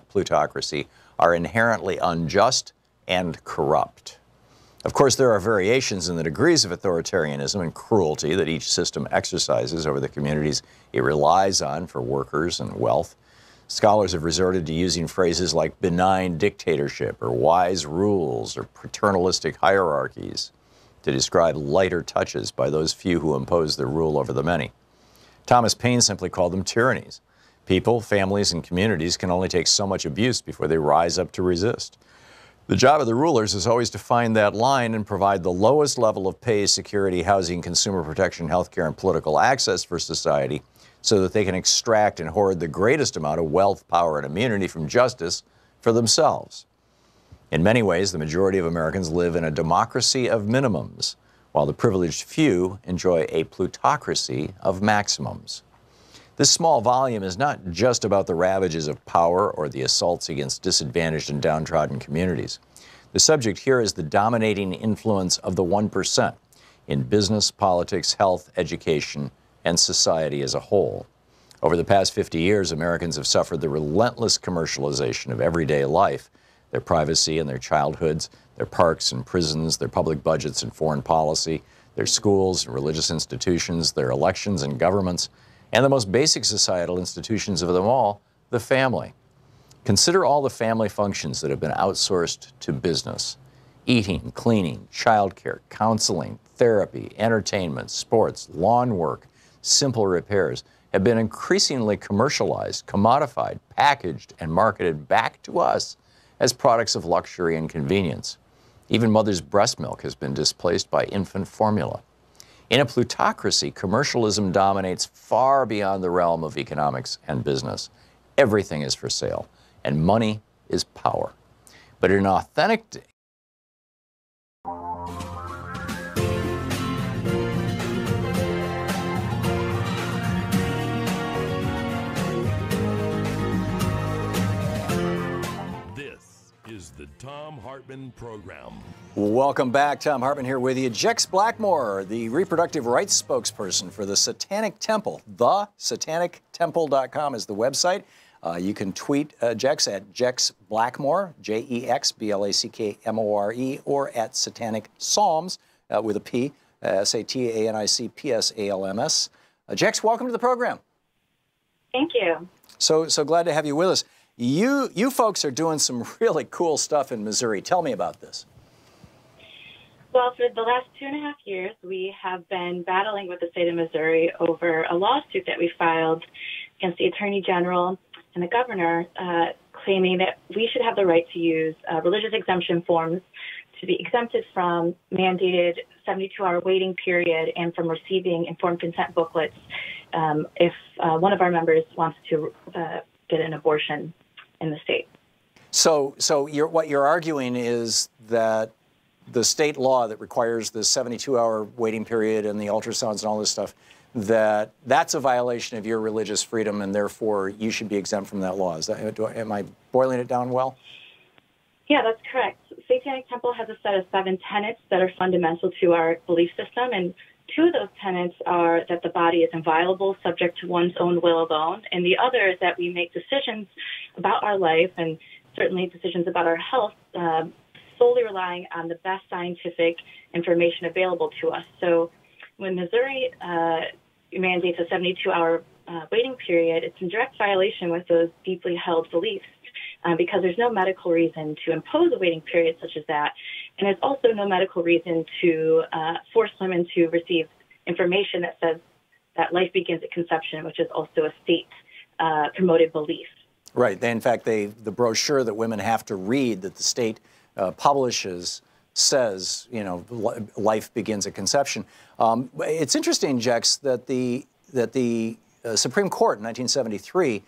plutocracy are inherently unjust and corrupt. Of course, there are variations in the degrees of authoritarianism and cruelty that each system exercises over the communities it relies on for workers and wealth. Scholars have resorted to using phrases like benign dictatorship or wise rules or paternalistic hierarchies to describe lighter touches by those few who impose their rule over the many. Thomas Paine simply called them tyrannies. People, families, and communities can only take so much abuse before they rise up to resist. The job of the rulers is always to find that line and provide the lowest level of pay, security, housing, consumer protection, healthcare, and political access for society so that they can extract and hoard the greatest amount of wealth, power, and immunity from justice for themselves. In many ways, the majority of Americans live in a democracy of minimums, while the privileged few enjoy a plutocracy of maximums. This small volume is not just about the ravages of power or the assaults against disadvantaged and downtrodden communities. The subject here is the dominating influence of the 1% in business, politics, health, education, and society as a whole. Over the past 50 years, Americans have suffered the relentless commercialization of everyday life, their privacy and their childhoods, their parks and prisons, their public budgets and foreign policy, their schools and religious institutions, their elections and governments, and the most basic societal institutions of them all, the family. Consider all the family functions that have been outsourced to business. Eating, cleaning, childcare, counseling, therapy, entertainment, sports, lawn work, simple repairs have been increasingly commercialized, commodified, packaged, and marketed back to us as products of luxury and convenience. Even mother's breast milk has been displaced by infant formula. In a plutocracy, commercialism dominates far beyond the realm of economics and business. Everything is for sale, and money is power. But in an authentic is the Thom Hartmann Program. Welcome back. Thom Hartmann here with you. Jex Blackmore, the reproductive rights spokesperson for the Satanic Temple. TheSatanicTemple.com is the website. You can tweet Jex at Jex Blackmore, JEX, or at Satanic Psalms with a P, SATANICPSALMS. Jex, welcome to the program. Thank you. So glad to have you with us. You folks are doing some really cool stuff in Missouri. Tell me about this. Well, for the last 2.5 years, we have been battling with the state of Missouri over a lawsuit that we filed against the Attorney General and the Governor, claiming that we should have the right to use religious exemption forms to be exempted from mandated 72-hour waiting period and from receiving informed consent booklets if one of our members wants to get an abortion in the state. So what you're arguing is that the state law that requires the 72-hour waiting period and the ultrasounds and all this stuff, that's a violation of your religious freedom, and therefore you should be exempt from that law. Is that, am I boiling it down well? Yeah, that's correct. Satanic Temple has a set of 7 tenets that are fundamental to our belief system, and 2 of those tenets are that the body is inviolable, subject to one's own will alone, and the other is that we make decisions about our life and certainly decisions about our health solely relying on the best scientific information available to us. So when Missouri mandates a 72-hour waiting period, it's in direct violation with those deeply held beliefs because there's no medical reason to impose a waiting period such as that. And there's also no medical reason to force women to receive information that says that life begins at conception, which is also a state-promoted belief. Right. In fact, the brochure that women have to read that the state publishes says, you know, life begins at conception. It's interesting, Jex, that the Supreme Court in 1973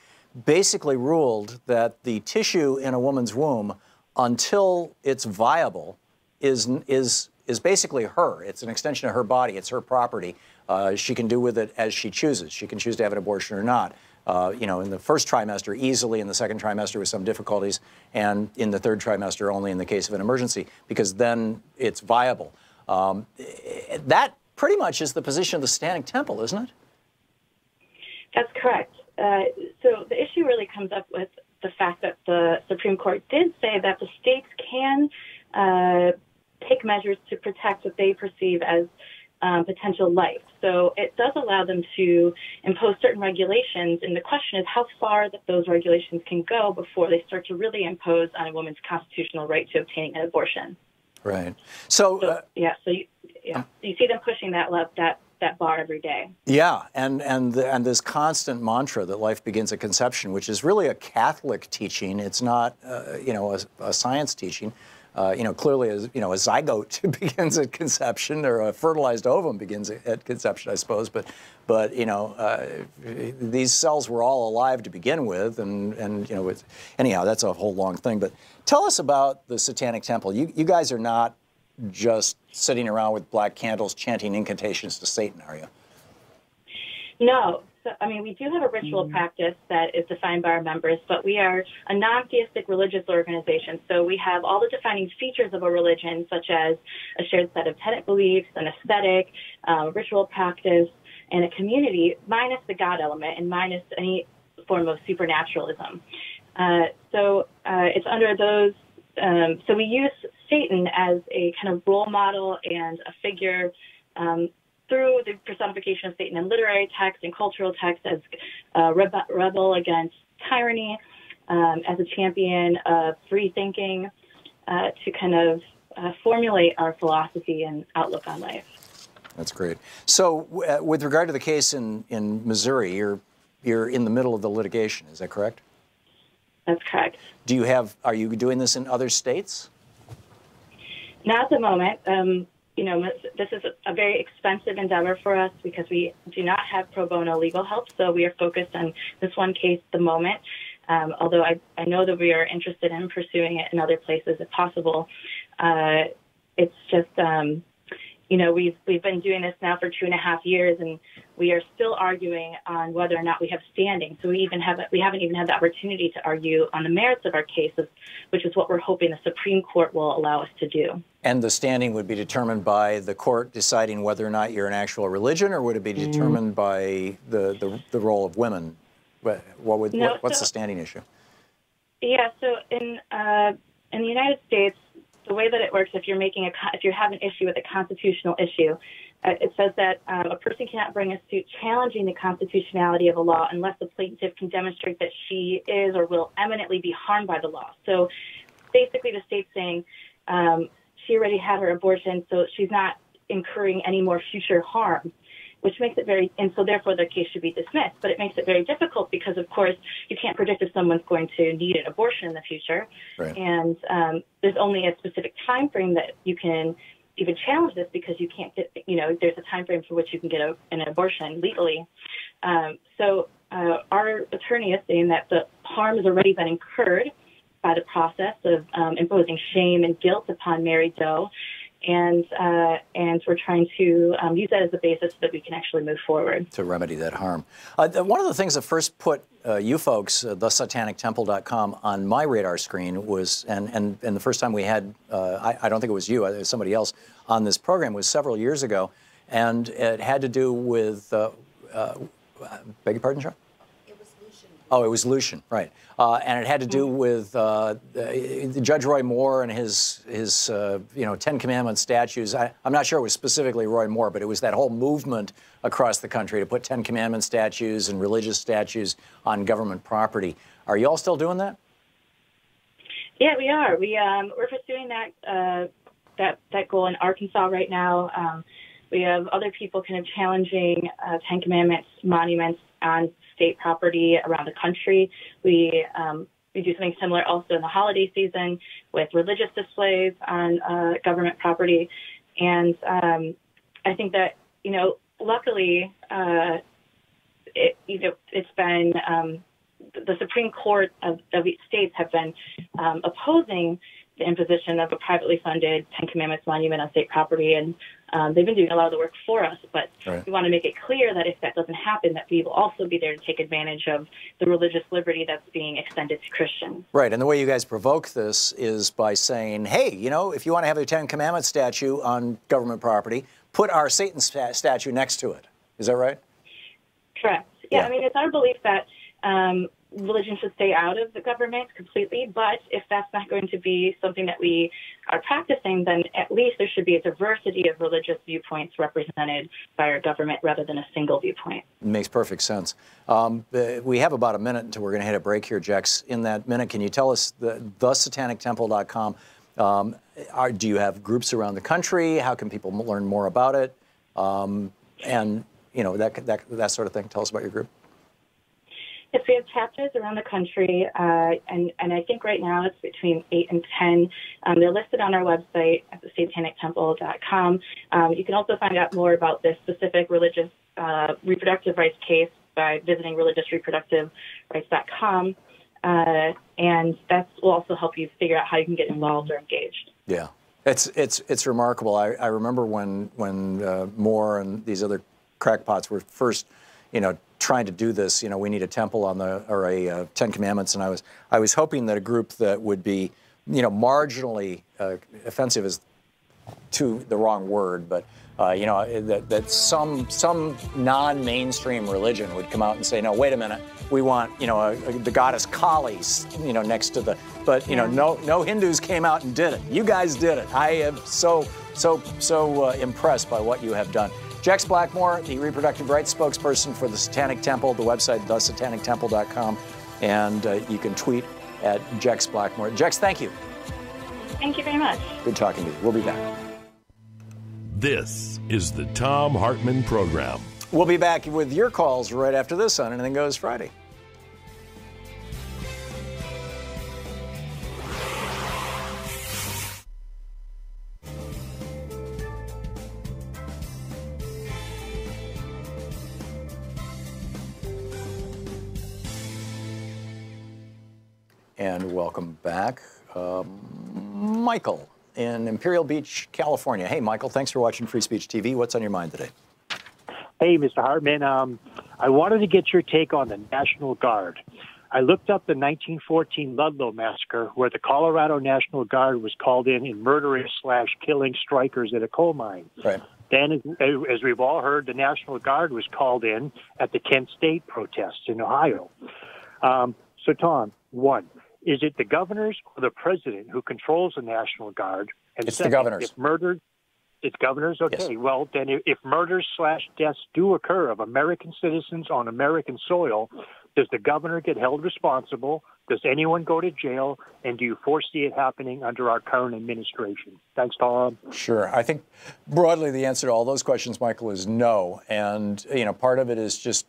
basically ruled that the tissue in a woman's womb, until it's viable, is basically her. It's an extension of her body. It's her property. She can do with it as she chooses. She can choose to have an abortion or not. in the first trimester easily, in the second trimester with some difficulties, and in the third trimester only in the case of an emergency, because then it's viable. That pretty much is the position of the Satanic Temple, isn't it? That's correct. So the issue really comes up with the fact that the Supreme Court did say that the states can take measures to protect what they perceive as potential life. So it does allow them to impose certain regulations, and the question is how far that those regulations can go before they start to really impose on a woman's constitutional right to obtaining an abortion. Right. So you see them pushing that bar every day. Yeah, and this constant mantra that life begins at conception, which is really a Catholic teaching. It's not, a science teaching. Clearly, a zygote begins at conception, or a fertilized ovum begins at conception, I suppose. But these cells were all alive to begin with, anyhow, that's a whole long thing. But tell us about the Satanic Temple. You guys are not just sitting around with black candles chanting incantations to Satan, are you? No. So, we do have a ritual practice that is defined by our members, but we are a non-theistic religious organization. So we have all the defining features of a religion, such as a shared set of tenet beliefs, an aesthetic, ritual practice, and a community, minus the God element and minus any form of supernaturalism. So it's under those. So we use Satan as a kind of role model and a figure through the personification of Satan in literary text and cultural text as a rebel against tyranny, as a champion of free thinking, to kind of formulate our philosophy and outlook on life. That's great. So with regard to the case in Missouri, you're in the middle of the litigation, is that correct? That's correct. Are you doing this in other states? Not at the moment. This is a very expensive endeavor for us because we do not have pro bono legal help, so we are focused on this one case at the moment. Although I know that we are interested in pursuing it in other places if possible. It's just, we've been doing this now for 2.5 years, and we are still arguing on whether or not we have standing. So we haven't even had the opportunity to argue on the merits of our cases, which is what we're hoping the Supreme Court will allow us to do. And the standing would be determined by the court deciding whether or not you're an actual religion, or would it be determined by the role of women? What's the standing issue? Yeah. So in the United States, the way that it works, if you have an issue with a constitutional issue, it says that a person cannot bring a suit challenging the constitutionality of a law unless the plaintiff can demonstrate that she is or will eminently be harmed by the law. So basically the state's saying she already had her abortion, so she's not incurring any more future harm, which makes it and so therefore the case should be dismissed. But it makes it very difficult because, of course, you can't predict if someone's going to need an abortion in the future. Right. And there's only a specific time frame that you can even challenge this, because you can't get, there's a time frame for which you can get an abortion legally. So our attorney is saying that the harm has already been incurred by the process of imposing shame and guilt upon Mary Doe. And we're trying to use that as a basis so that we can actually move forward to remedy that harm. One of the things that first put you folks, thesatanictemple.com, on my radar screen was, and the first time we had, I don't think it was you, it was somebody else on this program, was several years ago, and it had to do with, beg your pardon, Sean? Oh, it was Lucian, right. And it had to do with Judge Roy Moore and his Ten Commandments statues. I'm not sure it was specifically Roy Moore, but it was that whole movement across the country to put Ten Commandment statues and religious statues on government property. Are you all still doing that? Yeah, we are. We're pursuing that goal in Arkansas right now. We have other people kind of challenging Ten Commandments monuments on state property around the country. We do something similar also in the holiday season with religious displays on government property. And I think that, luckily, it's been the Supreme Court of states have been opposing the imposition of a privately funded Ten Commandments monument on state property. And They've been doing a lot of the work for us, but Right. we want to make it clear that if that doesn't happen, that we will also be there to take advantage of the religious liberty that's being extended to Christians. Right, and the way you guys provoke this is by saying, hey, you know, if you want to have a Ten Commandments statue on government property, put our Satan statue next to it. Is that right? Correct. Yeah, I mean, it's our belief that religion should stay out of the government completely, but if that's not going to be something that we are practicing, then at least there should be a diversity of religious viewpoints represented by our government rather than a single viewpoint. It makes perfect sense. We have about a minute until we're going to hit a break here, Jex. In that minute, can you tell us thesatanictemple.com, do you have groups around the country? How can people learn more about it? And, you know, that sort of thing. Tell us about your group. Yes, we have chapters around the country, and I think right now it's between 8 and 10. They're listed on our website at thesatanictemple.com. You can also find out more about this specific religious reproductive rights case by visiting religiousreproductiverights.com, and that will also help you figure out how you can get involved or engaged. Yeah, it's remarkable. I remember when Moore and these other crackpots were first, you know, trying to do this. You know, we need a temple on a Ten Commandments, and I was hoping that a group that would be, you know, marginally offensive is to the wrong word, but you know, that some non-mainstream religion would come out and say, no, wait a minute, we want, you know, the goddess Kali, you know, next to the, but you know, no Hindus came out and did it. You guys did it. I am so impressed by what you have done. Jex Blackmore, the reproductive rights spokesperson for the Satanic Temple, the website, thesatanictemple.com, and you can tweet at Jex Blackmore. Jex, thank you. Thank you very much. Good talking to you. We'll be back. This is the Thom Hartmann Program. We'll be back with your calls right after this on Anything Goes Friday. And welcome back. Michael in Imperial Beach, California. Hey, Michael, thanks for watching Free Speech TV. What's on your mind today? Hey, Mr. Hartman. I wanted to get your take on the National Guard. I looked up the 1914 Ludlow Massacre, where the Colorado National Guard was called in murdering/killing strikers at a coal mine. Right. Then, as we've all heard, the National Guard was called in at the Kent State protests in Ohio. So, Tom, one, is it the governors or the president who controls the National Guard? And it's second, the governors. If murder, it's governors? Okay. Yes. Well, then if murders/deaths do occur of American citizens on American soil, does the governor get held responsible? Does anyone go to jail? And do you foresee it happening under our current administration? Thanks, Tom. Sure. I think broadly the answer to all those questions, Michael, is no. And, you know, part of it is just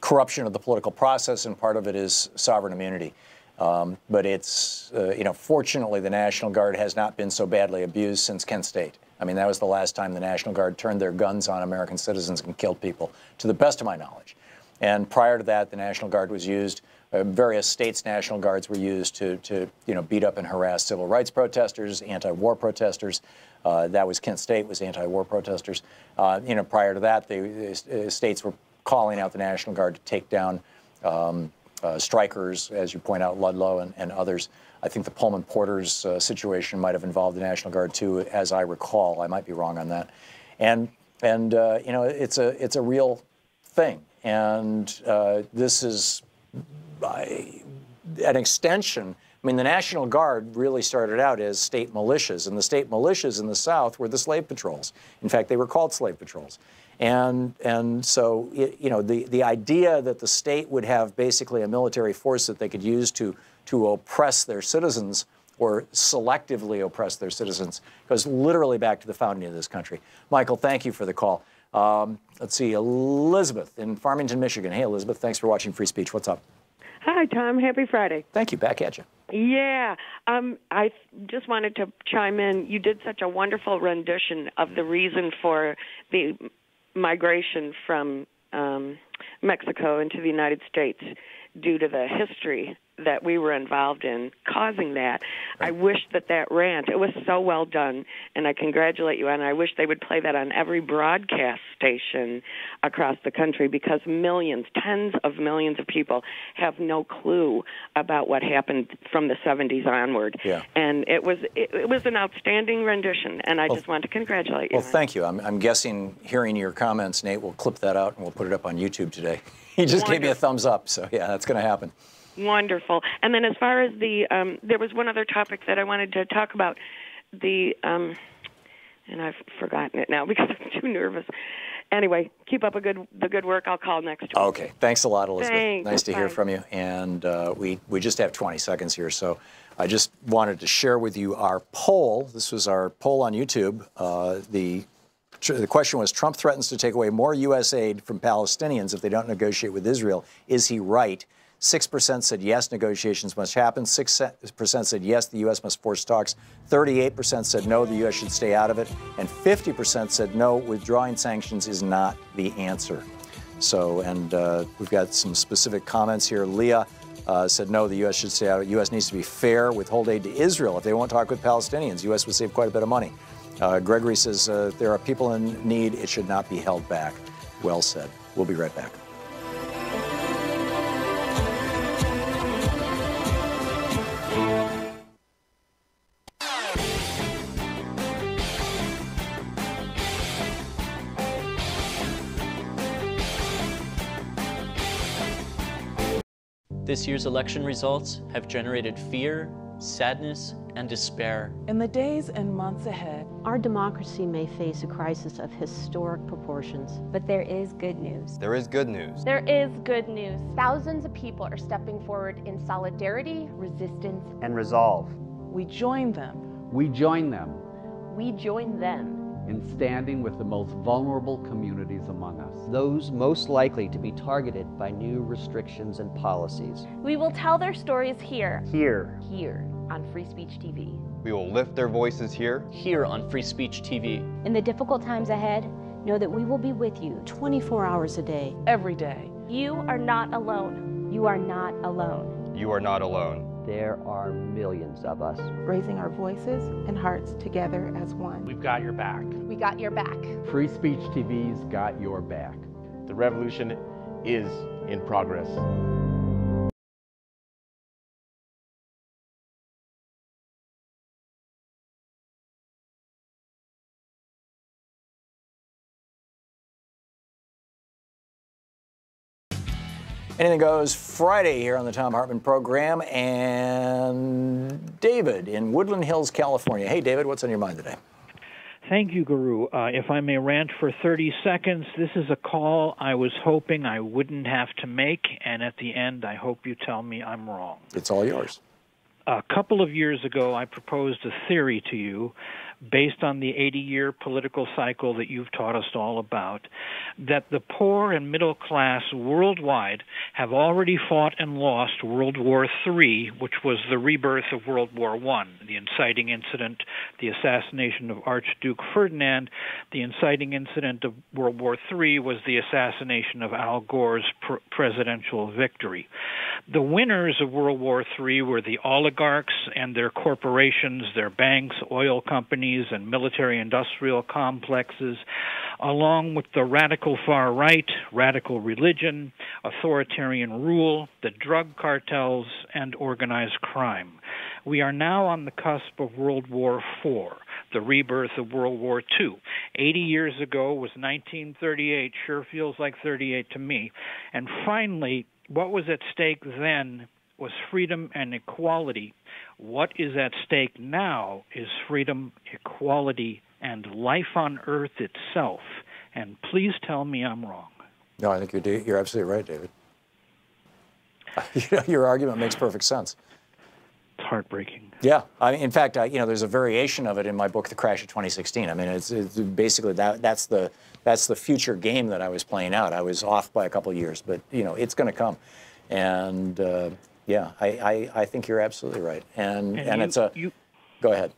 corruption of the political process, and part of it is sovereign immunity. But it's, you know, fortunately the National Guard has not been so badly abused since Kent State. I mean, that was the last time the National Guard turned their guns on American citizens and killed people, to the best of my knowledge. And prior to that, the National Guard was used, various states' National Guards were used to you know, beat up and harass civil rights protesters, anti-war protesters. That was Kent State, was anti-war protesters. You know, prior to that, the states were calling out the National Guard to take down strikers, as you point out, Ludlow and others. I think the Pullman Porters situation might have involved the National Guard too, as I recall. I might be wrong on that. And you know, it's a real thing. And this is an extension. I mean, the National Guard really started out as state militias, and the state militias in the South were the slave patrols. In fact, they were called slave patrols. And so, you know, the idea that the state would have basically a military force that they could use to oppress their citizens, or selectively oppress their citizens, goes literally back to the founding of this country. Michael, thank you for the call. Let's see, Elizabeth in Farmington, Michigan. Hey, Elizabeth, thanks for watching Free Speech. What's up? Hi, Tom. Happy Friday. Thank you. Back at you. Yeah. I just wanted to chime in. You did such a wonderful rendition of the reason for the migration from Mexico into the United States due to the history that we were involved in causing that. I wish that rant, it was so well done, and I congratulate you, and I wish they would play that on every broadcast station across the country, because millions, tens of millions of people have no clue about what happened from the 70s onward. Yeah. And it was an outstanding rendition, and I just want to congratulate you. Well, thank you. I'm guessing, hearing your comments, Nate, we'll clip that out and we'll put it up on YouTube today. He just gave me a thumbs up, so yeah, that's going to happen. Wonderful. And then as far as there was one other topic that I wanted to talk about, and I've forgotten it now because I'm too nervous. Anyway, keep up the good work. I'll call next week. Okay. Thanks a lot, Elizabeth. Thanks. Nice to hear from you. And we just have 20 seconds here, so I just wanted to share with you our poll. This was our poll on YouTube. The question was, Trump threatens to take away more U.S. aid from Palestinians if they don't negotiate with Israel. Is he right? 6% said yes, negotiations must happen. 6% said yes, the U.S. must force talks. 38% said no, the U.S. should stay out of it. And 50% said no, withdrawing sanctions is not the answer. So, and we've got some specific comments here. Leah said no, the U.S. should stay out of it. U.S. needs to be fair, withhold aid to Israel. If they won't talk with Palestinians, U.S. would save quite a bit of money. Gregory says there are people in need. It should not be held back. Well said. We'll be right back. This year's election results have generated fear, sadness, and despair. In the days and months ahead, our democracy may face a crisis of historic proportions. But there is good news. There is good news. There is good news. Thousands of people are stepping forward in solidarity, Resistance And resolve. we join them. We join them We join them. in standing with the most vulnerable communities among us. Those most likely to be targeted by new restrictions and policies. We will tell their stories here. Here. Here on Free Speech TV. We will lift their voices here. Here on Free Speech TV. In the difficult times ahead, know that we will be with you 24 hours a day. Every day. You are not alone. You are not alone. You are not alone. There are millions of us. Raising our voices and hearts together as one. We've got your back. we got your back. Free Speech TV's got your back. The revolution is in progress. Anything Goes Friday here on the Thom Hartmann Program. And David in Woodland Hills, California. Hey, David, what's on your mind today? Thank you, Guru. If I may rant for 30 seconds, this is a call I was hoping I wouldn't have to make, and at the end, I hope you tell me I'm wrong. It's all yours. A couple of years ago, I proposed a theory to you based on the 80-year political cycle that you've taught us all about, that the poor and middle class worldwide have already fought and lost World War III, which was the rebirth of World War I, the inciting incident, the assassination of Archduke Ferdinand. The inciting incident of World War III was the assassination of Al Gore's presidential victory. The winners of World War III were the oligarchs and their corporations, their banks, oil companies, and military-industrial complexes, along with the radical far right, radical religion, authoritarian rule, the drug cartels, and organized crime. We are now on the cusp of World War IV, the rebirth of World War II. 80 years ago was 1938, sure feels like 38 to me. And finally, what was at stake then was freedom and equality. What is at stake now is freedom, equality, and life on Earth itself. And please tell me I'm wrong. No, I think you're absolutely right, David. Your argument makes perfect sense. It's heartbreaking. Yeah. I mean, in fact, there's a variation of it in my book, The Crash of 2016. I mean, it's basically that's the future game that I was playing out. I was off by a couple of years, but, it's going to come. And, yeah, I think you're absolutely right. And it's a... Go ahead.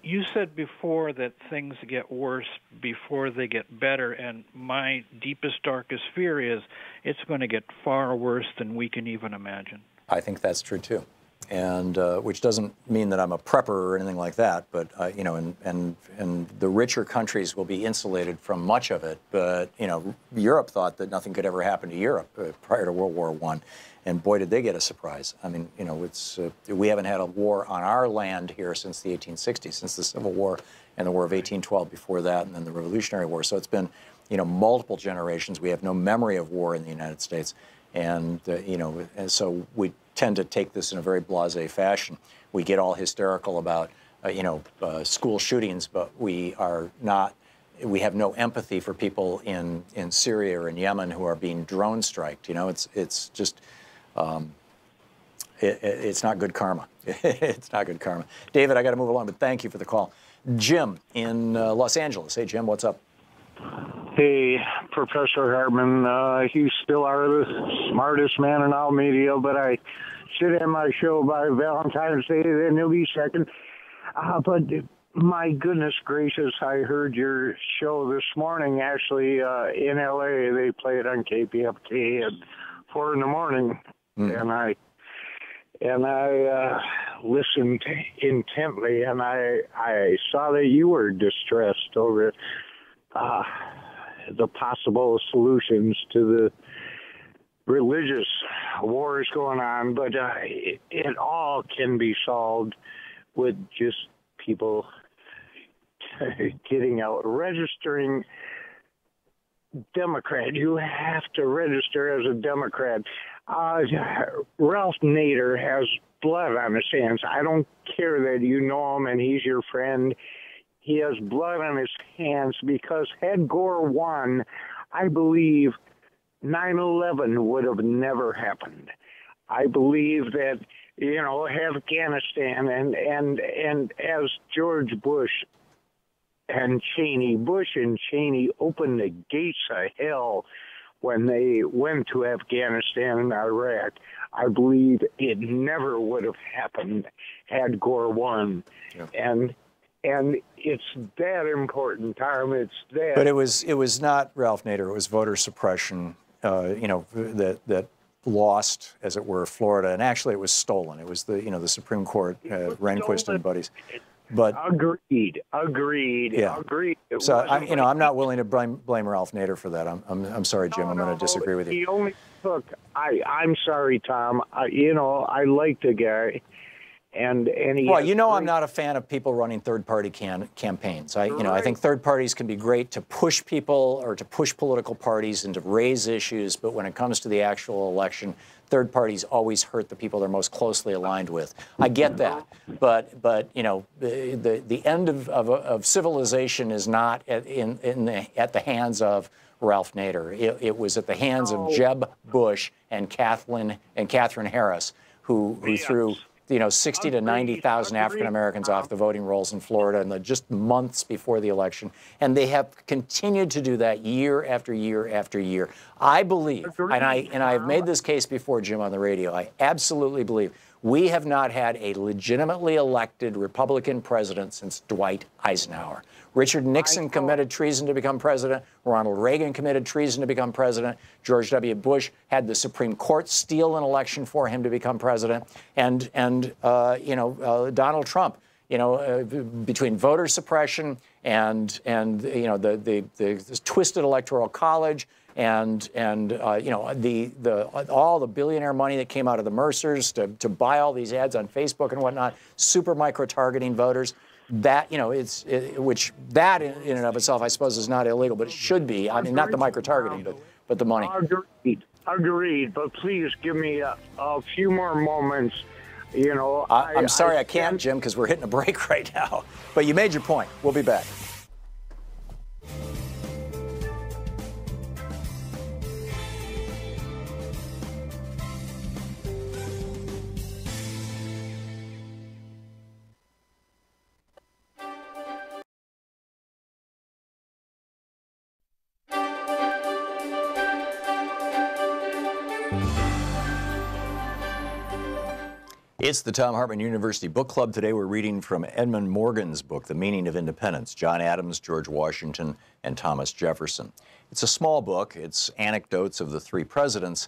You said before that things get worse before they get better, and my deepest, darkest fear is it's going to get far worse than we can even imagine. I think that's true too, and which doesn't mean that I'm a prepper or anything like that. But you know, and the richer countries will be insulated from much of it. But you know, Europe thought that nothing could ever happen to Europe prior to World War I, and boy, did they get a surprise. I mean, you know, it's we haven't had a war on our land here since the 1860s, since the Civil War and the War of 1812 before that, and then the Revolutionary War. So it's been, you know, multiple generations. We have no memory of war in the United States. And, you know, and so we tend to take this in a very blasé fashion. We get all hysterical about, you know, school shootings, but we are not, we have no empathy for people in Syria or in Yemen who are being drone striked. You know, it's just, it's not good karma. It's not good karma. David, I got to move along, but thank you for the call. Jim in Los Angeles. Hey, Jim, what's up? Hey, Professor Hartman, you still are the smartest man in all media, but I should end my show by Valentine's Day, then you'll be second. But my goodness gracious, I heard your show this morning, actually, in L.A. They play it on KPFK at 4 in the morning, and I listened intently, and I saw that you were distressed over the possible solutions to the religious wars going on, but it all can be solved with just people getting out, registering Democrat. You have to register as a Democrat. Ralph Nader has blood on his hands. I don't care that you know him and he's your friend. He has blood on his hands because had Gore won, I believe 9/11 would have never happened. I believe that, you know, Afghanistan and as George Bush and Cheney opened the gates of hell when they went to Afghanistan and Iraq. I believe it never would have happened had Gore won. Yeah. And it's that important, Tom. It's that. But it was not Ralph Nader. It was voter suppression, you know, that lost, as it were, Florida. And actually, it was stolen. It was the Supreme Court, Rehnquist and buddies. But agreed. Yeah. Agreed. So I'm not willing to blame Ralph Nader for that. I'm sorry, Jim. I'm going to disagree with you. He only took. I'm sorry, Tom. I like the guy. And well, I'm not a fan of people running third-party campaigns. I think third parties can be great to push people or to push political parties and to raise issues, but when it comes to the actual election, third parties always hurt the people they're most closely aligned with. I get that, but you know, the end of civilization is not at the hands of Ralph Nader. It was at the hands of Jeb Bush and Catherine Harris, who threw 60 to 90,000 African Americans off the voting rolls in Florida in just months before the election. And they have continued to do that year after year after year. I believe, and I've made this case before, Jim, on the radio, I absolutely believe we have not had a legitimately elected Republican president since Dwight Eisenhower. Richard Nixon committed treason to become president. Ronald Reagan committed treason to become president. George W. Bush had the Supreme Court steal an election for him to become president. And Donald Trump, between voter suppression and the twisted electoral college and all the billionaire money that came out of the Mercers to buy all these ads on Facebook and whatnot, super micro-targeting voters. That, which that in and of itself, I suppose, is not illegal, but it should be. I mean, not the micro-targeting, but the money. Agreed. But please give me a few more moments. I'm sorry I can't, Jim, because we're hitting a break right now. But you made your point. We'll be back. It's the Thom Hartmann University Book Club. Today we're reading from Edmund Morgan's book, The Meaning of Independence, John Adams, George Washington, and Thomas Jefferson. It's a small book. It's anecdotes of the three presidents.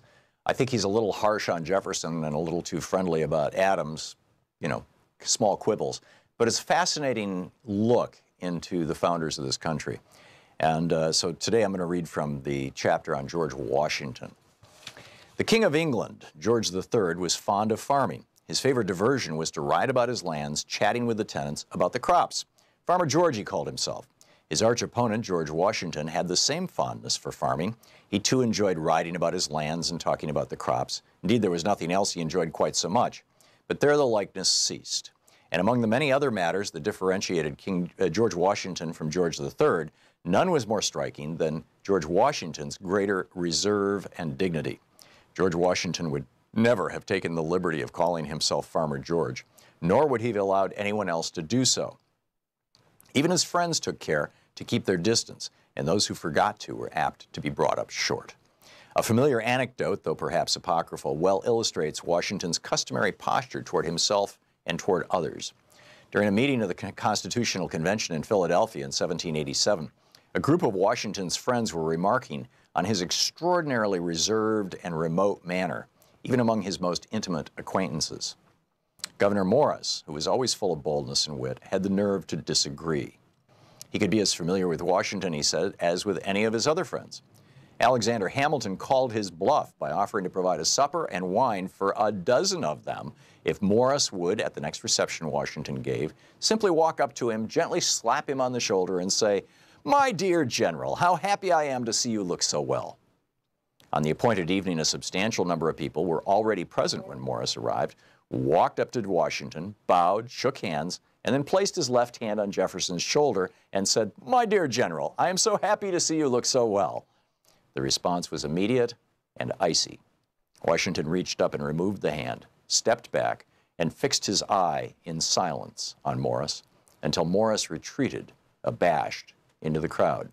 I think he's a little harsh on Jefferson and a little too friendly about Adams, small quibbles. But it's a fascinating look into the founders of this country. And so today I'm going to read from the chapter on George Washington. The King of England, George III, was fond of farming. His favorite diversion was to ride about his lands, chatting with the tenants about the crops. Farmer George, he called himself. His arch opponent, George Washington, had the same fondness for farming. He too enjoyed riding about his lands and talking about the crops. Indeed, there was nothing else he enjoyed quite so much. But there the likeness ceased. And among the many other matters that differentiated George Washington from George III, none was more striking than George Washington's greater reserve and dignity. George Washington would never have taken the liberty of calling himself Farmer George, nor would he have allowed anyone else to do so. Even his friends took care to keep their distance, and those who forgot to were apt to be brought up short. A familiar anecdote, though perhaps apocryphal, well illustrates Washington's customary posture toward himself and toward others. During a meeting of the Constitutional Convention in Philadelphia in 1787, a group of Washington's friends were remarking on his extraordinarily reserved and remote manner, even among his most intimate acquaintances. Gouverneur Morris, who was always full of boldness and wit, had the nerve to disagree. He could be as familiar with Washington, he said, as with any of his other friends. Alexander Hamilton called his bluff by offering to provide a supper and wine for a dozen of them if Morris would, at the next reception Washington gave, simply walk up to him, gently slap him on the shoulder and say, "My dear General, how happy I am to see you look so well." On the appointed evening, a substantial number of people were already present when Morris arrived, walked up to Washington, bowed, shook hands, and then placed his left hand on Jefferson's shoulder and said, "My dear General, I am so happy to see you look so well." The response was immediate and icy. Washington reached up and removed the hand, stepped back, and fixed his eye in silence on Morris until Morris retreated, abashed, into the crowd.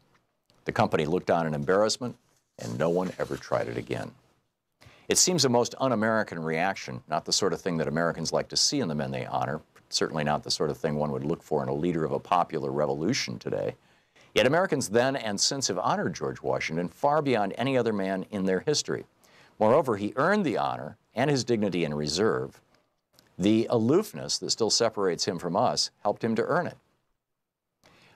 The company looked on in embarrassment, and no one ever tried it again. It seems a most un-American reaction, not the sort of thing that Americans like to see in the men they honor, certainly not the sort of thing one would look for in a leader of a popular revolution today. Yet Americans then and since have honored George Washington far beyond any other man in their history. Moreover, he earned the honor and his dignity and reserve. The aloofness that still separates him from us helped him to earn it.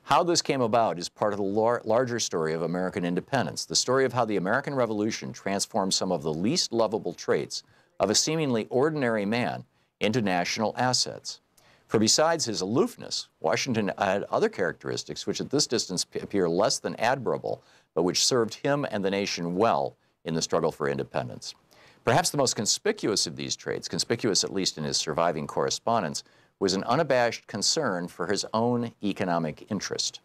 How this came about is part of the larger story of American independence, the story of how the American Revolution transformed some of the least lovable traits of a seemingly ordinary man into national assets. For besides his aloofness, Washington had other characteristics which at this distance appear less than admirable, but which served him and the nation well in the struggle for independence. Perhaps the most conspicuous of these traits, conspicuous at least in his surviving correspondence, was an unabashed concern for his own economic interest.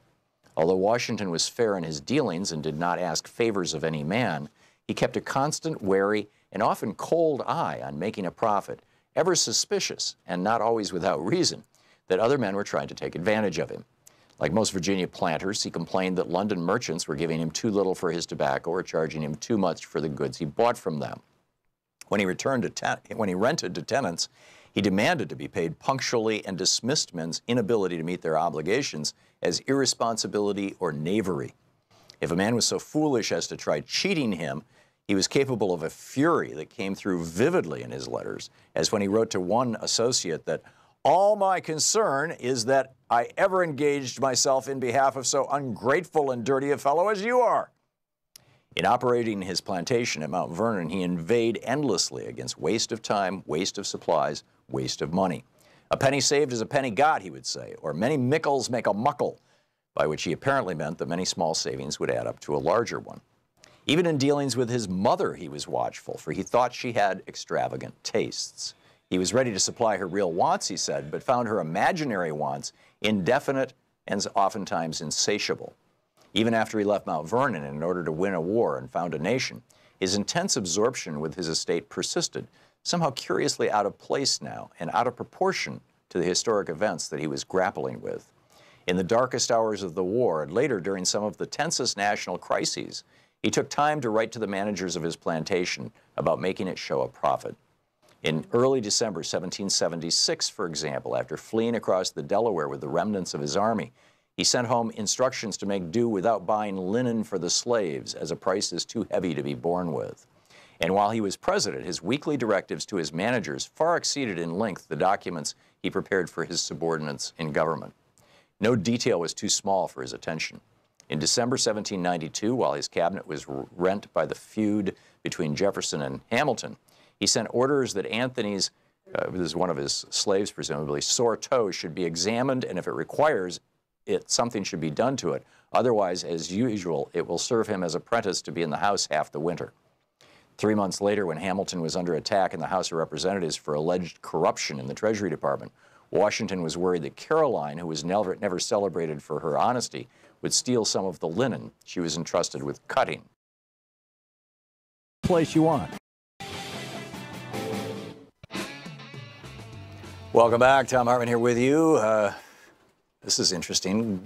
Although Washington was fair in his dealings and did not ask favors of any man, he kept a constant, wary, and often cold eye on making a profit, ever suspicious, and not always without reason, that other men were trying to take advantage of him. Like most Virginia planters, he complained that London merchants were giving him too little for his tobacco or charging him too much for the goods he bought from them. When he rented to tenants, he demanded to be paid punctually and dismissed men's inability to meet their obligations as irresponsibility or knavery. If a man was so foolish as to try cheating him, he was capable of a fury that came through vividly in his letters, as when he wrote to one associate that, "All my concern is that I ever engaged myself in behalf of so ungrateful and dirty a fellow as you are." In operating his plantation at Mount Vernon, he inveighed endlessly against waste of time, waste of supplies, waste of money. "A penny saved is a penny got," he would say, or "many mickles make a muckle," by which he apparently meant that many small savings would add up to a larger one. Even in dealings with his mother, he was watchful, for he thought she had extravagant tastes. He was ready to supply her real wants, he said, but found her imaginary wants indefinite and oftentimes insatiable. Even after he left Mount Vernon in order to win a war and found a nation, his intense absorption with his estate persisted, somehow curiously out of place now and out of proportion to the historic events that he was grappling with. In the darkest hours of the war and later during some of the tensest national crises, he took time to write to the managers of his plantation about making it show a profit. In early December 1776, for example, after fleeing across the Delaware with the remnants of his army, he sent home instructions to make do without buying linen for the slaves, as a price is too heavy to be borne with. And while he was president, his weekly directives to his managers far exceeded in length the documents he prepared for his subordinates in government. No detail was too small for his attention. In December 1792, while his cabinet was rent by the feud between Jefferson and Hamilton, he sent orders that Anthony's, this is one of his slaves presumably, sore toe should be examined, and if it requires it, something should be done to it. Otherwise, as usual, it will serve him as apprentice to be in the House half the winter. 3 months later, when Hamilton was under attack in the House of Representatives for alleged corruption in the Treasury Department, Washington was worried that Caroline, who was never celebrated for her honesty, would steal some of the linen she was entrusted with cutting. Place you want. Welcome back. Thom Hartmann here with you. This is interesting.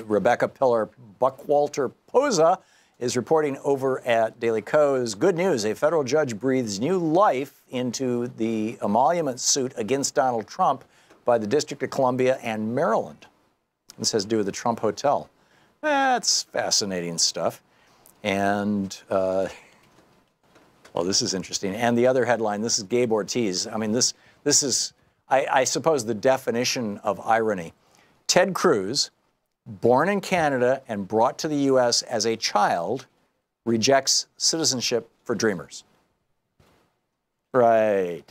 Rebecca Pillar-Buckwalter-Poza is reporting over at Daily Kos. Good news, a federal judge breathes new life into the emolument suit against Donald Trump by the District of Columbia and Maryland. This has to do with the Trump Hotel. That's fascinating stuff. And, well, this is interesting. And the other headline, this is Gabe Ortiz. I mean, this is, I suppose, the definition of irony. Ted Cruz, born in Canada and brought to the U.S. as a child, rejects citizenship for dreamers. Right.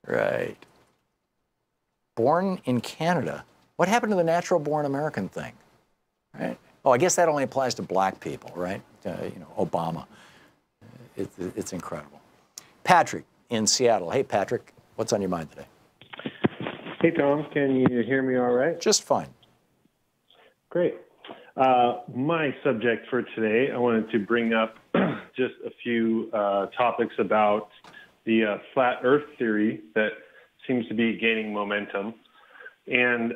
Right. Born in Canada. What happened to the natural-born American thing? Right? Oh, I guess that only applies to black people, right? You know, Obama. It's incredible. Patrick in Seattle. Hey, Patrick, what's on your mind today? Hey, Tom. Can you hear me all right? Just fine. Great. My subject for today, I wanted to bring up just a few topics about the flat Earth theory that seems to be gaining momentum. And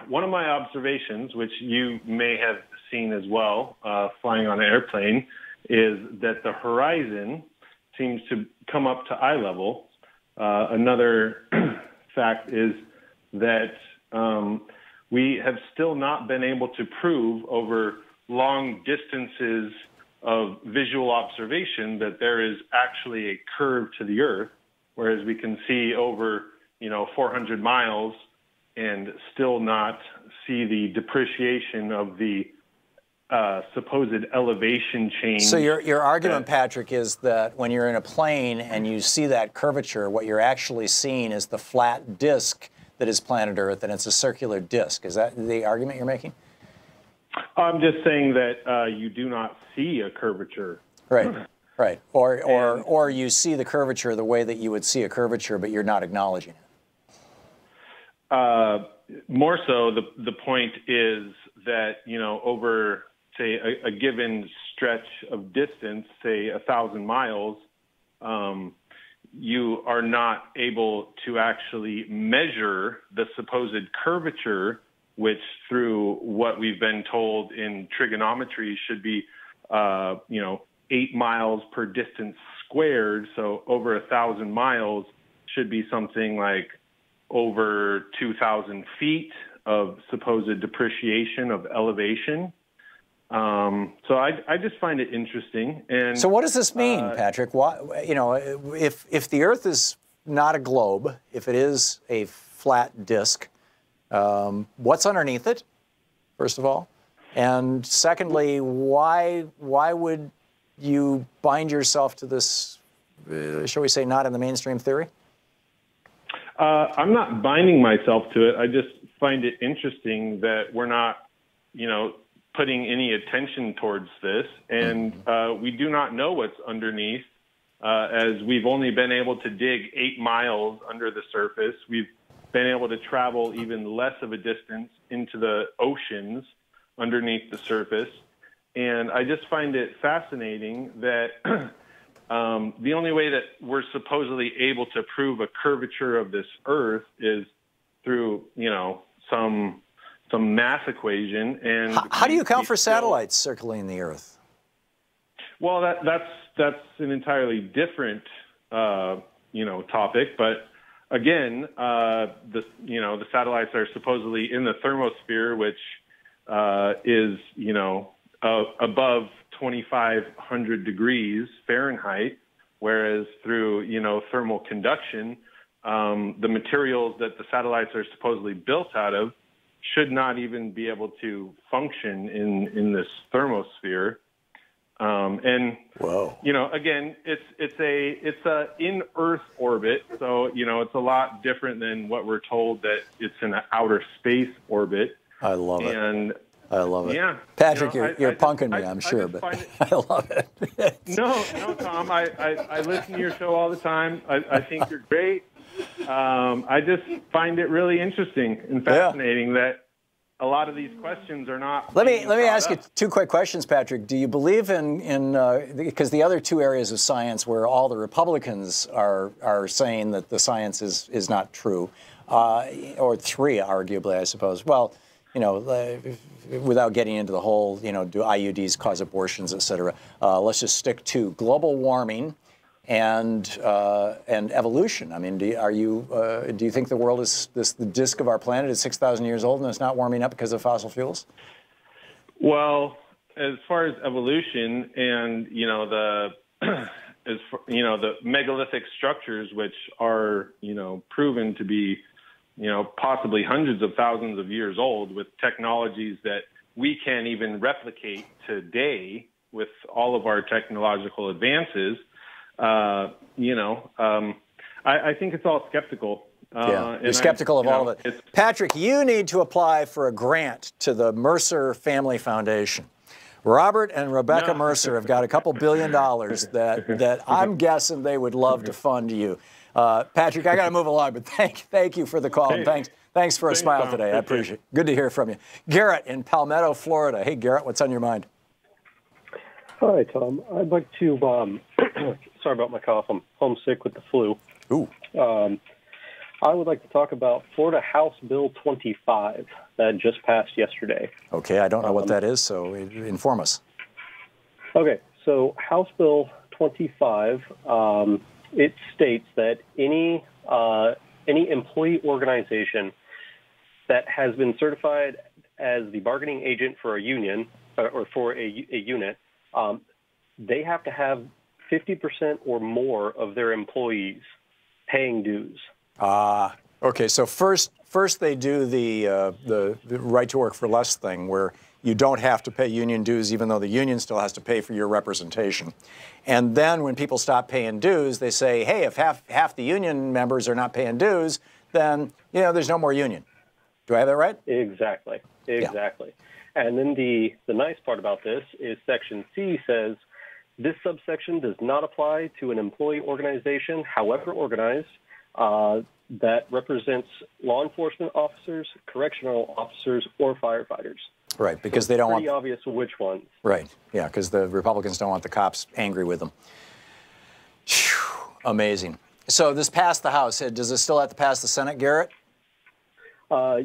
one of my observations, which you may have seen as well, flying on an airplane, is that the horizon seems to come up to eye level. Another fact is that we have still not been able to prove over long distances of visual observation that there is actually a curve to the Earth, whereas we can see over, 400 miles and still not see the depreciation of the supposed elevation change. So your argument, Patrick, is that when you're in a plane and you see that curvature, what you're actually seeing is the flat disk that is planet Earth, and it's a circular disk. Is that the argument you're making? I'm just saying that you do not see a curvature. Right, right. Or you see the curvature the way that you would see a curvature, but you're not acknowledging it. More so, the point is that, over, say, a given stretch of distance, say 1,000 miles, you are not able to actually measure the supposed curvature, which through what we've been told in trigonometry should be, 8 miles per distance squared. So over 1,000 miles should be something like over 2,000 feet of supposed depreciation of elevation. So I just find it interesting. And so what does this mean, Patrick? Why, if the Earth is not a globe, if it is a flat disk, what's underneath it, first of all? And secondly, why would you bind yourself to this, shall we say, not in the mainstream theory? I'm not binding myself to it. I just find it interesting that we're not, putting any attention towards this. And we do not know what's underneath, as we've only been able to dig 8 miles under the surface. We've been able to travel even less of a distance into the oceans underneath the surface. And I just find it fascinating that the only way that we're supposedly able to prove a curvature of this Earth is through, some math equation. And how do you account for satellites circling the Earth? Well, that's an entirely different, topic. But again, the satellites are supposedly in the thermosphere, which is, above 2,500 degrees Fahrenheit. whereas through, thermal conduction, the materials that the satellites are supposedly built out of should not even be able to function in this thermosphere. And whoa, again, it's a in Earth orbit, so it's a lot different than what we're told that it's in an outer space orbit. I love it. And I love it. Yeah, Patrick, you're punking me, I'm sure, but I love it. No, Tom, I listen to your show all the time. I think you're great. I just find it really interesting and fascinating that a lot of these questions are not. Let me ask you two quick questions, Patrick. Do you believe in because the other two areas of science where all the Republicans are saying that the science is not true, or three, arguably, I suppose. Well, without getting into the whole, do IUDs cause abortions, et cetera. Let's just stick to global warming and evolution. I mean, do you think the world is the disk of our planet is 6,000 years old and it's not warming up because of fossil fuels? Well, as far as evolution and the megalithic structures, which are proven to be possibly hundreds of thousands of years old, with technologies that we can't even replicate today with all of our technological advances. I think it's all skeptical. You're skeptical of all of it. Patrick, you need to apply for a grant to the Mercer Family Foundation. Robert and Rebecca Mercer have got a couple $2 billion that I'm guessing they would love to fund you. Patrick, I got to move along, but thank you for the call. And thanks for a smile today. I appreciate it. Good to hear from you. Garrett in Palmetto, Florida. Hey, Garrett, what's on your mind? Hi, Tom. I'd like to, sorry about my cough. I'm homesick with the flu. Ooh. I would like to talk about Florida House Bill 25 that just passed yesterday. Okay, I don't know what that is, so inform us. Okay, so House Bill 25, it states that any employee organization that has been certified as the bargaining agent for a union or for a unit, they have to have 50% or more of their employees paying dues. Okay, so first they do the right to work for less thing, where you don't have to pay union dues, even though the union still has to pay for your representation. And then when people stop paying dues, they say, hey, if half the union members are not paying dues, then there's no more union. Do I have that right? Exactly. Yeah. And then the nice part about this is Section C says, this subsection does not apply to an employee organization, however organized, that represents law enforcement officers, correctional officers, or firefighters. Right, because they don't want... It's pretty obvious which ones. Right, yeah, because the Republicans don't want the cops angry with them. Whew, amazing. So this passed the House. Does it still have to pass the Senate, Garrett?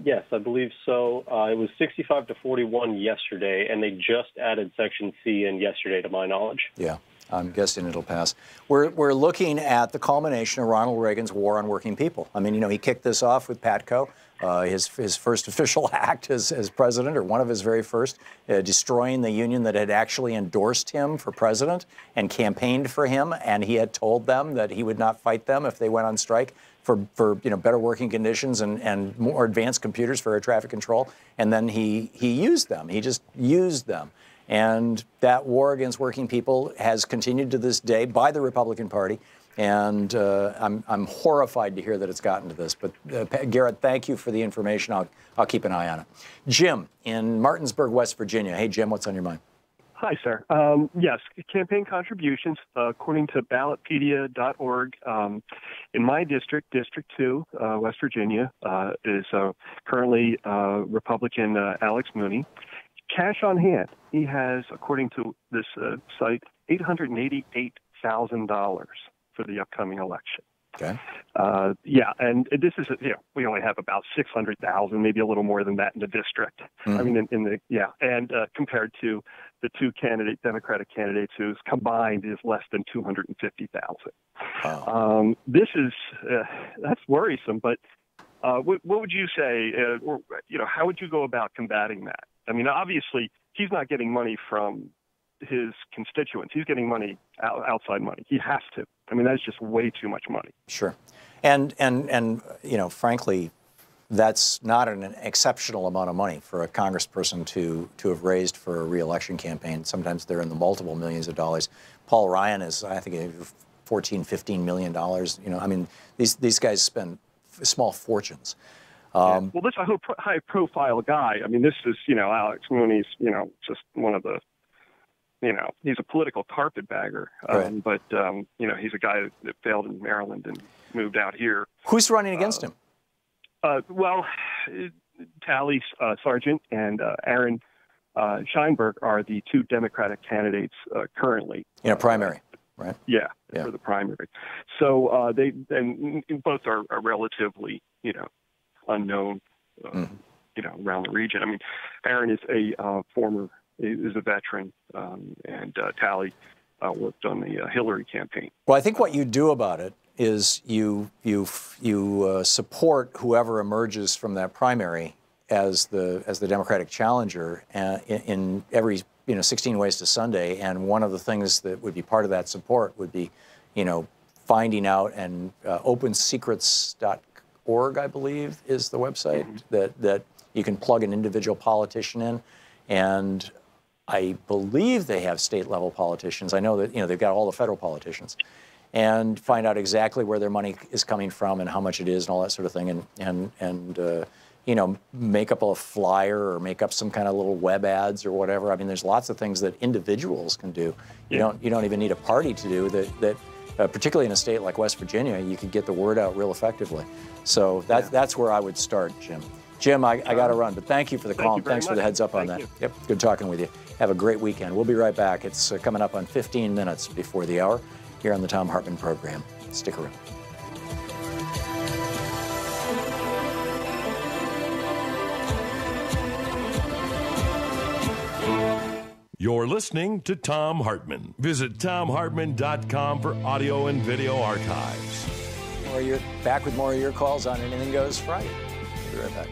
Yes, I believe so. It was 65-41 yesterday, and they just added Section C in yesterday, to my knowledge. Yeah, I'm guessing it'll pass. We're looking at the culmination of Ronald Reagan's war on working people. I mean, he kicked this off with PATCO, his first official act as president, or one of his very first, destroying the union that had actually endorsed him for president and campaigned for him, and he had told them that he would not fight them if they went on strike for better working conditions and more advanced computers for air traffic control. And then he used them. He just used them. And that war against working people has continued to this day by the Republican Party. And I'm horrified to hear that it's gotten to this. But Garrett, thank you for the information. I'll keep an eye on it. Jim in Martinsburg, West Virginia. Hey, Jim, what's on your mind? Hi, sir. Yes, campaign contributions, according to ballotpedia.org, in my district, District 2, West Virginia, is currently Republican Alex Mooney. Cash on hand, he has, according to this site, $888,000 for the upcoming election. Okay. Yeah, and this is, we only have about 600,000, maybe a little more than that in the district. I mean, and compared to the two Democratic candidates whose combined is less than 250,000. Wow. This is, that's worrisome, but what would you say, how would you go about combating that? I mean, obviously, he's not getting money from his constituents. He's getting money, outside money. He has to. I mean, that's just way too much money. Sure. And you know, frankly, that's not an exceptional amount of money for a congressperson to have raised for a re-election campaign. Sometimes they're in the multiple millions of dollars. Paul Ryan is, I think, $14-15 million. You know, I mean, these guys spend small fortunes. Well, this is a high-profile guy. I mean, this is, you know, Alex Mooney's, you know, just one of the, you know, he's a political carpetbagger. Right. But, you know, he's a guy that failed in Maryland and moved out here. Who's running against him? Well, Tally Sargent and Aaron Scheinberg are the two Democratic candidates currently. In a primary, right? Yeah, for the primary. So they both are relatively, you know, unknown, you know, around the region. I mean, Aaron is a veteran, and Tally worked on the Hillary campaign. Well, I think what you do about it is you support whoever emerges from that primary as the Democratic challenger in every, you know, 16 ways to Sunday. And one of the things that would be part of that support would be, you know, finding out, and opensecrets.org, I believe, is the website that you can plug an individual politician in. And I believe they have state-level politicians. I know that, you know, they've got all the federal politicians. And find out exactly where their money is coming from and how much it is and all that sort of thing. And you know, make up a flyer or make up some kind of little web ads or whatever. I mean, there's lots of things that individuals can do. You don't even need a party to do that. Particularly in a state like West Virginia, you could get the word out real effectively. So that's where I would start, Jim. Jim, I got to run, but thank you for the call and thanks for the heads up on that. Yep, good talking with you. Have a great weekend. We'll be right back. It's coming up on 15 minutes before the hour here on the Thom Hartmann Program. Stick around. You're listening to Thom Hartmann. Visit thomhartmann.com for audio and video archives. Back with more of your calls on Anything Goes Friday. We'll be right back.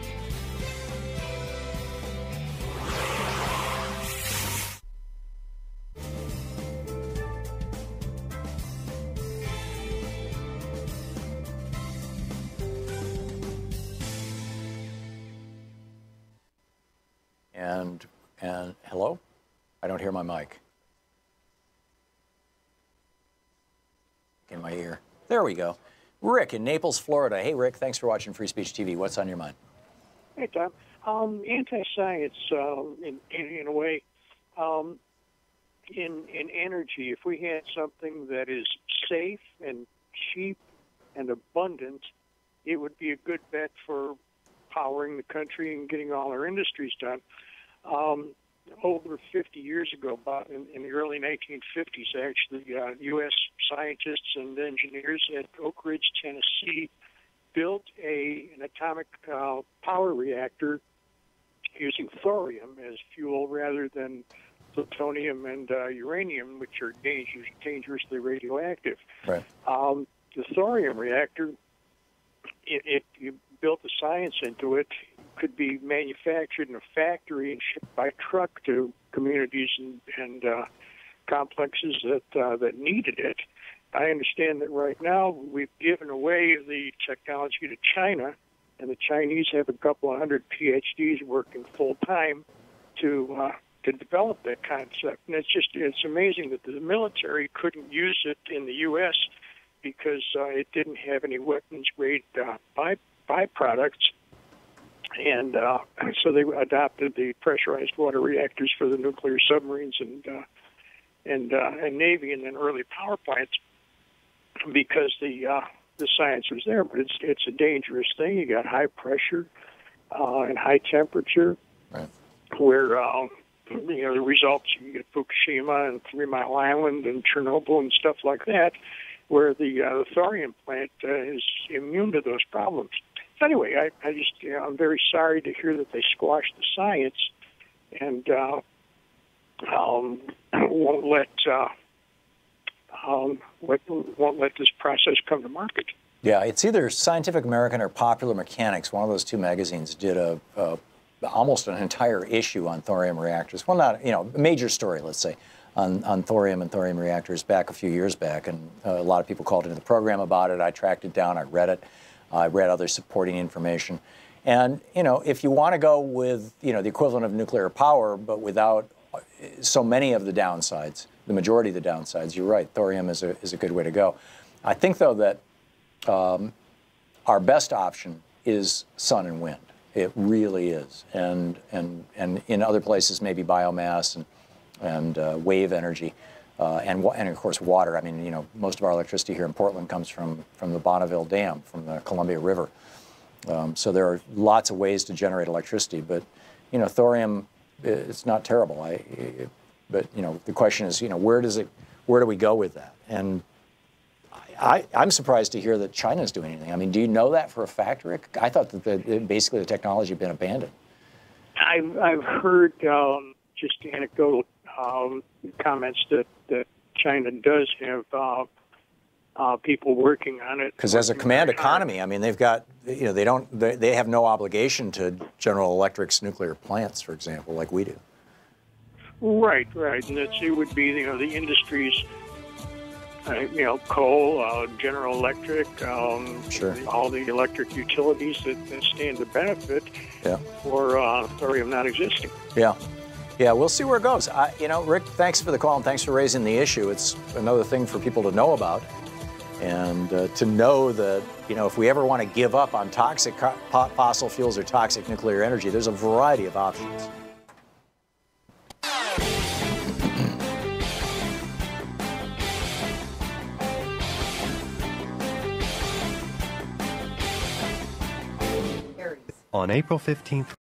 And hello? I don't hear my mic. In my ear. There we go. Rick in Naples, Florida. Hey, Rick, thanks for watching Free Speech TV. What's on your mind? Hey, Tom. Anti-science, in a way, in energy, if we had something that is safe and cheap and abundant, it would be a good bet for powering the country and getting all our industries done. Over 50 years ago, about in the early 1950s, actually, U.S. scientists and engineers at Oak Ridge, Tennessee, built an atomic power reactor using thorium as fuel rather than plutonium and uranium, which are dangerously radioactive. Right. The thorium reactor, if you built the science into it, could be manufactured in a factory and shipped by truck to communities and complexes that needed it. I understand that right now we've given away the technology to China, and the Chinese have a couple of hundred PhDs working full time to develop that concept. And it's amazing that the military couldn't use it in the U.S. because it didn't have any weapons grade byproducts. And so they adopted the pressurized water reactors for the nuclear submarines and Navy, and then early power plants, because the science was there. But it's a dangerous thing. You got high pressure and high temperature, right, where the results, you get Fukushima and 3 Mile Island and Chernobyl and stuff like that, where the thorium plant is immune to those problems. So anyway, I just, I'm very sorry to hear that they squashed the science and won't let this process come to market. Yeah, it's either Scientific American or Popular Mechanics. One of those two magazines did almost an entire issue on thorium reactors. Well, not, a major story, let's say, on thorium and thorium reactors back a few years back, and a lot of people called into the program about it. I tracked it down. I read it. I read other supporting information. And, you know, if you want to go with, you know, the equivalent of nuclear power, but without so many of the downsides, the majority of the downsides, you're right, thorium is a good way to go. I think, though, that our best option is sun and wind. It really is. And in other places, maybe biomass and wave energy. And of course, water. I mean, you know, most of our electricity here in Portland comes from the Bonneville Dam, from the Columbia River. So there are lots of ways to generate electricity. But, you know, thorium, it's not terrible. But, you know, the question is, you know, where do we go with that? And I'm surprised to hear that China's doing anything. I mean, do you know that for a fact, Rick? I thought that basically the technology had been abandoned. I've heard just anecdotal comments that China does have people working on it. Because as a command economy, I mean, they've got, you know, they have no obligation to General Electric's nuclear plants, for example, like we do. Right, and it would be, you know, the industries, you know, coal, General Electric, sure, all the electric utilities that stand to benefit for thorium not existing. Yeah, we'll see where it goes. You know, Rick, thanks for the call and thanks for raising the issue. It's another thing for people to know about, and to know that, you know, if we ever want to give up on toxic fossil fuels or toxic nuclear energy, there's a variety of options. On April 15th,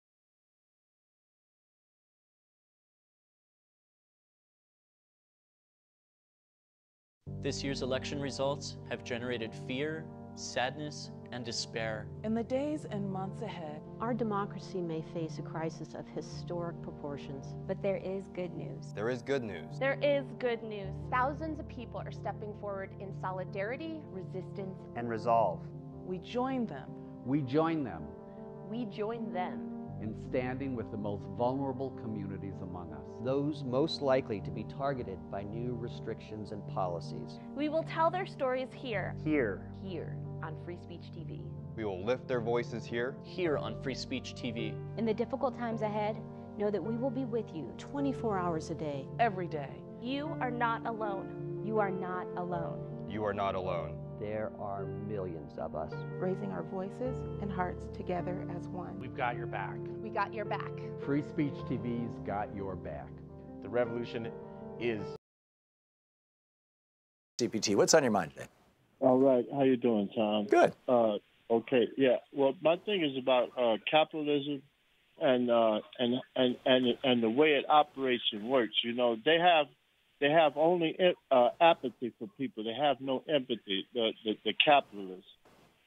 This year's election results have generated fear, sadness, and despair. In the days and months ahead, our democracy may face a crisis of historic proportions. But there is good news. There is good news. There is good news. Thousands of people are stepping forward in solidarity, Resistance, And resolve. we join them. We join them we join them. in standing with the most vulnerable communities among us. Those most likely to be targeted by new restrictions and policies. We will tell their stories here. Here on Free Speech TV. We will lift their voices here. Here on Free Speech TV. In the difficult times ahead, know that we will be with you 24 hours a day. Every day. You are not alone. You are not alone. You are not alone. There are millions of us. Raising our voices and hearts together as one. We've got your back. we got your back. Free Speech TV's got your back. The revolution is. CPT, what's on your mind today? All right. How you doing, Tom? Good. Okay. Yeah. Well, my thing is about capitalism and the way it operates and works. You know, they have only apathy for people. They have no empathy. The capitalists,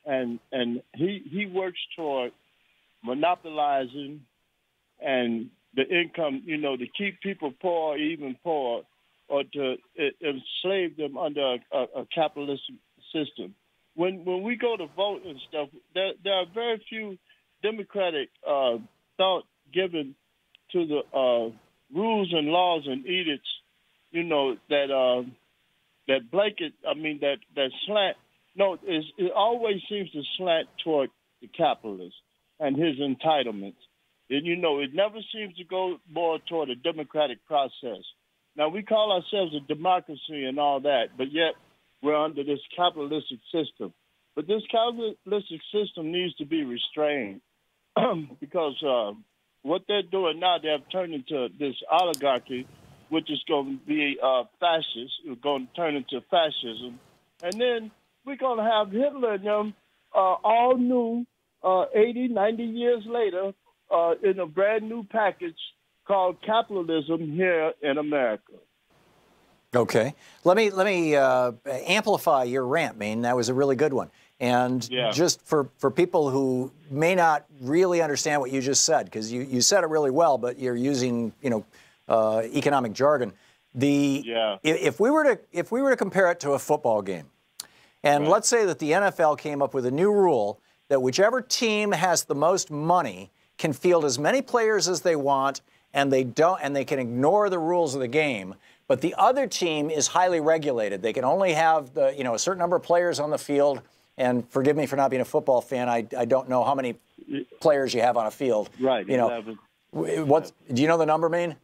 and he works toward monopolizing and the income. You know, to keep people poor, even poor, or to enslave them under a capitalistic system. When we go to vote and stuff, there are very few democratic thought given to the rules and laws and edicts, you know, that blanket. I mean, that slant. No, it always seems to slant toward the capitalist and his entitlements. And you know, it never seems to go more toward a democratic process. Now we call ourselves a democracy and all that, but yet we're under this capitalistic system. But this capitalistic system needs to be restrained because what they're doing now, they have turned into this oligarchy, which is going to be fascist. It's going to turn into fascism. And then we're going to have Hitler and them all new 80, 90 years later in a brand new package called capitalism here in America. Okay. Let me amplify your rant, Maine. That was a really good one. And just for people who may not really understand what you just said, because you said it really well, but you're using, you know, economic jargon. If we were to compare it to a football game, and let's say that the NFL came up with a new rule that whichever team has the most money can field as many players as they want, and they can ignore the rules of the game, but the other team is highly regulated. They can only have a certain number of players on the field. And forgive me for not being a football fan. I don't know how many players you have on a field. Right. 11. What do you know the number mean?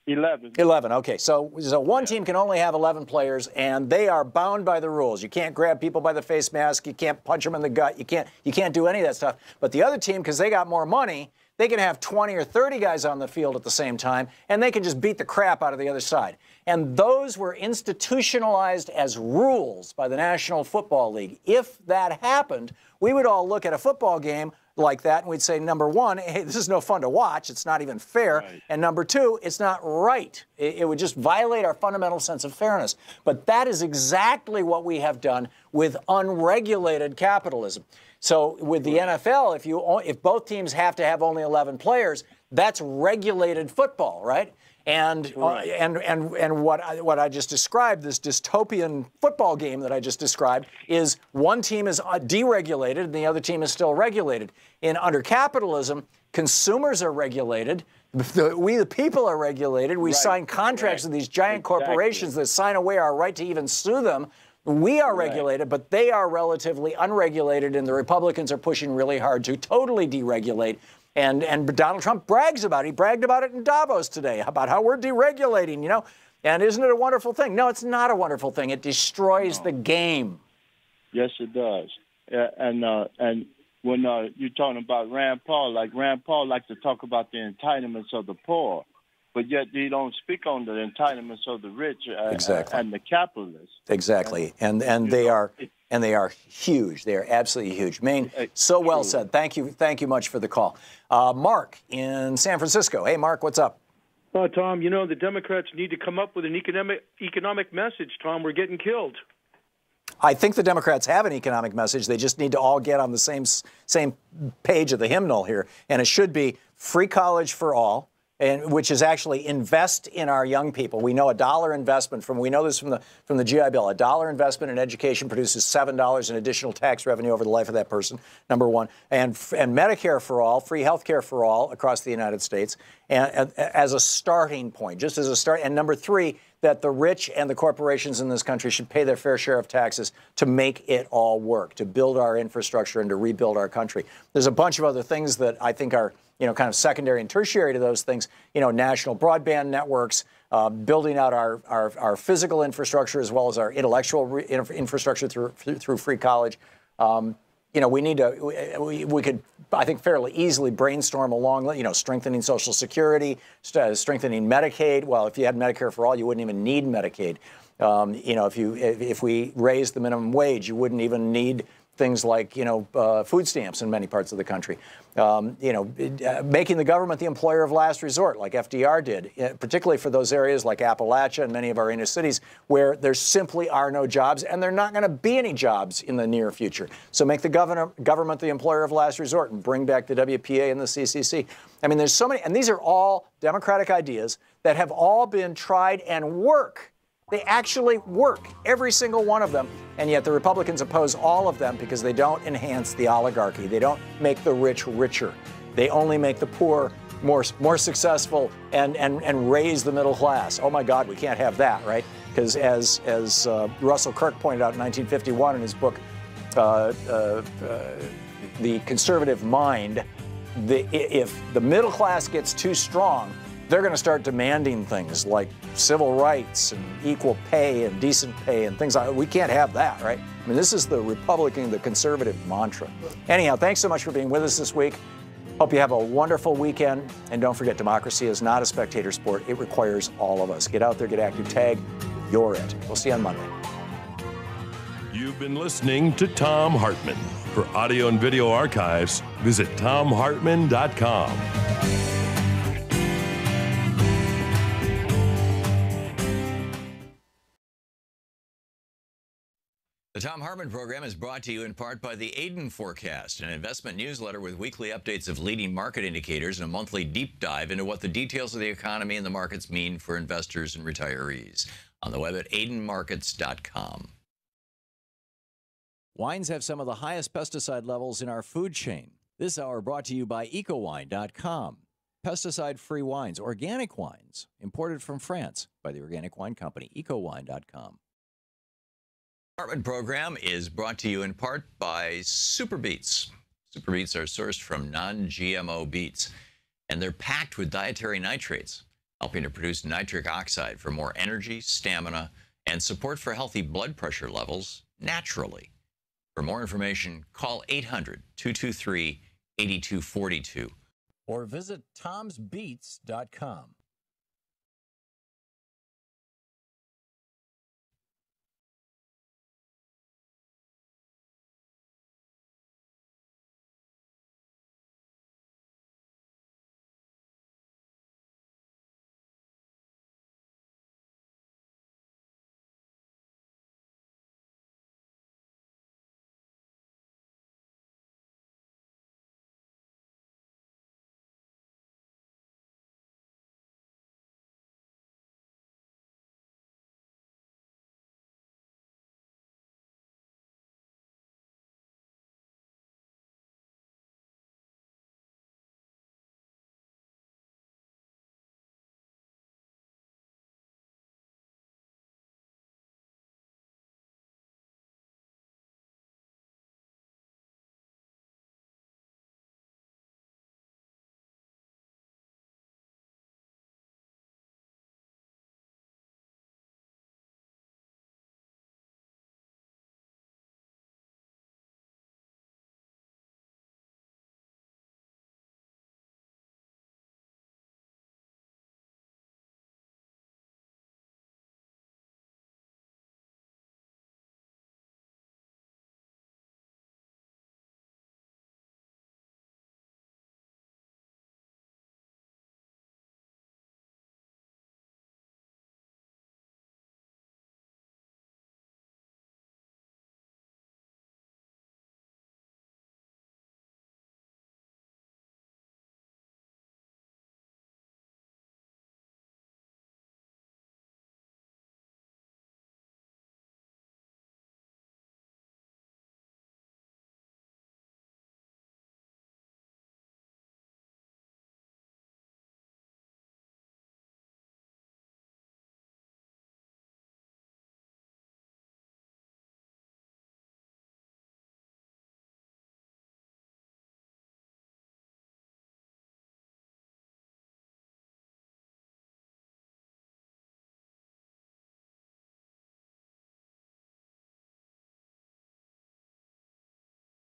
11. 11. Okay. So one team can only have 11 players, and they are bound by the rules. You can't grab people by the face mask. You can't punch them in the gut. You can't do any of that stuff. But the other team, because they got more money, they can have 20 or 30 guys on the field at the same time, and they can just beat the crap out of the other side. And those were institutionalized as rules by the National Football League. If that happened, we would all look at a football game like that and we'd say, number one, hey, this is no fun to watch. It's not even fair. Right. And number two, it's not right. It would just violate our fundamental sense of fairness. But that is exactly what we have done with unregulated capitalism. So with the NFL, if both teams have to have only 11 players, that's regulated football, right? And what I just described, this dystopian football game that I just described, is one team is deregulated and the other team is still regulated. Under capitalism, consumers are regulated. We, the people, are regulated. We sign contracts with these giant corporations that sign away our right to even sue them. We are regulated, but they are relatively unregulated, and the Republicans are pushing really hard to totally deregulate. And Donald Trump brags about it. He bragged about it in Davos today, about how we're deregulating, And isn't it a wonderful thing? No, it's not a wonderful thing. It destroys the game. Yes, it does. And when you're talking about Rand Paul likes to talk about the entitlements of the poor, but yet he don't speak on the entitlements of the rich and the capitalists. Exactly. And they are huge. They are absolutely huge. Maine, so well said. Thank you much for the call. Mark in San Francisco. Hey, Mark, what's up? Tom, the Democrats need to come up with an economic message, Tom. We're getting killed. I think the Democrats have an economic message. They just need to all get on the same page of the hymnal here. And it should be free college for all, which is actually invest in our young people. We know $1 investment we know this from the GI Bill. $1 investment in education produces $7 in additional tax revenue over the life of that person, number one. And Medicare for all, free health care for all across the United States, and as a starting point, just as a start. And number three, that the rich and the corporations in this country should pay their fair share of taxes to make it all work, to build our infrastructure and to rebuild our country. There's a bunch of other things that I think are kind of secondary and tertiary to those things, national broadband networks, building out our physical infrastructure as well as our intellectual infrastructure through free college. We could, I think, fairly easily brainstorm along, strengthening Social Security, strengthening Medicaid. Well, if you had Medicare for all, you wouldn't even need Medicaid. If we raised the minimum wage, you wouldn't even need things like, food stamps in many parts of the country. Making the government the employer of last resort, like FDR did, particularly for those areas like Appalachia and many of our inner cities where there simply are no jobs, and there are not going to be any jobs in the near future. So make the government the employer of last resort and bring back the WPA and the CCC. I mean, there's so many, and these are all Democratic ideas that have all been tried and work. They actually work, every single one of them, and yet the Republicans oppose all of them because they don't enhance the oligarchy. They don't make the rich richer. They only make the poor more successful and raise the middle class. Oh my God, we can't have that, right? Because as Russell Kirk pointed out in 1951 in his book, The Conservative Mind, if the middle class gets too strong, they're going to start demanding things like civil rights and equal pay and decent pay and things like that. We can't have that, right? I mean, this is the Republican, the conservative mantra. Anyhow, thanks so much for being with us this week. Hope you have a wonderful weekend. And don't forget, democracy is not a spectator sport. It requires all of us. Get out there, get active, tag. You're it. We'll see you on Monday. You've been listening to Thom Hartmann. For audio and video archives, visit thomhartmann.com. The Thom Hartmann Program is brought to you in part by the Aiden Forecast, an investment newsletter with weekly updates of leading market indicators and a monthly deep dive into what the details of the economy and the markets mean for investors and retirees. On the web at aidenmarkets.com. Wines have some of the highest pesticide levels in our food chain. This hour brought to you by ecowine.com. pesticide-free wines, organic wines, imported from France by the Organic Wine Company, ecowine.com. Hartmann Program is brought to you in part by Super Beets. Super Beets are sourced from non-GMO beets, and they're packed with dietary nitrates, helping to produce nitric oxide for more energy, stamina, and support for healthy blood pressure levels naturally. For more information, call 800-223-8242 or visit tomsbeets.com.